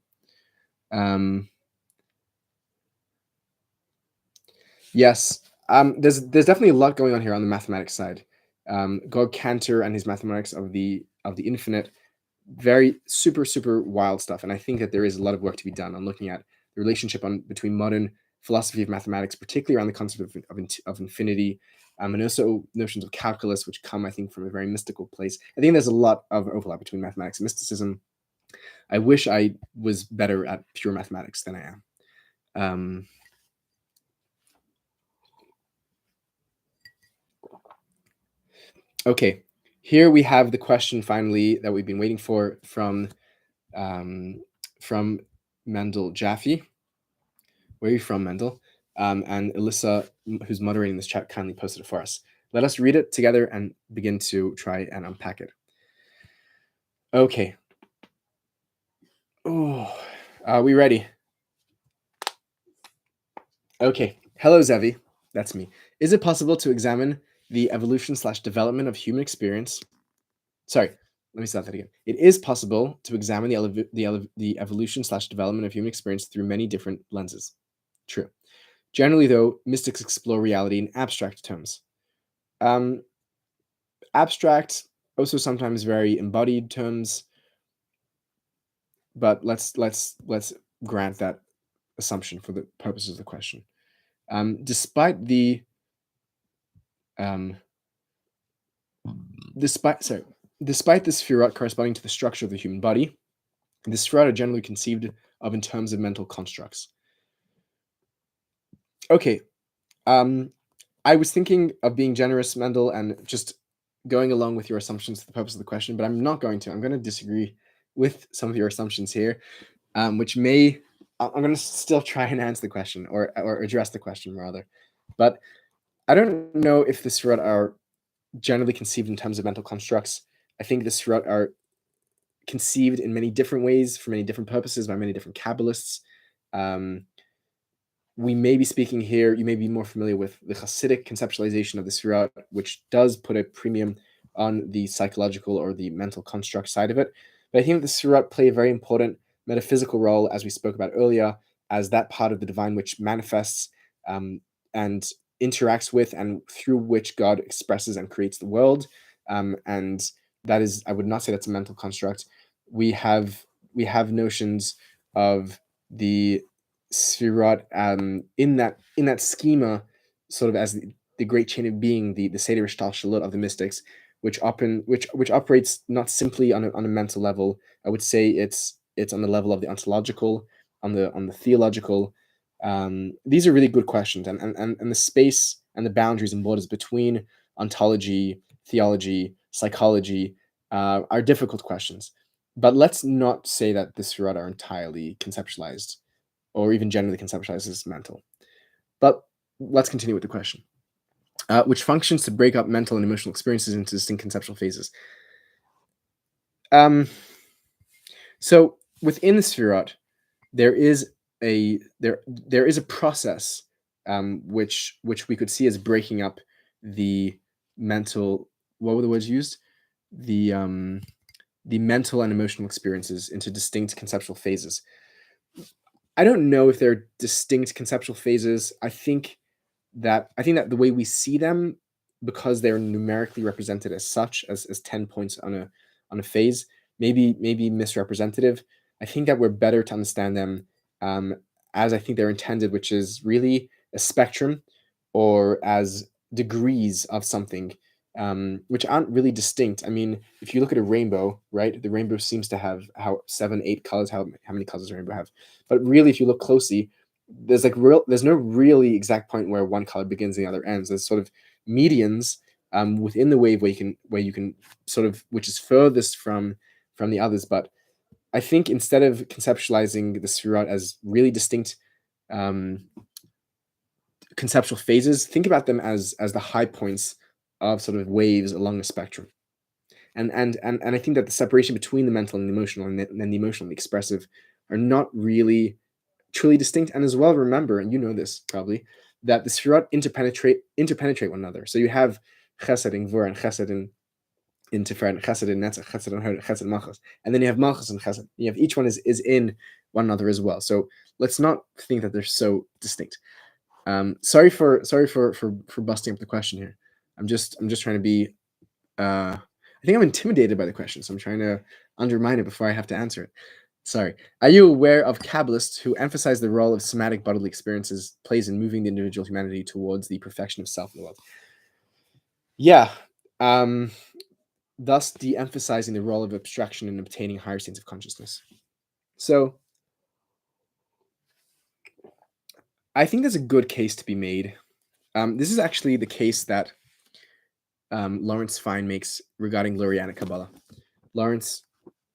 Yes, there's definitely a lot going on here on the mathematics side. Gog Cantor and his mathematics of the infinite, very super wild stuff. And I think that there is a lot of work to be done on looking at the relationship between modern philosophy of mathematics, particularly around the concept of infinity, and also notions of calculus, which come, I think, from a very mystical place. I think there's a lot of overlap between mathematics and mysticism. I wish I was better at pure mathematics than I am. Okay, here we have the question finally that we've been waiting for from Mendel Jaffe. Where are you from, Mendel? And Alyssa, who's moderating this chat, kindly posted it for us. Let us read it together and begin to try and unpack it. Okay. Oh, are we ready? Okay. Hello, Zevi. That's me. Is it possible to examine the evolution/development of human experience? Sorry, let me start that again. It is possible to examine the evolution/development of human experience through many different lenses. True. Generally, though, mystics explore reality in abstract terms. Abstract, also sometimes very embodied terms, but let's grant that assumption for the purposes of the question. Despite the spherot corresponding to the structure of the human body, the spherot are generally conceived of in terms of mental constructs. Okay, I was thinking of being generous, Mendel, and just going along with your assumptions for the purpose of the question, but I'm not going to. I'm going to disagree with some of your assumptions here, which may... I'm going to still try and answer the question, or address the question, rather. But I don't know if the spherot are generally conceived in terms of mental constructs. I think the spherot are conceived in many different ways, for many different purposes, by many different Kabbalists. We may be speaking here, you may be more familiar with the Hasidic conceptualization of the spherot, which does put a premium on the psychological or the mental construct side of it. But I think the spherot play a very important metaphysical role, as we spoke about earlier, as that part of the divine which manifests and interacts with and through which God expresses and creates the world. And that is, I would not say that's a mental construct. We have notions of the spherot in that schema, sort of as the great chain of being, the Seder Ishtalshalut of the mystics, which operates not simply on a mental level. I would say it's on the level of the ontological, on the theological. These are really good questions, and the space and the boundaries and borders between ontology, theology, psychology are difficult questions. But let's not say that the spherot are entirely conceptualized, or even generally conceptualized as mental. But let's continue with the question. Which functions to break up mental and emotional experiences into distinct conceptual phases. So within the spherot, there is a process which we could see as breaking up the mental. What were the words used? The mental and emotional experiences into distinct conceptual phases. I don't know if they're distinct conceptual phases. I think that the way we see them, because they're numerically represented as such, as 10 points on a phase, maybe misrepresentative. I think that we're better to understand them as I think they're intended, which is really a spectrum, or as degrees of something, which aren't really distinct. I mean, if you look at a rainbow, right, the rainbow seems to have 7, 8 colors. How many colors does a rainbow have? But really, if you look closely, there's no really exact point where one color begins and the other ends. There's sort of medians within the wave where you can sort of, which is furthest from the others. But I think instead of conceptualizing the spherot as really distinct conceptual phases, think about them as the high points of sort of waves along the spectrum. And I think that the separation between the mental and the emotional, and the emotional and the expressive, are not really truly distinct. And as well, remember, and you know this probably, that the spherot interpenetrate one another. So you have chesed in gvura, and chesed in tiferet, and chesed in netzach, chesed in hod, chesed in malchus, and then you have malchus and chesed. You have each one is in one another as well. So let's not think that they're so distinct. Sorry for busting up the question here. I'm just trying to be. I think I'm intimidated by the question, so I'm trying to undermine it before I have to answer it. Sorry. Are you aware of Kabbalists who emphasize the role of somatic bodily experiences plays in moving the individual humanity towards the perfection of self in the world? Yeah. Thus de-emphasizing the role of abstraction in obtaining higher states of consciousness. So I think there's a good case to be made. This is actually the case that Lawrence Fine makes regarding Lurianic Kabbalah. Lawrence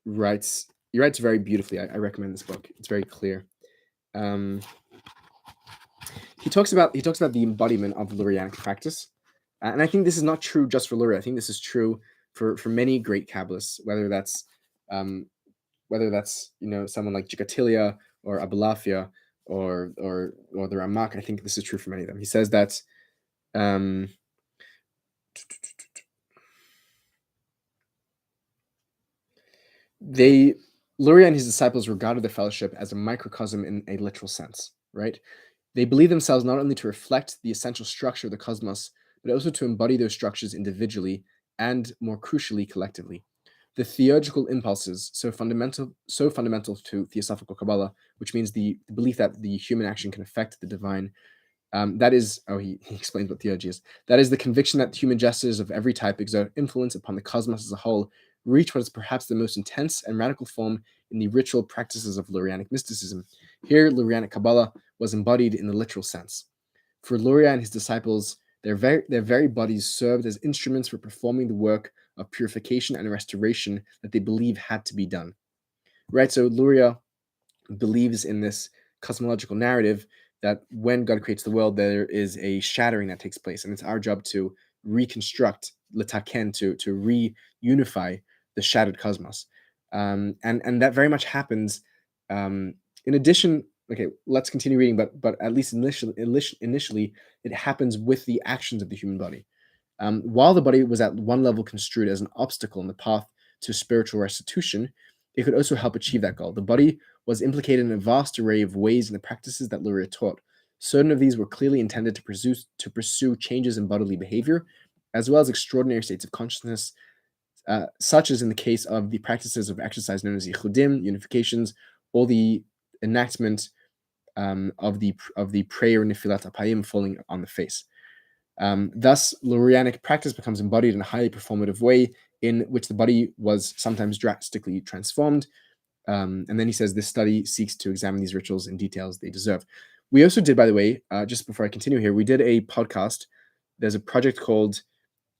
writes very beautifully. I recommend this book. It's very clear. He talks about the embodiment of the Lurianic practice, and I think this is not true just for Luria. I think this is true for many great Kabbalists, whether that's someone like Jikatilia or Abulafia or the Ramak. I think this is true for many of them. He says that Luria and his disciples regarded the fellowship as a microcosm in a literal sense, right? They believe themselves not only to reflect the essential structure of the cosmos, but also to embody those structures individually and, more crucially, collectively. The theurgical impulses, so fundamental to Theosophical Kabbalah, which means the belief that the human action can affect the divine. That is, he explains what theurgy is. That is the conviction that human gestures of every type exert influence upon the cosmos as a whole, reach what is perhaps the most intense and radical form in the ritual practices of Lurianic mysticism. Here, Lurianic Kabbalah was embodied in the literal sense. For Luria and his disciples, their very bodies served as instruments for performing the work of purification and restoration that they believe had to be done. Right? So Luria believes in this cosmological narrative that when God creates the world, there is a shattering that takes place, and it's our job to reconstruct, letaken, to reunify the shattered cosmos, and that very much happens. In addition, okay, let's continue reading, but at least initially, it happens with the actions of the human body. While the body was at one level construed as an obstacle in the path to spiritual restitution, it could also help achieve that goal. The body was implicated in a vast array of ways in the practices that Luria taught. Certain of these were clearly intended to pursue changes in bodily behavior, as well as extraordinary states of consciousness, such as in the case of the practices of exercise known as yichudim, unifications, or the enactment of the prayer nifilat apayim, falling on the face. Thus, Lurianic practice becomes embodied in a highly performative way in which the body was sometimes drastically transformed. And then he says this study seeks to examine these rituals in details they deserve. We also did, by the way, just before I continue here, we did a podcast. There's a project called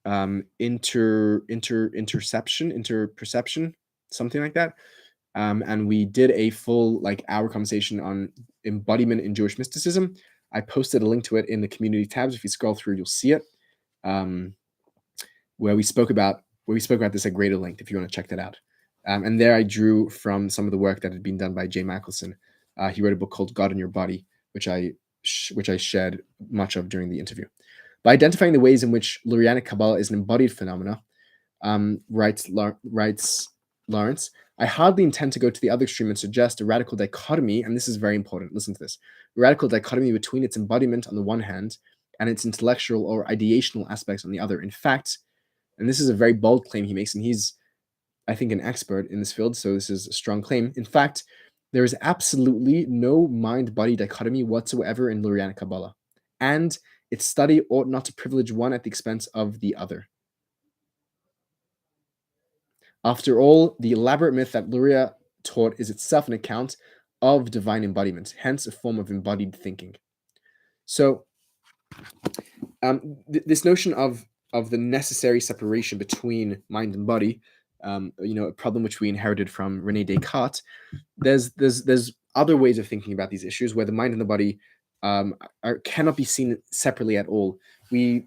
interperception, something like that. And we did a full hour conversation on embodiment in Jewish mysticism. I posted a link to it in the community tabs. If you scroll through, you'll see it. Where we spoke about this at greater length, if you want to check that out. And there I drew from some of the work that had been done by Jay Michelson. He wrote a book called God in Your Body, which I shared much of during the interview. By identifying the ways in which Lurianic Kabbalah is an embodied phenomena, writes Lawrence, I hardly intend to go to the other extreme and suggest a radical dichotomy, and this is very important, listen to this, a radical dichotomy between its embodiment on the one hand and its intellectual or ideational aspects on the other. In fact, and this is a very bold claim he makes, and he's, I think, an expert in this field, so this is a strong claim. In fact, there is absolutely no mind-body dichotomy whatsoever in Lurianic Kabbalah, and its study ought not to privilege one at the expense of the other. After all, the elaborate myth that Luria taught is itself an account of divine embodiment, hence a form of embodied thinking. So, this notion of the necessary separation between mind and body, a problem which we inherited from René Descartes. There's other ways of thinking about these issues where the mind and the body cannot be seen separately at all. A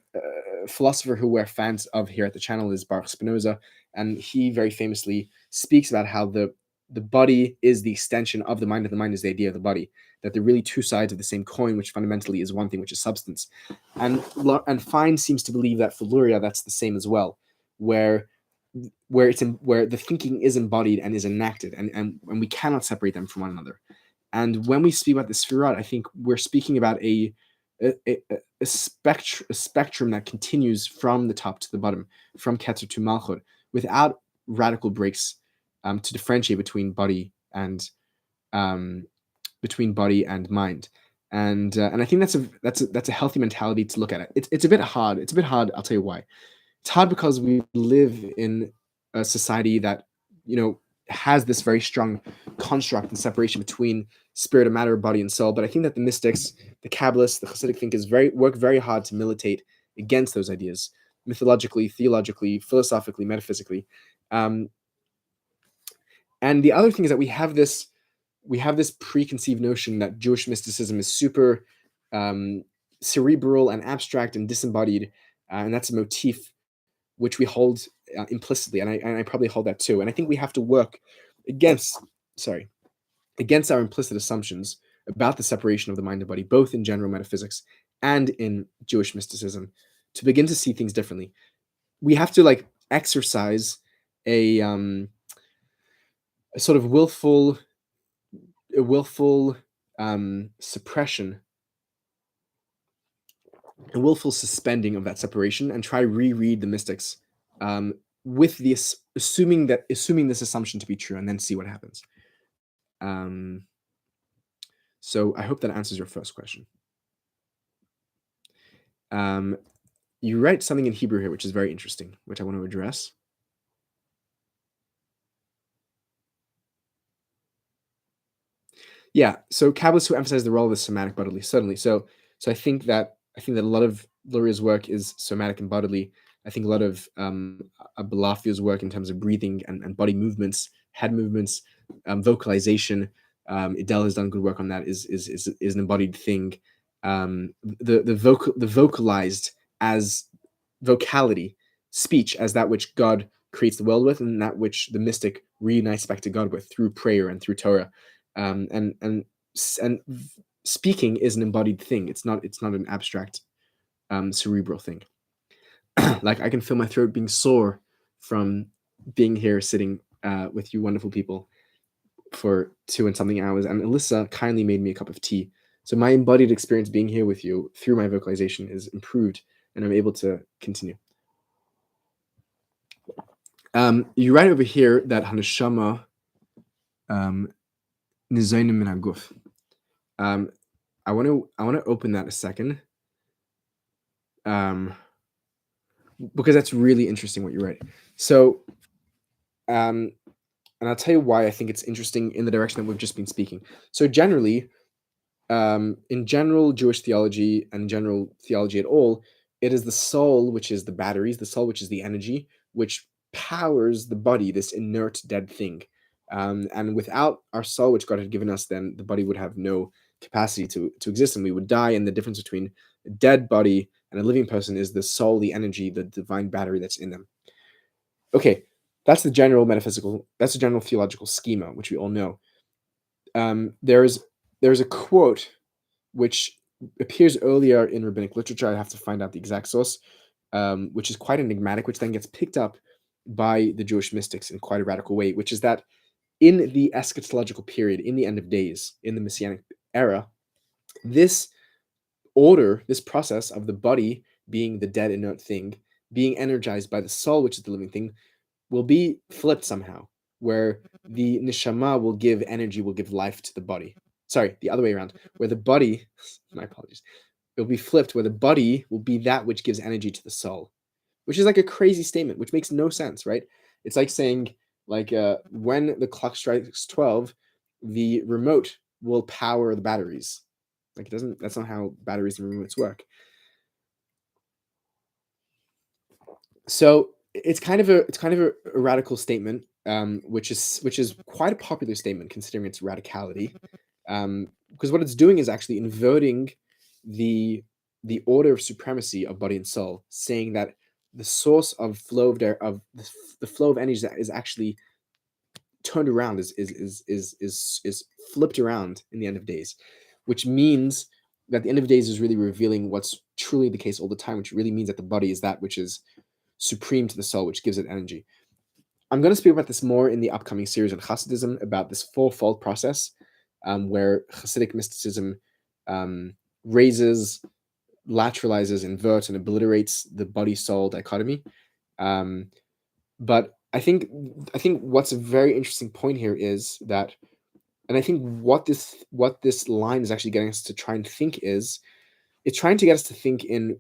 philosopher who we're fans of here at the channel is Baruch Spinoza, and he very famously speaks about how the body is the extension of the mind, and the mind is the idea of the body, that they're really two sides of the same coin, which fundamentally is one thing, which is substance. And Fine seems to believe that for Luria, that's the same as well, where the thinking is embodied and is enacted, and we cannot separate them from one another. And when we speak about the spherot, I think we're speaking about a spectrum that continues from the top to the bottom, from Ketzer to Malchut, without radical breaks to differentiate between body and mind. And I think that's a healthy mentality to look at it. It's a bit hard. It's a bit hard. I'll tell you why. It's hard because we live in a society that has this very strong construct and separation between spirit and matter, body and soul. But I think that the mystics, the Kabbalists, the Hasidic thinkers work very hard to militate against those ideas, mythologically, theologically, philosophically, metaphysically. And the other thing is that we have this preconceived notion that Jewish mysticism is super cerebral and abstract and disembodied, and that's a motif which we hold implicitly, and I probably hold that too. And I think we have to work against our implicit assumptions about the separation of the mind and body, both in general metaphysics and in Jewish mysticism, to begin to see things differently. We have to exercise a sort of willful suppression, a willful suspending of that separation, and try reread the mystics with this assuming this assumption to be true, and then see what happens. So I hope that answers your first question. You write something in Hebrew here, which is very interesting, which I want to address. Yeah, so Kabbalists who emphasize the role of the somatic bodily, certainly. So I think that a lot of Luria's work is somatic and bodily. I think a lot of Balafia's work in terms of breathing and body movements, head movements, vocalization. Idel has done good work on that. Is an embodied thing. The vocalized as vocality, speech as that which God creates the world with, and that which the mystic reunites back to God with through prayer and through Torah. And speaking is an embodied thing. It's not an abstract, cerebral thing. Like I can feel my throat being sore from being here sitting with you wonderful people for 2 and something hours. And Alyssa kindly made me a cup of tea. So my embodied experience being here with you through my vocalization is improved, and I'm able to continue. You write over here that Hanashama Nizonim min haguf. I want to open that a second, because that's really interesting what you write. So, and I'll tell you why I think it's interesting in the direction that we've just been speaking. So generally, in general Jewish theology and general theology at all, it is the soul which is the batteries, the soul which is the energy, which powers the body, this inert dead thing. And without our soul, which God had given us, then the body would have no capacity to exist, and we would die. And the difference between a dead body and a living person is the soul, the energy, the divine battery that's in them. Okay, that's the general theological schema, which we all know. There's a quote which appears earlier in rabbinic literature. I have to find out the exact source, which is quite enigmatic, which then gets picked up by the Jewish mystics in quite a radical way, which is that in the eschatological period, in the end of days, in the Messianic era, this order, this process of the body being the dead inert thing, being energized by the soul, which is the living thing, will be flipped somehow, where the neshama will give energy, will give life to the body. Sorry, the other way around, where the body, my apologies, it will be flipped, where the body will be that which gives energy to the soul, which is like a crazy statement, which makes no sense, right? It's like saying, like, when the clock strikes 12, the remote will power the batteries. Like, it doesn't, that's not how batteries and remotes work. So it's kind of a radical statement, which is quite a popular statement considering its radicality, because what it's doing is actually inverting the order of supremacy of body and soul, saying that the source of flow of the flow of energy is actually turned around, is flipped around in the end of days, which means that the end of days is really revealing what's truly the case all the time, which really means that the body is that which is supreme to the soul, which gives it energy. I'm going to speak about this more in the upcoming series on Hasidism, about this fourfold process, where Hasidic mysticism raises, lateralizes, inverts, and obliterates the body-soul dichotomy. But I think what's a very interesting point here is that, and I think what this line is actually getting us to try and think is, it's trying to get us to think in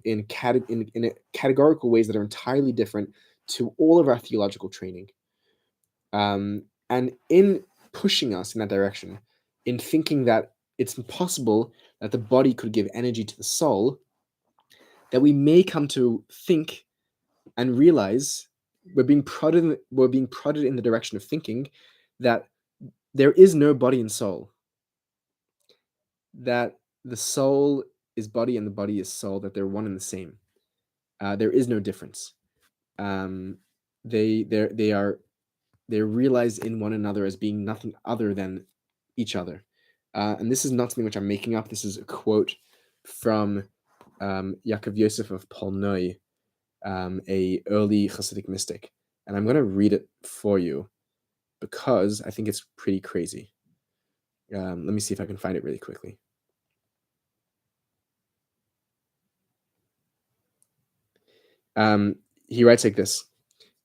categorical ways that are entirely different to all of our theological training, and in pushing us in that direction, in thinking that it's impossible that the body could give energy to the soul, that we may come to think and realize we're being prodded in the direction of thinking that there is no body and soul, that the soul is body and the body is soul, that they're one and the same. There is no difference. They're realized in one another as being nothing other than each other. And this is not something which I'm making up. This is a quote from Yaakov Yosef of Polnoi, a early Hasidic mystic. And I'm going to read it for you because I think it's pretty crazy. Let me see if I can find it really quickly. He writes like this.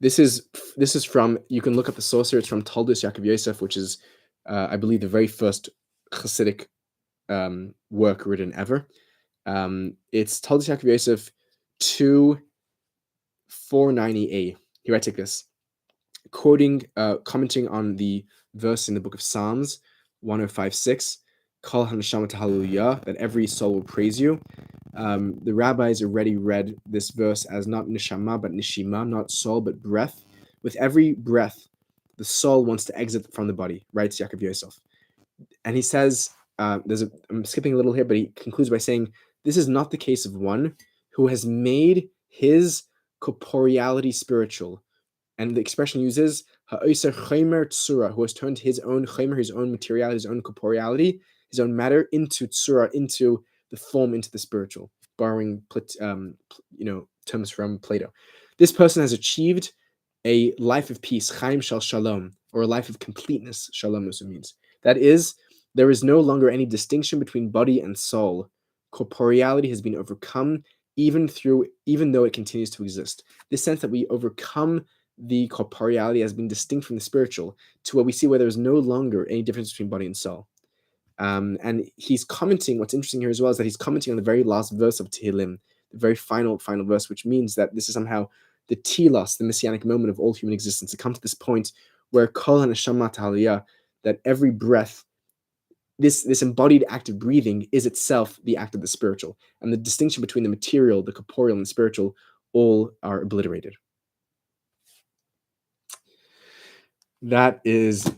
This is from, you can look up the source here. It's from Toldus Yaakov Yosef, which is, I believe, the very first Hasidic work written ever. It's Toldus Yaakov Yosef 2:490a. He writes like this, commenting on the verse in the book of Psalms 105:6, Kol haneshama hallelujah, that every soul will praise you. The rabbis already read this verse as not neshama but nishima, not soul but breath. With every breath, the soul wants to exit from the body, writes Yaakov Yosef. And he says, I'm skipping a little here, but he concludes by saying, this is not the case of one who has made his corporeality spiritual. And the expression uses ha'oser chomer tsura, who has turned his own chomer, his own materiality, his own corporeality, his own matter into tsura, into the form, into the spiritual, borrowing terms from Plato. This person has achieved a life of peace, chaim shal shalom, or a life of completeness, shalom also means. That is, there is no longer any distinction between body and soul. Corporeality has been overcome, even though it continues to exist. This sense that we overcome the corporeality has been distinct from the spiritual, to what we see where there's no longer any difference between body and soul. And he's commenting, what's interesting here as well is that he's commenting on the very last verse of Tehillim, the very final verse, which means that this is somehow the telos, the messianic moment of all human existence, to come to this point where kol haneshama aliyah, that every breath, this embodied act of breathing is itself the act of the spiritual, and the distinction between the material, the corporeal, and the spiritual all are obliterated. That is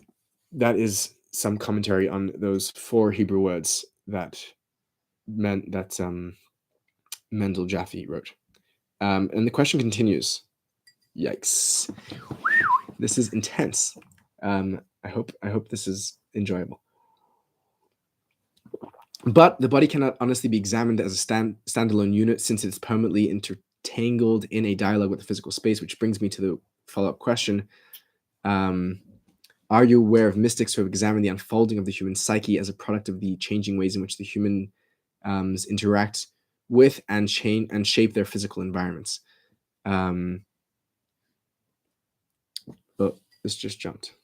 some commentary on those 4 Hebrew words that Mendel Jaffe wrote. And the question continues. Yikes. This is intense. I hope this is enjoyable. But the body cannot honestly be examined as a standalone unit, since it's permanently intertangled in a dialogue with the physical space, which brings me to follow-up question. Are you aware of mystics who have examined the unfolding of the human psyche as a product of the changing ways in which the humans interact with and shape their physical environments? But this just jumped.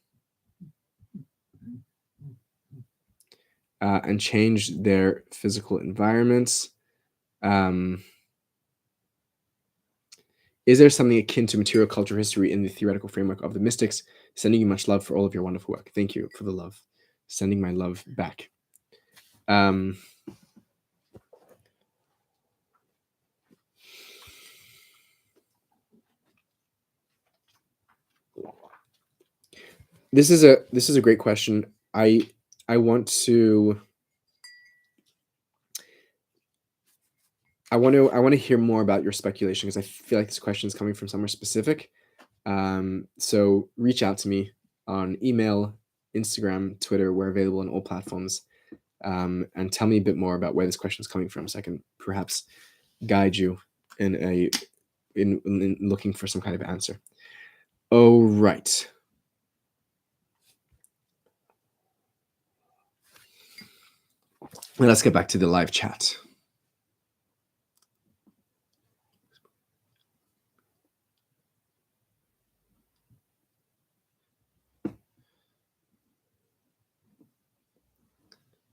And change their physical environments. Is there something akin to material culture history in the theoretical framework of the mystics? Sending you much love for all of your wonderful work. Thank you for the love. Sending my love back. This is a great question. I want to hear more about your speculation, because I feel like this question is coming from somewhere specific. So reach out to me on email, Instagram, Twitter. We're available on all platforms. And tell me a bit more about where this question is coming from, so I can perhaps guide you in looking for some kind of answer. Oh, right. Well, let's get back to the live chat.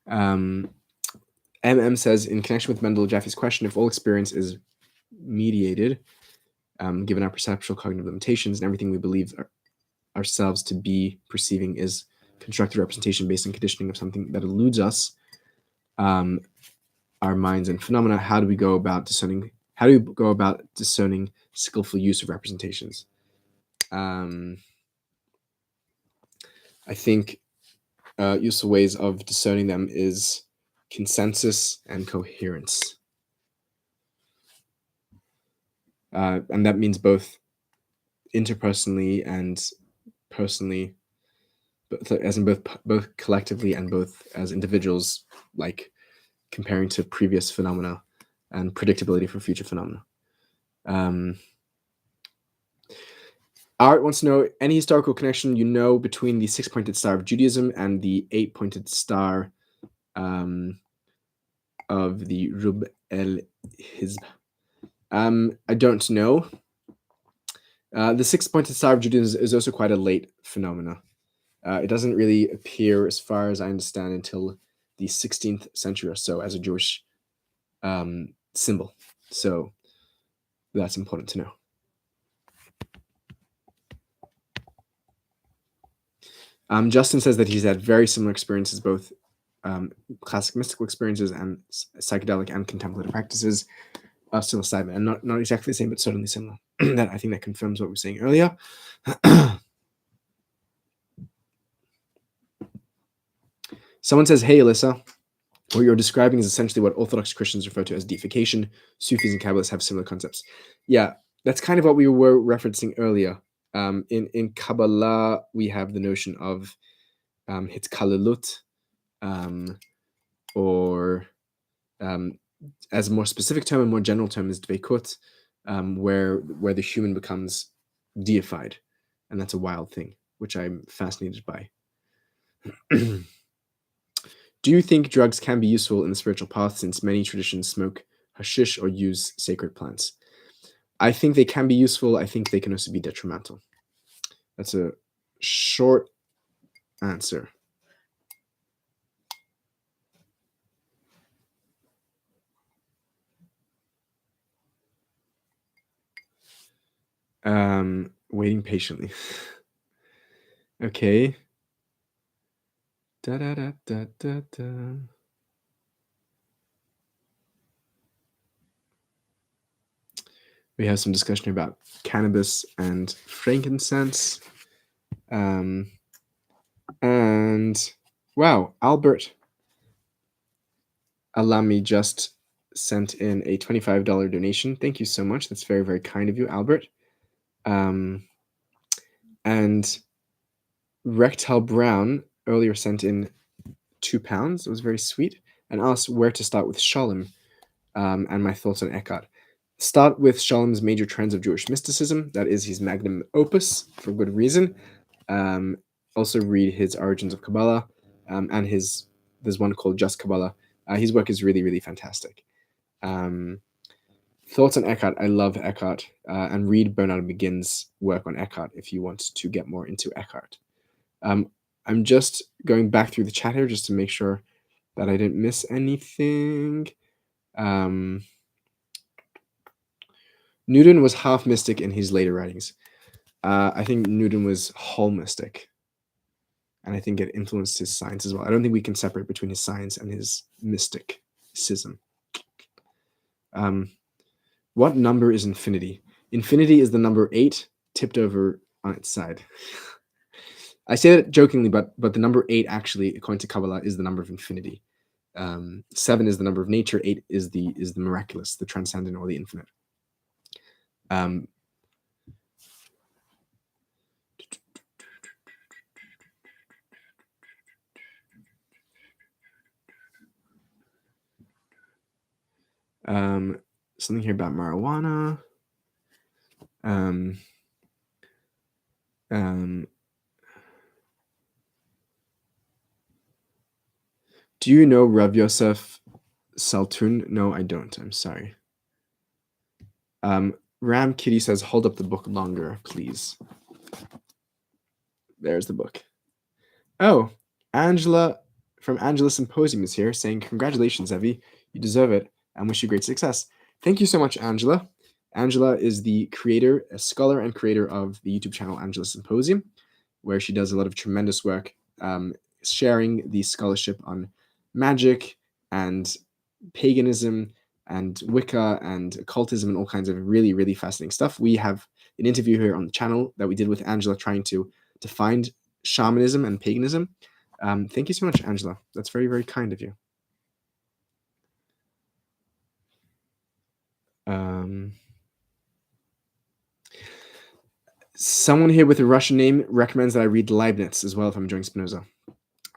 MM says, in connection with Mendel Jaffe's question, if all experience is mediated, given our perceptual cognitive limitations and everything we believe ourselves to be perceiving is constructed representation based on conditioning of something that eludes us, our minds and phenomena, how do we go about discerning skillful use of representations? I think useful ways of discerning them is consensus and coherence. And that means both interpersonally and personally, as in both collectively and both as individuals, like comparing to previous phenomena and predictability for future phenomena. Art wants to know any historical connection between the 6-pointed star of Judaism and the 8-pointed star of the Rub el Hizb. I don't know. The 6-pointed star of Judaism is also quite a late phenomena. It doesn't really appear, as far as I understand, until the 16th century or so as a Jewish symbol. So that's important to know. Justin says that he's had very similar experiences, both classic mystical experiences and psychedelic and contemplative practices of psilocybin, and not exactly the same, but certainly similar. I think that confirms what we were saying earlier. Someone says, hey, Alyssa, what you're describing is essentially what Orthodox Christians refer to as deification. Sufis and Kabbalists have similar concepts. Yeah, that's kind of what we were referencing earlier. In Kabbalah, we have the notion of hitkalalut, or as a more specific term, a more general term is dveikut, where the human becomes deified, and that's a wild thing, which I'm fascinated by. Do you think drugs can be useful in the spiritual path, since many traditions smoke hashish or use sacred plants? I think they can be useful. I think they can also be detrimental. That's a short answer. Waiting patiently. Okay. Da da da da da da. We have some discussion about cannabis and frankincense. And wow, Albert Alami just sent in a $25 donation. Thank you so much. That's very, very kind of you, Albert. And Rectal Brown earlier sent in £2. It was very sweet, and asked where to start with Shalom, and my thoughts on Eckhart. start with Shalom's major trends of Jewish mysticism. That is his magnum opus, for good reason. Also read his Origins of Kabbalah, and there's one called Just Kabbalah. His work is really, really fantastic. Thoughts on Eckhart. I love Eckhart, and read Bernard McGinn's work on Eckhart if you want to get more into Eckhart. I'm just going back through the chat here just to make sure that I didn't miss anything. Newton was half mystic in his later writings. I think Newton was whole mystic, and I think it influenced his science as well. I don't think we can separate between his science and his mysticism. What number is infinity? Infinity is the number 8 tipped over on its side. I say that jokingly, but the number 8 actually, according to Kabbalah, is the number of infinity. 7 is the number of nature. 8 is the miraculous, the transcendent, or the infinite. Something here about marijuana. Do you know Rav Yosef Saltun? No, I don't. I'm sorry. Ram Kitty says, hold up the book longer, please. There's the book. Oh, Angela from Angela Symposium is here saying, congratulations, Evie. You deserve it and wish you great success. Thank you so much, Angela. Angela is the creator, a scholar and creator of the YouTube channel Angela Symposium, where she does a lot of tremendous work sharing the scholarship on magic and paganism and Wicca and occultism and all kinds of really, really fascinating stuff. We have an interview here on the channel that we did with Angela trying to find shamanism and paganism. Thank you so much, Angela. That's very, very kind of you. Someone here with a Russian name recommends that I read Leibniz as well if I'm enjoying Spinoza.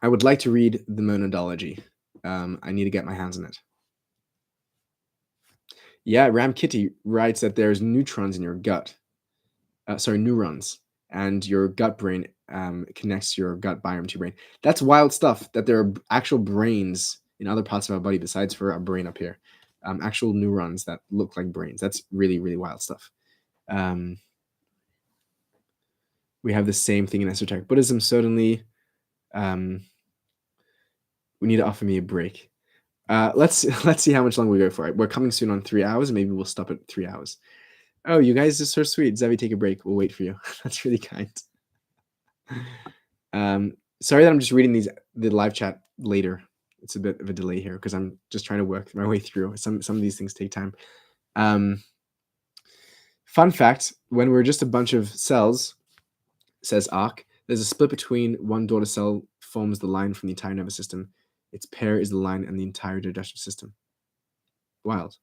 I would like to read the Monadology. I need to get my hands on it. Yeah, Ram Kitty writes that there's neutrons in your gut. Neurons. And your gut brain connects your gut biome to your brain. That's wild stuff, that there are actual brains in other parts of our body besides for our brain up here. Actual neurons that look like brains. That's really, really wild stuff. We have the same thing in esoteric Buddhism, certainly. We need to offer me a break. Let's see how much longer we go for. We're coming soon on 3 hours. Maybe we'll stop at 3 hours. Oh, you guys are so sweet. Zevi, take a break. We'll wait for you. That's really kind. Sorry that I'm just reading the live chat later. It's a bit of a delay here because I'm just trying to work my way through. Some of these things take time. Fun fact, when we're just a bunch of cells, says Ark, there's a split between one daughter cell forms the line from the entire nervous system. Its pair is the line and the entire digestive system. Wild.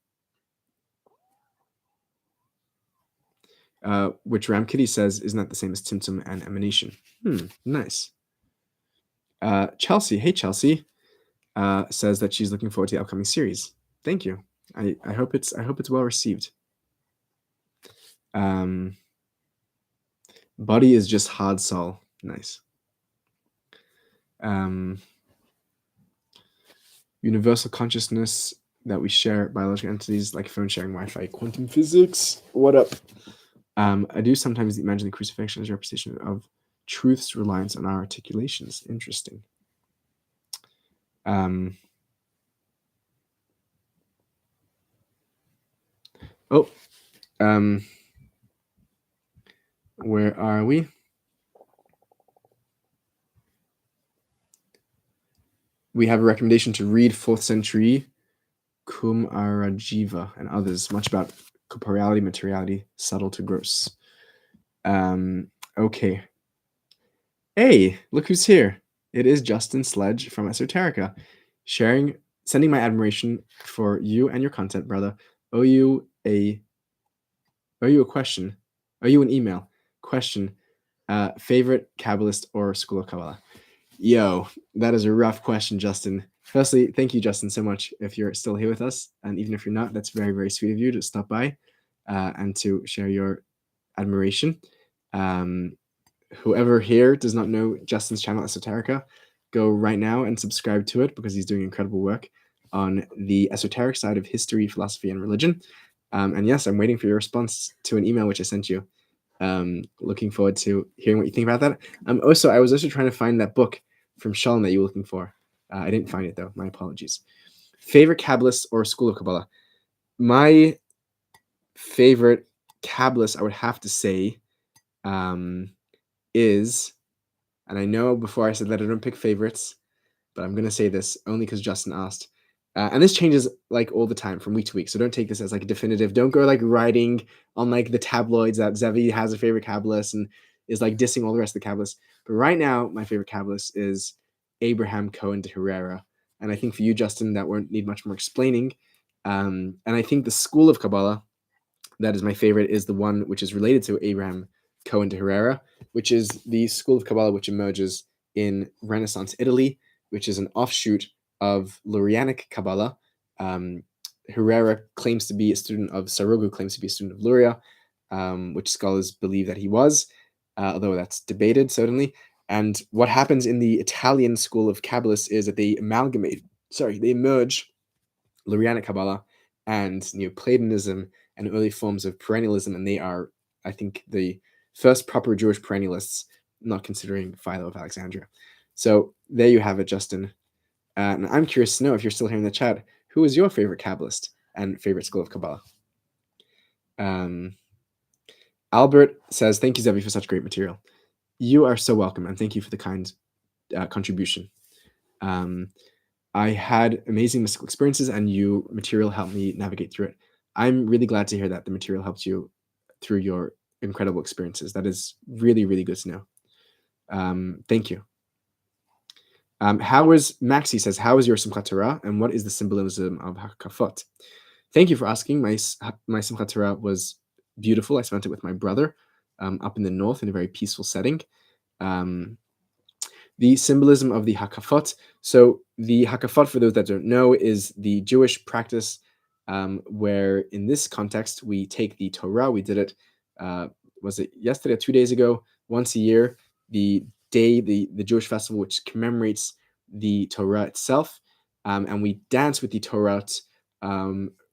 Which Ram Kitty says is not the same as Tsum and emanation. Nice. Chelsea, hey Chelsea, says that she's looking forward to the upcoming series. Thank you. I hope it's well received. Body is just hard soul. Nice. Universal consciousness that we share biological entities like phone sharing Wi-Fi, quantum physics. What up? I do sometimes imagine the crucifixion as a representation of truth's reliance on our articulations. Interesting. Where are we? We have a recommendation to read 4th century Kumarajiva and others, much about corporeality, materiality, subtle to gross. Okay. Hey, look who's here. It is Justin Sledge from Esoterica, sending my admiration for you and your content, brother. Owe you a question? Owe you an email? Question. Favorite Kabbalist or School of Kabbalah? Yo, that is a rough question, Justin. Firstly, thank you, Justin, so much if you're still here with us. And even if you're not, that's very, very sweet of you to stop by. and to share your admiration. Whoever here does not know Justin's channel, Esoterica, go right now and subscribe to it because he's doing incredible work on the esoteric side of history, philosophy, and religion. And yes, I'm waiting for your response to an email which I sent you. Looking forward to hearing what you think about that. I was also trying to find that book from Charley that you were looking for. I didn't find it though. My apologies. Favorite Kabbalist or school of Kabbalah? My favorite Kabbalist, I would have to say, is, and I know before I said that I don't pick favorites, but I'm going to say this only because Justin asked. And this changes like all the time from week to week. So don't take this as like definitive. Don't go like writing on like the tabloids that Zevi has a favorite Kabbalist and is like dissing all the rest of the Kabbalists. But right now, my favorite Kabbalist is Abraham Cohen de Herrera. And I think for you, Justin, that won't need much more explaining. And I think the school of Kabbalah that is my favorite is the one which is related to Abraham Cohen de Herrera, which is the school of Kabbalah which emerges in Renaissance Italy, which is an offshoot of Lurianic Kabbalah. Herrera claims to be a student of Sarugu, claims to be a student of Luria, which scholars believe that he was, although that's debated certainly. And what happens in the Italian school of Kabbalists is that they merge Lurianic Kabbalah and Neoplatonism and early forms of perennialism, and they are, I think, the first proper Jewish perennialists, not considering Philo of Alexandria. So there you have it, Justin. And I'm curious to know, if you're still here in the chat, who is your favorite Kabbalist and favorite school of Kabbalah? Albert says, thank you, Zevi, for such great material. You are so welcome, and thank you for the kind contribution. I had amazing mystical experiences, and your material helped me navigate through it. I'm really glad to hear that the material helped you through your incredible experiences. That is really, really good to know. Thank you. Maxi says, how is your Simchat Torah, and what is the symbolism of Hakafot? Thank you for asking. My Simchat Torah was beautiful. I spent it with my brother up in the north in a very peaceful setting. The symbolism of the Hakafot. So the Hakafot, for those that don't know, is the Jewish practice where in this context, we take the Torah. We did it, was it yesterday or 2 days ago? Once a year, the day, the Jewish festival, which commemorates the Torah itself. And we dance with the Torah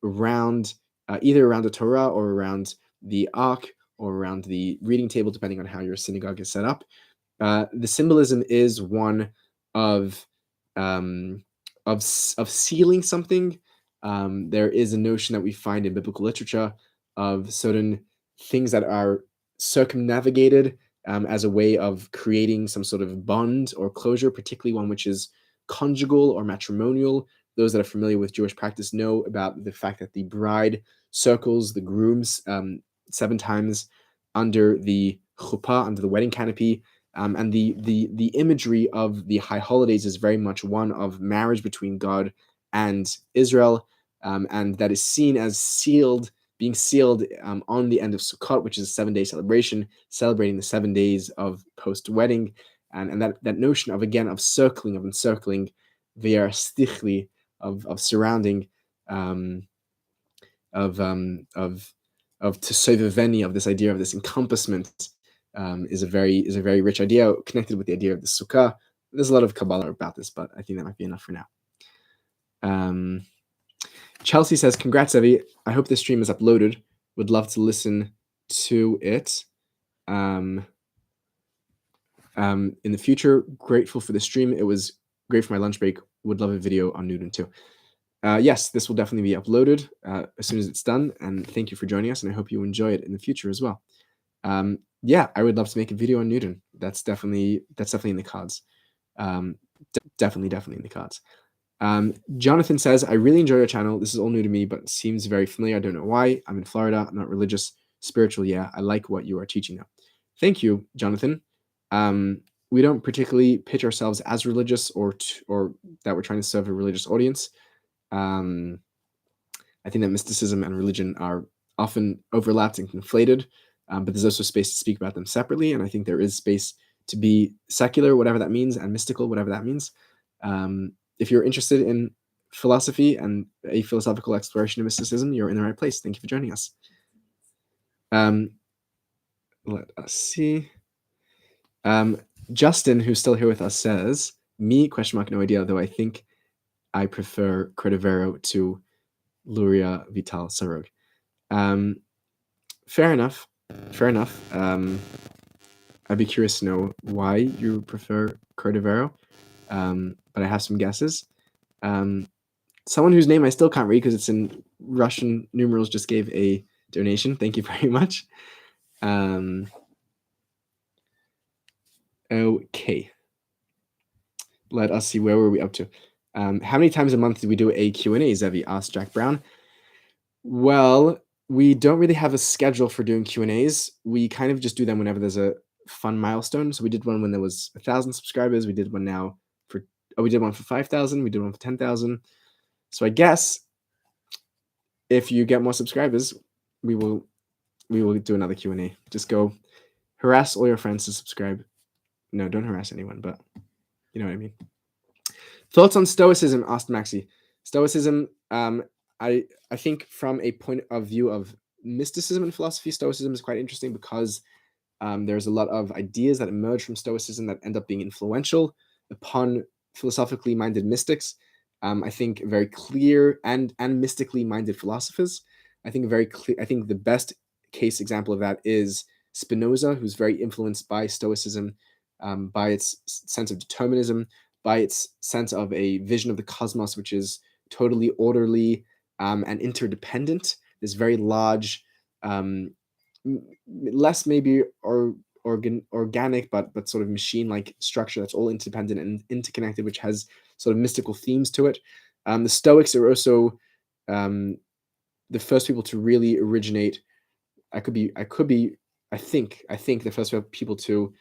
around, either around the Torah or around the Ark or around the reading table, depending on how your synagogue is set up. The symbolism is one of sealing something. There is a notion that we find in biblical literature of certain things that are circumnavigated as a way of creating some sort of bond or closure, particularly one which is conjugal or matrimonial. Those that are familiar with Jewish practice know about the fact that the bride circles the grooms 7 times under the chuppah, under the wedding canopy. And the imagery of the high holidays is very much one of marriage between God and Israel, and that is seen as being sealed on the end of Sukkot, which is a 7-day celebration, celebrating the 7 days of post-wedding, and that notion of, again, of circling, of encircling, via stichli, of surrounding, of tesoveveni, of this idea of this encompassment. Is a very rich idea connected with the idea of the sukkah. There's a lot of Kabbalah about this, but I think that might be enough for now. Chelsea says, congrats, Evie. I hope this stream is uploaded. Would love to listen to it in the future. Grateful for the stream. It was great for my lunch break. Would love a video on Newton too. Yes, this will definitely be uploaded as soon as it's done. And thank you for joining us. And I hope you enjoy it in the future as well. Yeah, I would love to make a video on Newton. That's definitely in the cards. Definitely in the cards. Jonathan says, I really enjoy your channel. This is all new to me, but it seems very familiar. I don't know why. I'm in Florida. I'm not religious. Spiritual, yeah. I like what you are teaching now. Thank you, Jonathan. We don't particularly pitch ourselves as religious or that we're trying to serve a religious audience. I think that mysticism and religion are often overlapped and conflated. But there's also space to speak about them separately, and I think there is space to be secular, whatever that means, and mystical, whatever that means. If you're interested in philosophy and a philosophical exploration of mysticism, you're in the right place. Thank you for joining us. Let us see. Justin, who's still here with us, says, me, ? No idea, though I think I prefer Cordovero to Luria Vital Sarog. Fair enough. I'd be curious to know why you prefer Cordovero, but I have some guesses. Someone whose name I still can't read because it's in Russian numerals just gave a donation. Thank you very much. Okay. Let us see, where were we up to? How many times a month do we do a Q&A, Zevi? Asked Jack Brown. Well, we don't really have a schedule for doing Q&As. We kind of just do them whenever there's a fun milestone. So we did one when there was 1,000 subscribers. We did one now we did one for 5,000. We did one for 10,000. So I guess if you get more subscribers, we will do another Q&A. Just go harass all your friends to subscribe. No, don't harass anyone, but you know what I mean. Thoughts on Stoicism? Asked Maxi. Stoicism, I think from a point of view of mysticism and philosophy, Stoicism is quite interesting because there's a lot of ideas that emerge from Stoicism that end up being influential upon philosophically minded mystics. I think very clear and mystically minded philosophers. I think the best case example of that is Spinoza, who's very influenced by Stoicism, by its sense of determinism, by its sense of a vision of the cosmos, which is totally orderly and interdependent. This very large, less maybe organic, but sort of machine-like structure that's all interdependent and interconnected, which has sort of mystical themes to it. The Stoics are also the first people to really originate. I think the first people to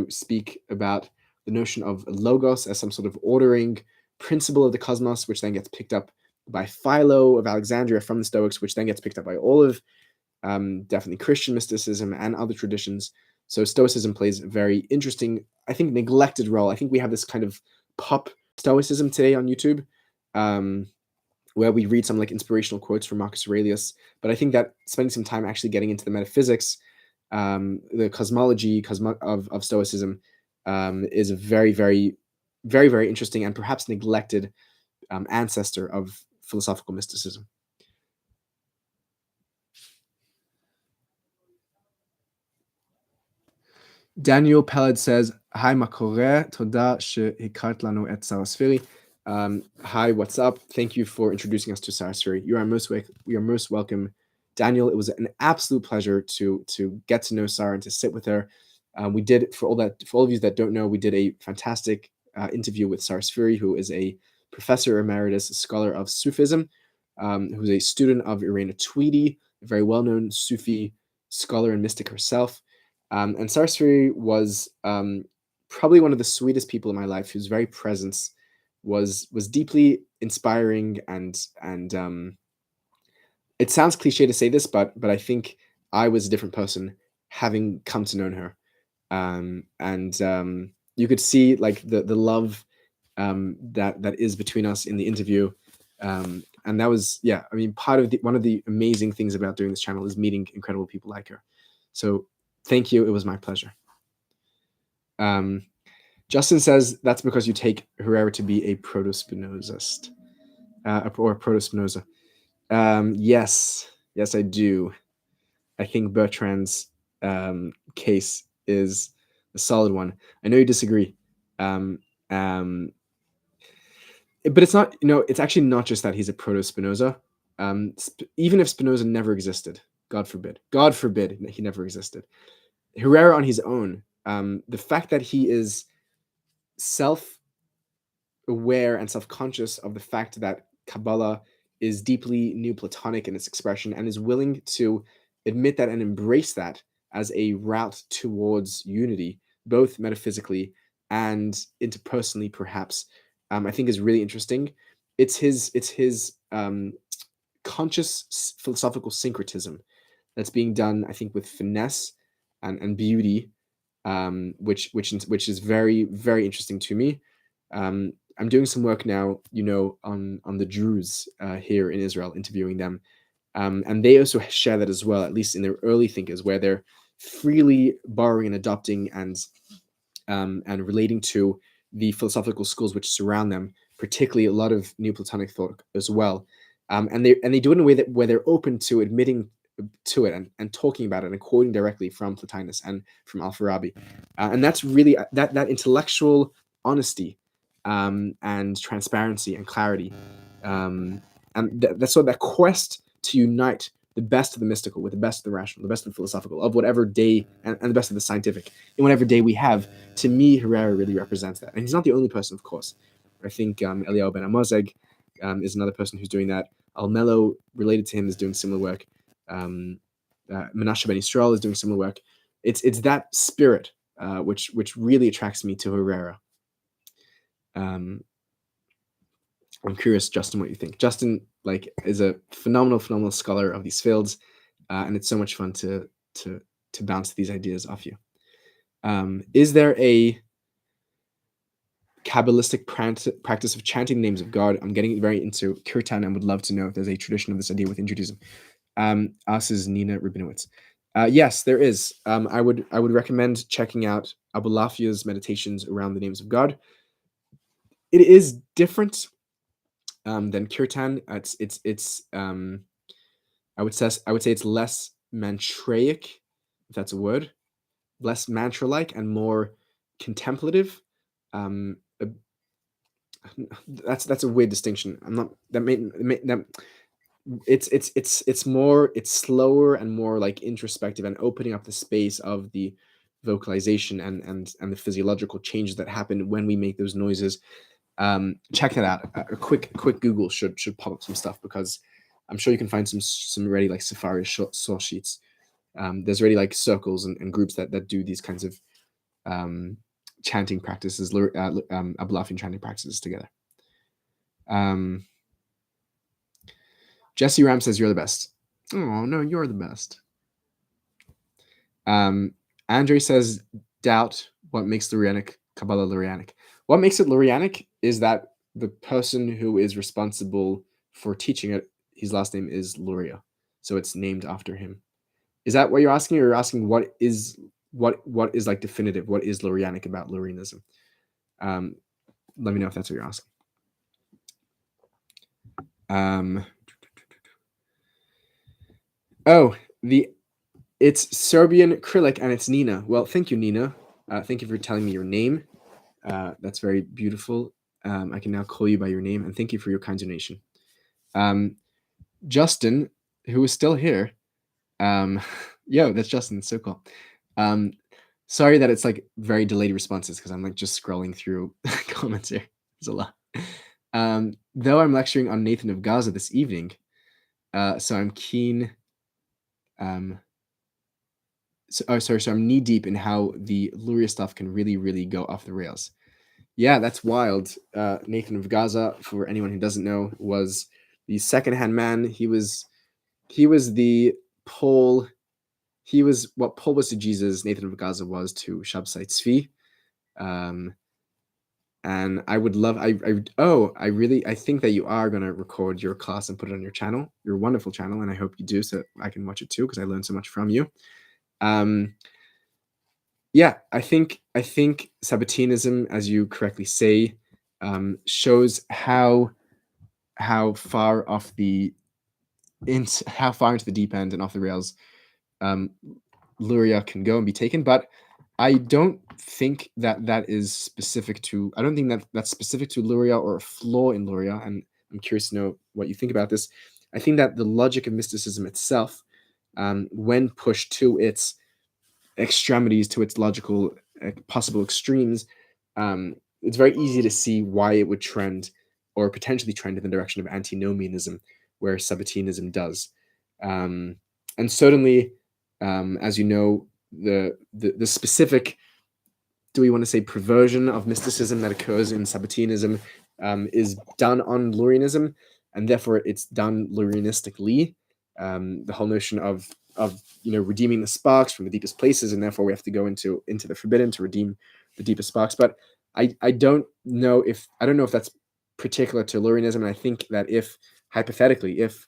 speak about the notion of logos as some sort of ordering principle of the cosmos, which then gets picked up by Philo of Alexandria from the Stoics, which then gets picked up by all of definitely Christian mysticism and other traditions. So Stoicism plays a very interesting, I think, neglected role. I think we have this kind of pop Stoicism today on YouTube, where we read some like inspirational quotes from Marcus Aurelius. But I think that spending some time actually getting into the metaphysics, the cosmology of Stoicism, is a very, very, very, very interesting and perhaps neglected ancestor of philosophical mysticism. Daniel Peled says, "Hi Makore, toda she'hikart lanu et Sarasviri." Hi, what's up? Thank you for introducing us to Sarasviri. You are most welcome, Daniel. It was an absolute pleasure to get to know Sarah and to sit with her. We did, for all of you that don't know, we did a fantastic interview with Sarasviri, who is a professor emeritus, a scholar of Sufism, who's a student of Irina Tweedy, a very well-known Sufi scholar and mystic herself. And Sarasviri was probably one of the sweetest people in my life, whose very presence was deeply inspiring, and it sounds cliche to say this, but I think I was a different person having come to know her. And you could see like the love that is between us in the interview. And that was, yeah, I mean, one of the amazing things about doing this channel is meeting incredible people like her. So thank you. It was my pleasure. Justin says that's because you take Herrera to be a proto-Spinozist, or proto-Spinoza. Yes, I do. I think Bertrand's case is a solid one. I know you disagree, but it's not. It's actually not just that he's a proto-Spinoza. Even if Spinoza never existed, God forbid he never existed, Herrera on his own, the fact that he is self-aware and self-conscious of the fact that Kabbalah is deeply Neoplatonic in its expression and is willing to admit that and embrace that as a route towards unity, both metaphysically and interpersonally, perhaps, I think is really interesting. It's his conscious philosophical syncretism that's being done, I think, with finesse and beauty, which is very, very interesting to me. I'm doing some work now, on the Druze here in Israel, interviewing them. And they also share that as well, at least in their early thinkers, where they're freely borrowing and adopting and relating to the philosophical schools which surround them, particularly a lot of Neoplatonic thought as well. And they do it in a way that where they're open to admitting to it and talking about it and quoting directly from Plotinus and from Al-Farabi. And that's really that intellectual honesty and transparency and clarity. And that's sort of that quest to unite the best of the mystical with the best of the rational, the best of the philosophical, of whatever day, and the best of the scientific in whatever day we have. To me, Herrera really represents that. And he's not the only person, of course. I think Eliyahu Ben Amozeg is another person who's doing that. Almelo, related to him, is doing similar work. Menashe Ben Yisrael is doing similar work. It's that spirit which really attracts me to Herrera. I'm curious, Justin, what you think. Justin is a phenomenal scholar of these fields, and it's so much fun to bounce these ideas off you. Is there a Kabbalistic practice of chanting names of God? I'm getting very into kirtan and would love to know if there's a tradition of this idea within Judaism. Us is Nina Rubinowitz. Yes, there is. I would recommend checking out Abulafia's meditations around the names of God. It is different than kirtan. It's I would say it's less mantraic, if that's a word, less mantra-like and more contemplative. That's a weird distinction. I'm not that it's slower and more like introspective and opening up the space of the vocalization and the physiological changes that happen when we make those noises. Check that out. A quick Google should pop up some stuff, because I'm sure you can find some already like Safari source sheets. There's already like circles and groups that do these kinds of chanting practices, Abulafian chanting practices together. Jesse Ram says you're the best. Oh no, you're the best. Andre says doubt what makes Lurianic Kabbalah Lurianic. What makes it Lurianic is that the person who is responsible for teaching it, his last name is Luria, so it's named after him. Is that what you're asking, or you're asking what is like definitive? What is Lurianic about Lurianism? Let me know if that's what you're asking. It's Serbian Krylik and it's Nina. Well, thank you, Nina. Thank you for telling me your name. That's very beautiful. I can now call you by your name, and thank you for your kind donation. Justin, who is still here. Yo, that's Justin. So cool. Sorry that it's like very delayed responses, because I'm like just scrolling through comments here. There's a lot. Though I'm lecturing on Nathan of Gaza this evening, so I'm keen. So I'm knee deep in how the Luria stuff can really go off the rails. Yeah, that's wild. Nathan of Gaza, for anyone who doesn't know, was the second-hand man. He was the Paul. He was what Paul was to Jesus. Nathan of Gaza was to Shabsai Tzvi. And I would love. I think that you are gonna record your class and put it on your channel, your wonderful channel, and I hope you do, so I can watch it too, because I learned so much from you. Yeah, I think Sabbatinism, as you correctly say, shows how far into the deep end and off the rails Luria can go and be taken. But I don't think that is specific to. I don't think that's specific to Luria or a flaw in Luria. And I'm curious to know what you think about this. I think that the logic of mysticism itself, when pushed to its extremities, to its logical possible extremes, it's very easy to see why it would trend or potentially trend in the direction of antinomianism, where Sabbatinism does. And certainly, as you know, the specific, do we want to say, perversion of mysticism that occurs in Sabbatinism is done on Lurianism, and therefore it's done Lurianistically. The whole notion of redeeming the sparks from the deepest places, and therefore we have to go into the forbidden to redeem the deepest sparks. But I don't know if that's particular to Lurianism, and I think that if hypothetically, if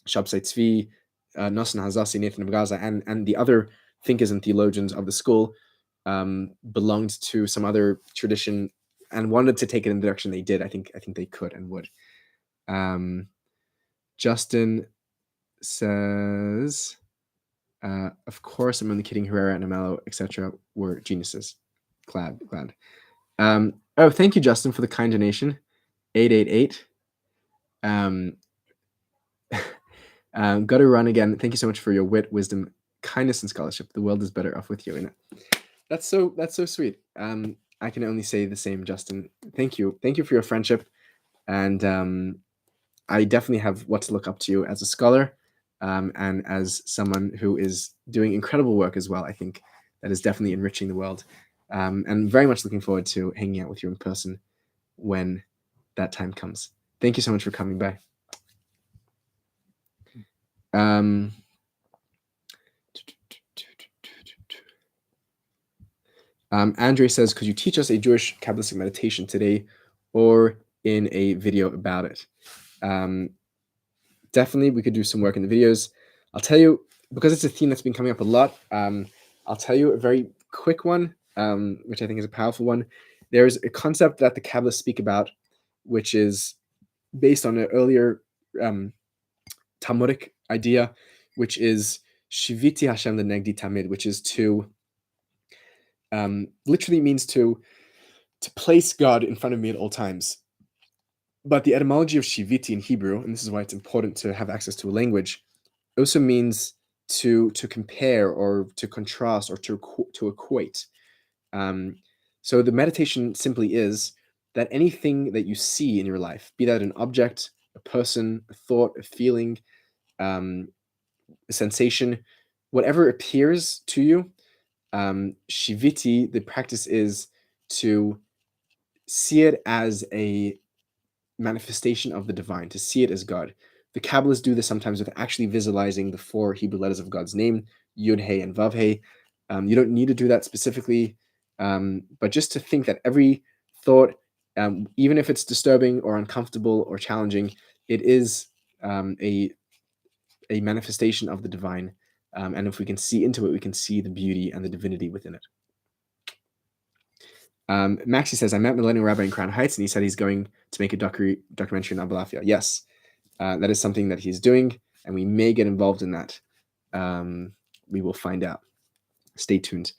Shabtai Tzvi, Nosson Hazasi, Nathan of Gaza, and the other thinkers and theologians of the school belonged to some other tradition and wanted to take it in the direction they did. I think they could and would. Justin says, of course, I'm only kidding. Herrera and Amello, etc., were geniuses. Glad. Oh, thank you, Justin, for the kind donation. 888. Got to run again. Thank you so much for your wit, wisdom, kindness, and scholarship. The world is better off with you in it. That's so sweet. I can only say the same, Justin. Thank you for your friendship, and I definitely have what to look up to you as a scholar, and as someone who is doing incredible work as well. I think that is definitely enriching the world, and very much looking forward to hanging out with you in person when that time comes. Thank you so much for coming by. Andre says, could you teach us a Jewish Kabbalistic meditation today or in a video about it? Definitely, we could do some work in the videos. I'll tell you, because it's a theme that's been coming up a lot, I'll tell you a very quick one, which I think is a powerful one. There's a concept that the Kabbalists speak about, which is based on an earlier Talmudic idea, which is Shiviti Hashem Lenegdi Tamid, which is to literally means to place God in front of me at all times. But the etymology of Shiviti in Hebrew, and this is why it's important to have access to a language, also means to compare or to contrast or to equate. So the meditation simply is that anything that you see in your life, be that an object, a person, a thought, a feeling, a sensation, whatever appears to you, Shiviti, the practice is to see it as a manifestation of the divine, to see it as God. The Kabbalists do this sometimes with actually visualizing the 4 Hebrew letters of God's name, Yud, He, and Vav, He. You don't need to do that specifically, but just to think that every thought, even if it's disturbing or uncomfortable or challenging, it is a manifestation of the divine. And if we can see into it, we can see the beauty and the divinity within it. Maxie says, I met Millennial Rabbi in Crown Heights, and he said he's going to make a documentary on Abalafia. Yes, that is something that he's doing, and we may get involved in that. We will find out. Stay tuned.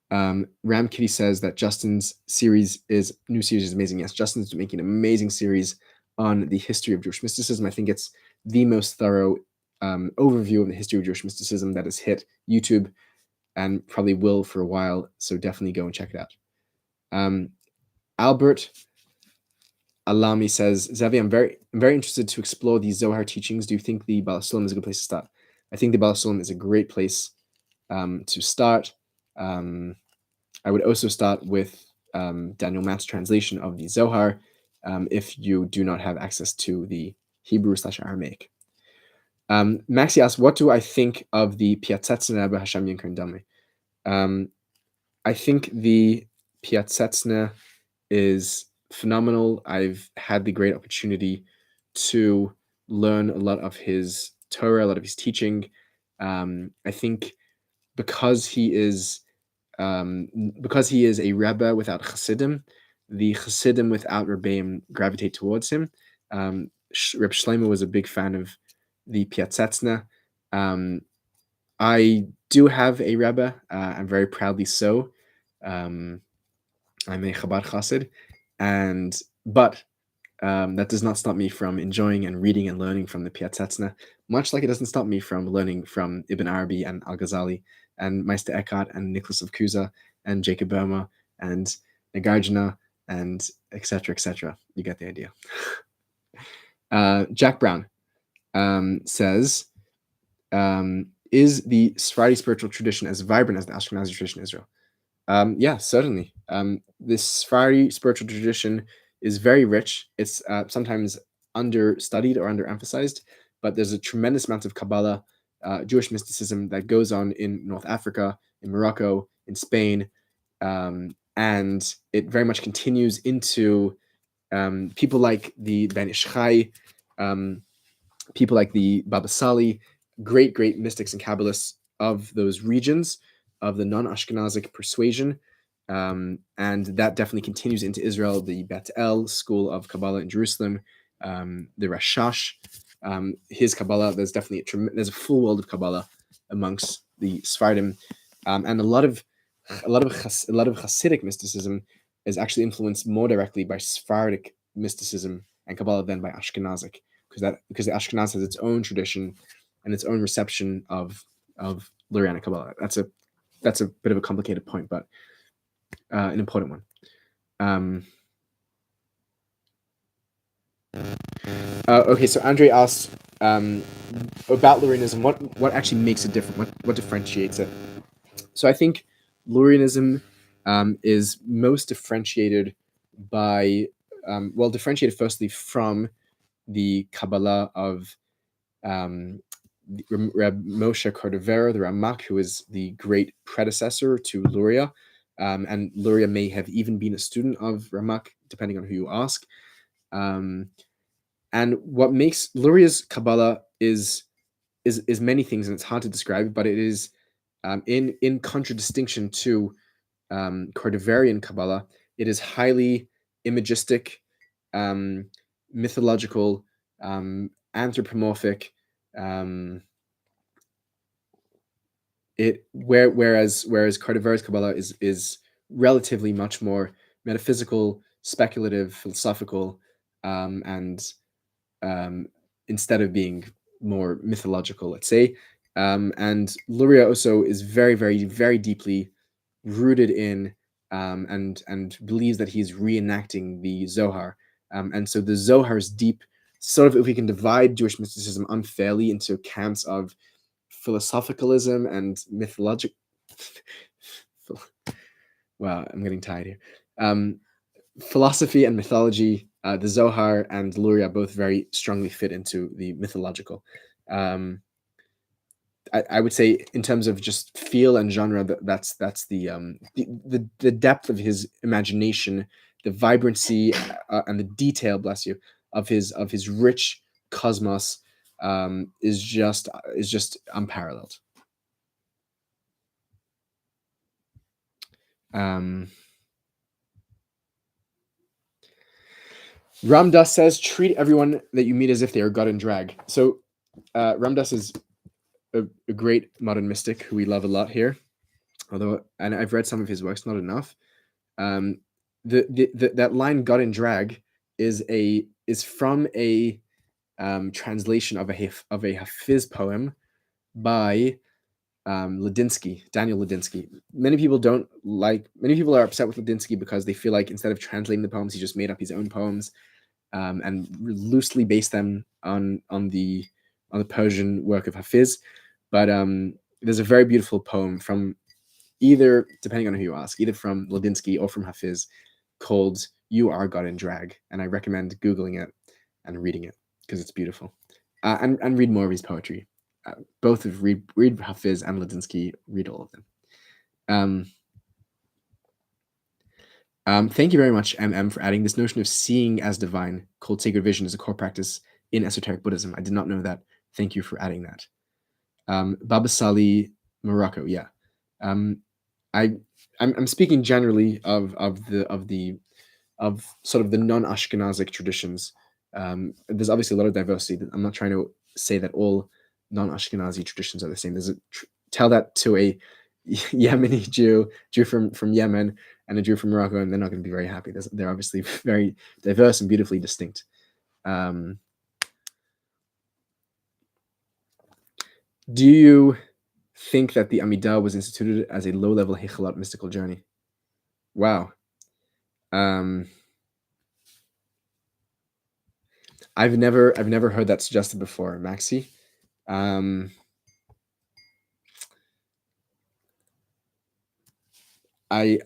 Ram Kitty says that Justin's new series is amazing. Yes, Justin's making an amazing series on the history of Jewish mysticism. I think it's the most thorough overview of the history of Jewish mysticism that has hit YouTube and probably will for a while. So definitely go and check it out. Albert Alami says, Zevi, I'm very interested to explore these Zohar teachings. Do you think the Baal Sulam is a good place to start? I think the Baal Sulam is a great place to start. I would also start with Daniel Matt's translation of the Zohar if you do not have access to the Hebrew/Aramaic. Maxi asks, what do I think of the Piatzetzna b'Hashem Yinkar Dami? I think the Piatzetzna is phenomenal. I've had the great opportunity to learn a lot of his Torah, a lot of his teaching. I think because he is a Rebbe without Chassidim, the Chassidim without Rebbeim gravitate towards him. Reb Shlomo was a big fan of the Piatzetzna. I do have a Rebbe, and very proudly so. I'm a Chabad Chassid, but that does not stop me from enjoying and reading and learning from the Piatzetzna, much like it doesn't stop me from learning from Ibn Arabi and Al-Ghazali and Meister Eckhart and Nicholas of Cusa and Jacob Boehme and Nagarjuna and etc. etc. You get the idea. Jack Brown says, is the Sephardi spiritual tradition as vibrant as the Ashkenazi tradition in Israel? Yeah, certainly. This Sephardi spiritual tradition is very rich. It's sometimes understudied or underemphasized, but there's a tremendous amount of Kabbalah, Jewish mysticism that goes on in North Africa, in Morocco, in Spain, and it very much continues into people like the Ben Ish Chai, people like the Baba Sali, great mystics and Kabbalists of those regions of the non-Ashkenazic persuasion. And that definitely continues into Israel, the Bet El school of Kabbalah in Jerusalem, the Rashash, his Kabbalah. There's definitely there's a full world of Kabbalah amongst the Sephardim, and a lot of Hasidic mysticism is actually influenced more directly by Sephardic mysticism and Kabbalah than by Ashkenazic, because the Ashkenaz has its own tradition and its own reception of Luria and Kabbalah. That's a bit of a complicated point, but an important one. Okay, so Andre asked about Lurianism. What actually makes it different? What differentiates it? So I think Lurianism is most differentiated by differentiated firstly from the Kabbalah of Reb Moshe Cordovero, the Ramak, who is the great predecessor to Luria, and Luria may have even been a student of Ramak, depending on who you ask. And what makes Luria's Kabbalah is many things, and it's hard to describe, but it is in contradistinction to Cordoverian Kabbalah. It is highly imagistic, mythological, anthropomorphic. Whereas Cordoveri's Kabbalah is relatively much more metaphysical, speculative, philosophical, and instead of being more mythological, let's say. And Luria also is very, very, very deeply rooted in and believes that he's reenacting the Zohar. And so the Zohar's deep, sort of, if we can divide Jewish mysticism unfairly into camps of philosophicalism and mythologic. Wow, I'm getting tired here. Philosophy and mythology, the Zohar and Luria both very strongly fit into the mythological. I would say, in terms of just feel and genre, that's the depth of his imagination, the vibrancy and the detail, bless you, of his rich cosmos is just unparalleled. Ramdas says, treat everyone that you meet as if they are God in drag. So Ramdas is a great modern mystic who we love a lot here, and I've read some of his works, not enough. That line "God in drag" is from a translation of a Hafiz poem by Daniel Ladinsky. Many people are upset with Ladinsky because they feel like instead of translating the poems, he just made up his own poems and loosely based them on the Persian work of Hafiz. But there's a very beautiful poem from either, depending on who you ask, either from Ladinsky or from Hafiz, called "You Are God in Drag," and I recommend Googling it and reading it because it's beautiful. And read more of his poetry. Both of read Hafiz and Ladinsky, read all of them. Thank you very much, MM, for adding this notion of seeing as divine, called sacred vision, as a core practice in esoteric Buddhism. I did not know that. Thank you for adding that. Baba Sali, Morocco, yeah. I'm speaking generally of sort of the non-Ashkenazic traditions. There's obviously a lot of diversity. I'm not trying to say that all non-Ashkenazi traditions are the same. Tell that to a Yemeni Jew from Yemen, and a Jew from Morocco, and they're not going to be very happy. They're obviously very diverse and beautifully distinct. Do you think that the Amidah was instituted as a low-level Hechalat mystical journey? Wow. I've never heard that suggested before, Maxi. I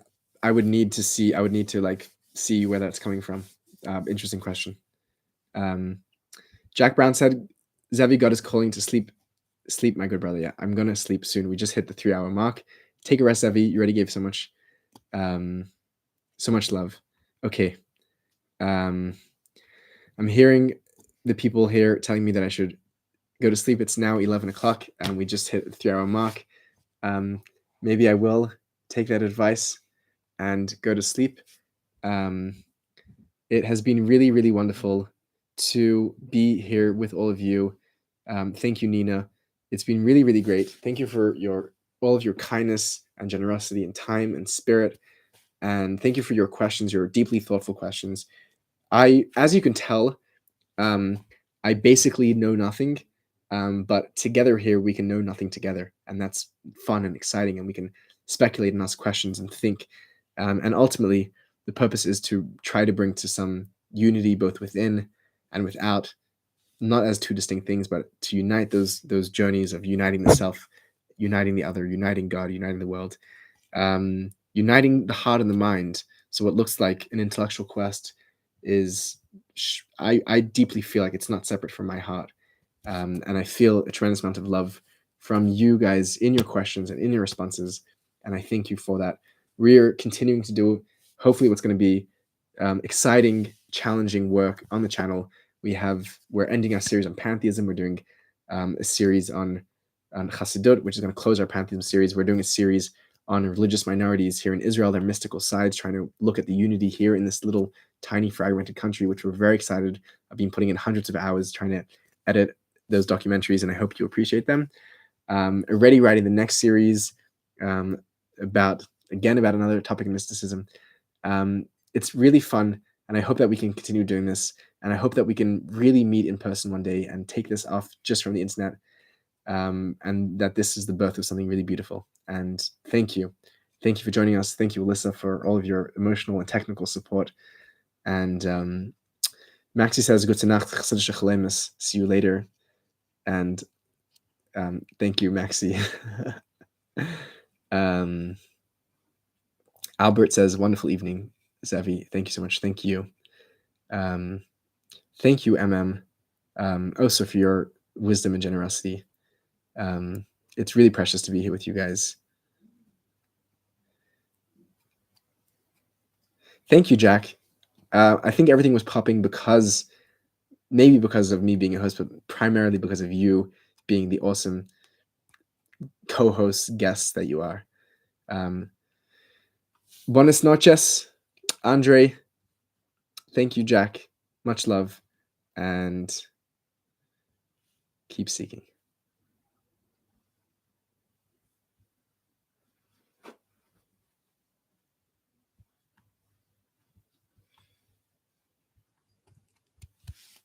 would need to see. I would need to see where that's coming from. Interesting question. Jack Brown said, "Zevi got his calling to sleep. Sleep, my good brother. Yeah, I'm gonna sleep soon. We just hit the 3-hour mark. Take a rest, Zevi. You already gave so much love. Okay. I'm hearing the people here telling me that I should go to sleep. It's now 11 o'clock and we just hit the 3-hour mark. Maybe I will take that advice and go to sleep. It has been really, really wonderful to be here with all of you. Thank you, Nina. It's been really, really great. Thank you for all of your kindness and generosity and time and spirit. And thank you for your questions, your deeply thoughtful questions. As you can tell, I basically know nothing, but together here we can know nothing together, and that's fun and exciting, and we can speculate and ask questions and think. And ultimately, the purpose is to try to bring to some unity both within and without, not as two distinct things, but to unite those journeys of uniting the self, uniting the other, uniting God, uniting the world, uniting the heart and the mind. So what looks like an intellectual quest is, I deeply feel like it's not separate from my heart. And I feel a tremendous amount of love from you guys in your questions and in your responses. And I thank you for that. We're continuing to do, hopefully, what's going to be exciting, challenging work on the channel. We're ending our series on pantheism. We're doing a series on Chassidut, which is going to close our pantheism series. We're doing a series on religious minorities here in Israel, their mystical sides, trying to look at the unity here in this little tiny fragmented country, which we're very excited. I've been putting in hundreds of hours trying to edit those documentaries, and I hope you appreciate them. Already writing the next series about another topic of mysticism. It's really fun, and I hope that we can continue doing this, and I hope that we can really meet in person one day and take this off just from the internet, and that this is the birth of something really beautiful. And thank you for joining us. Thank you, Alyssa, for all of your emotional and technical support. And Maxi says, "Gute Nacht, chassidische chalemus. See you later." And thank you, Maxi. Albert says, "Wonderful evening, Zevi. Thank you so much." Thank you. Thank you, MM. Also for your wisdom and generosity. It's really precious to be here with you guys. Thank you, Jack. I think everything was popping maybe because of me being a host, but primarily because of you being the awesome co-host guests that you are. Buenas noches, Andre. Thank you, Jack. Much love, and keep seeking.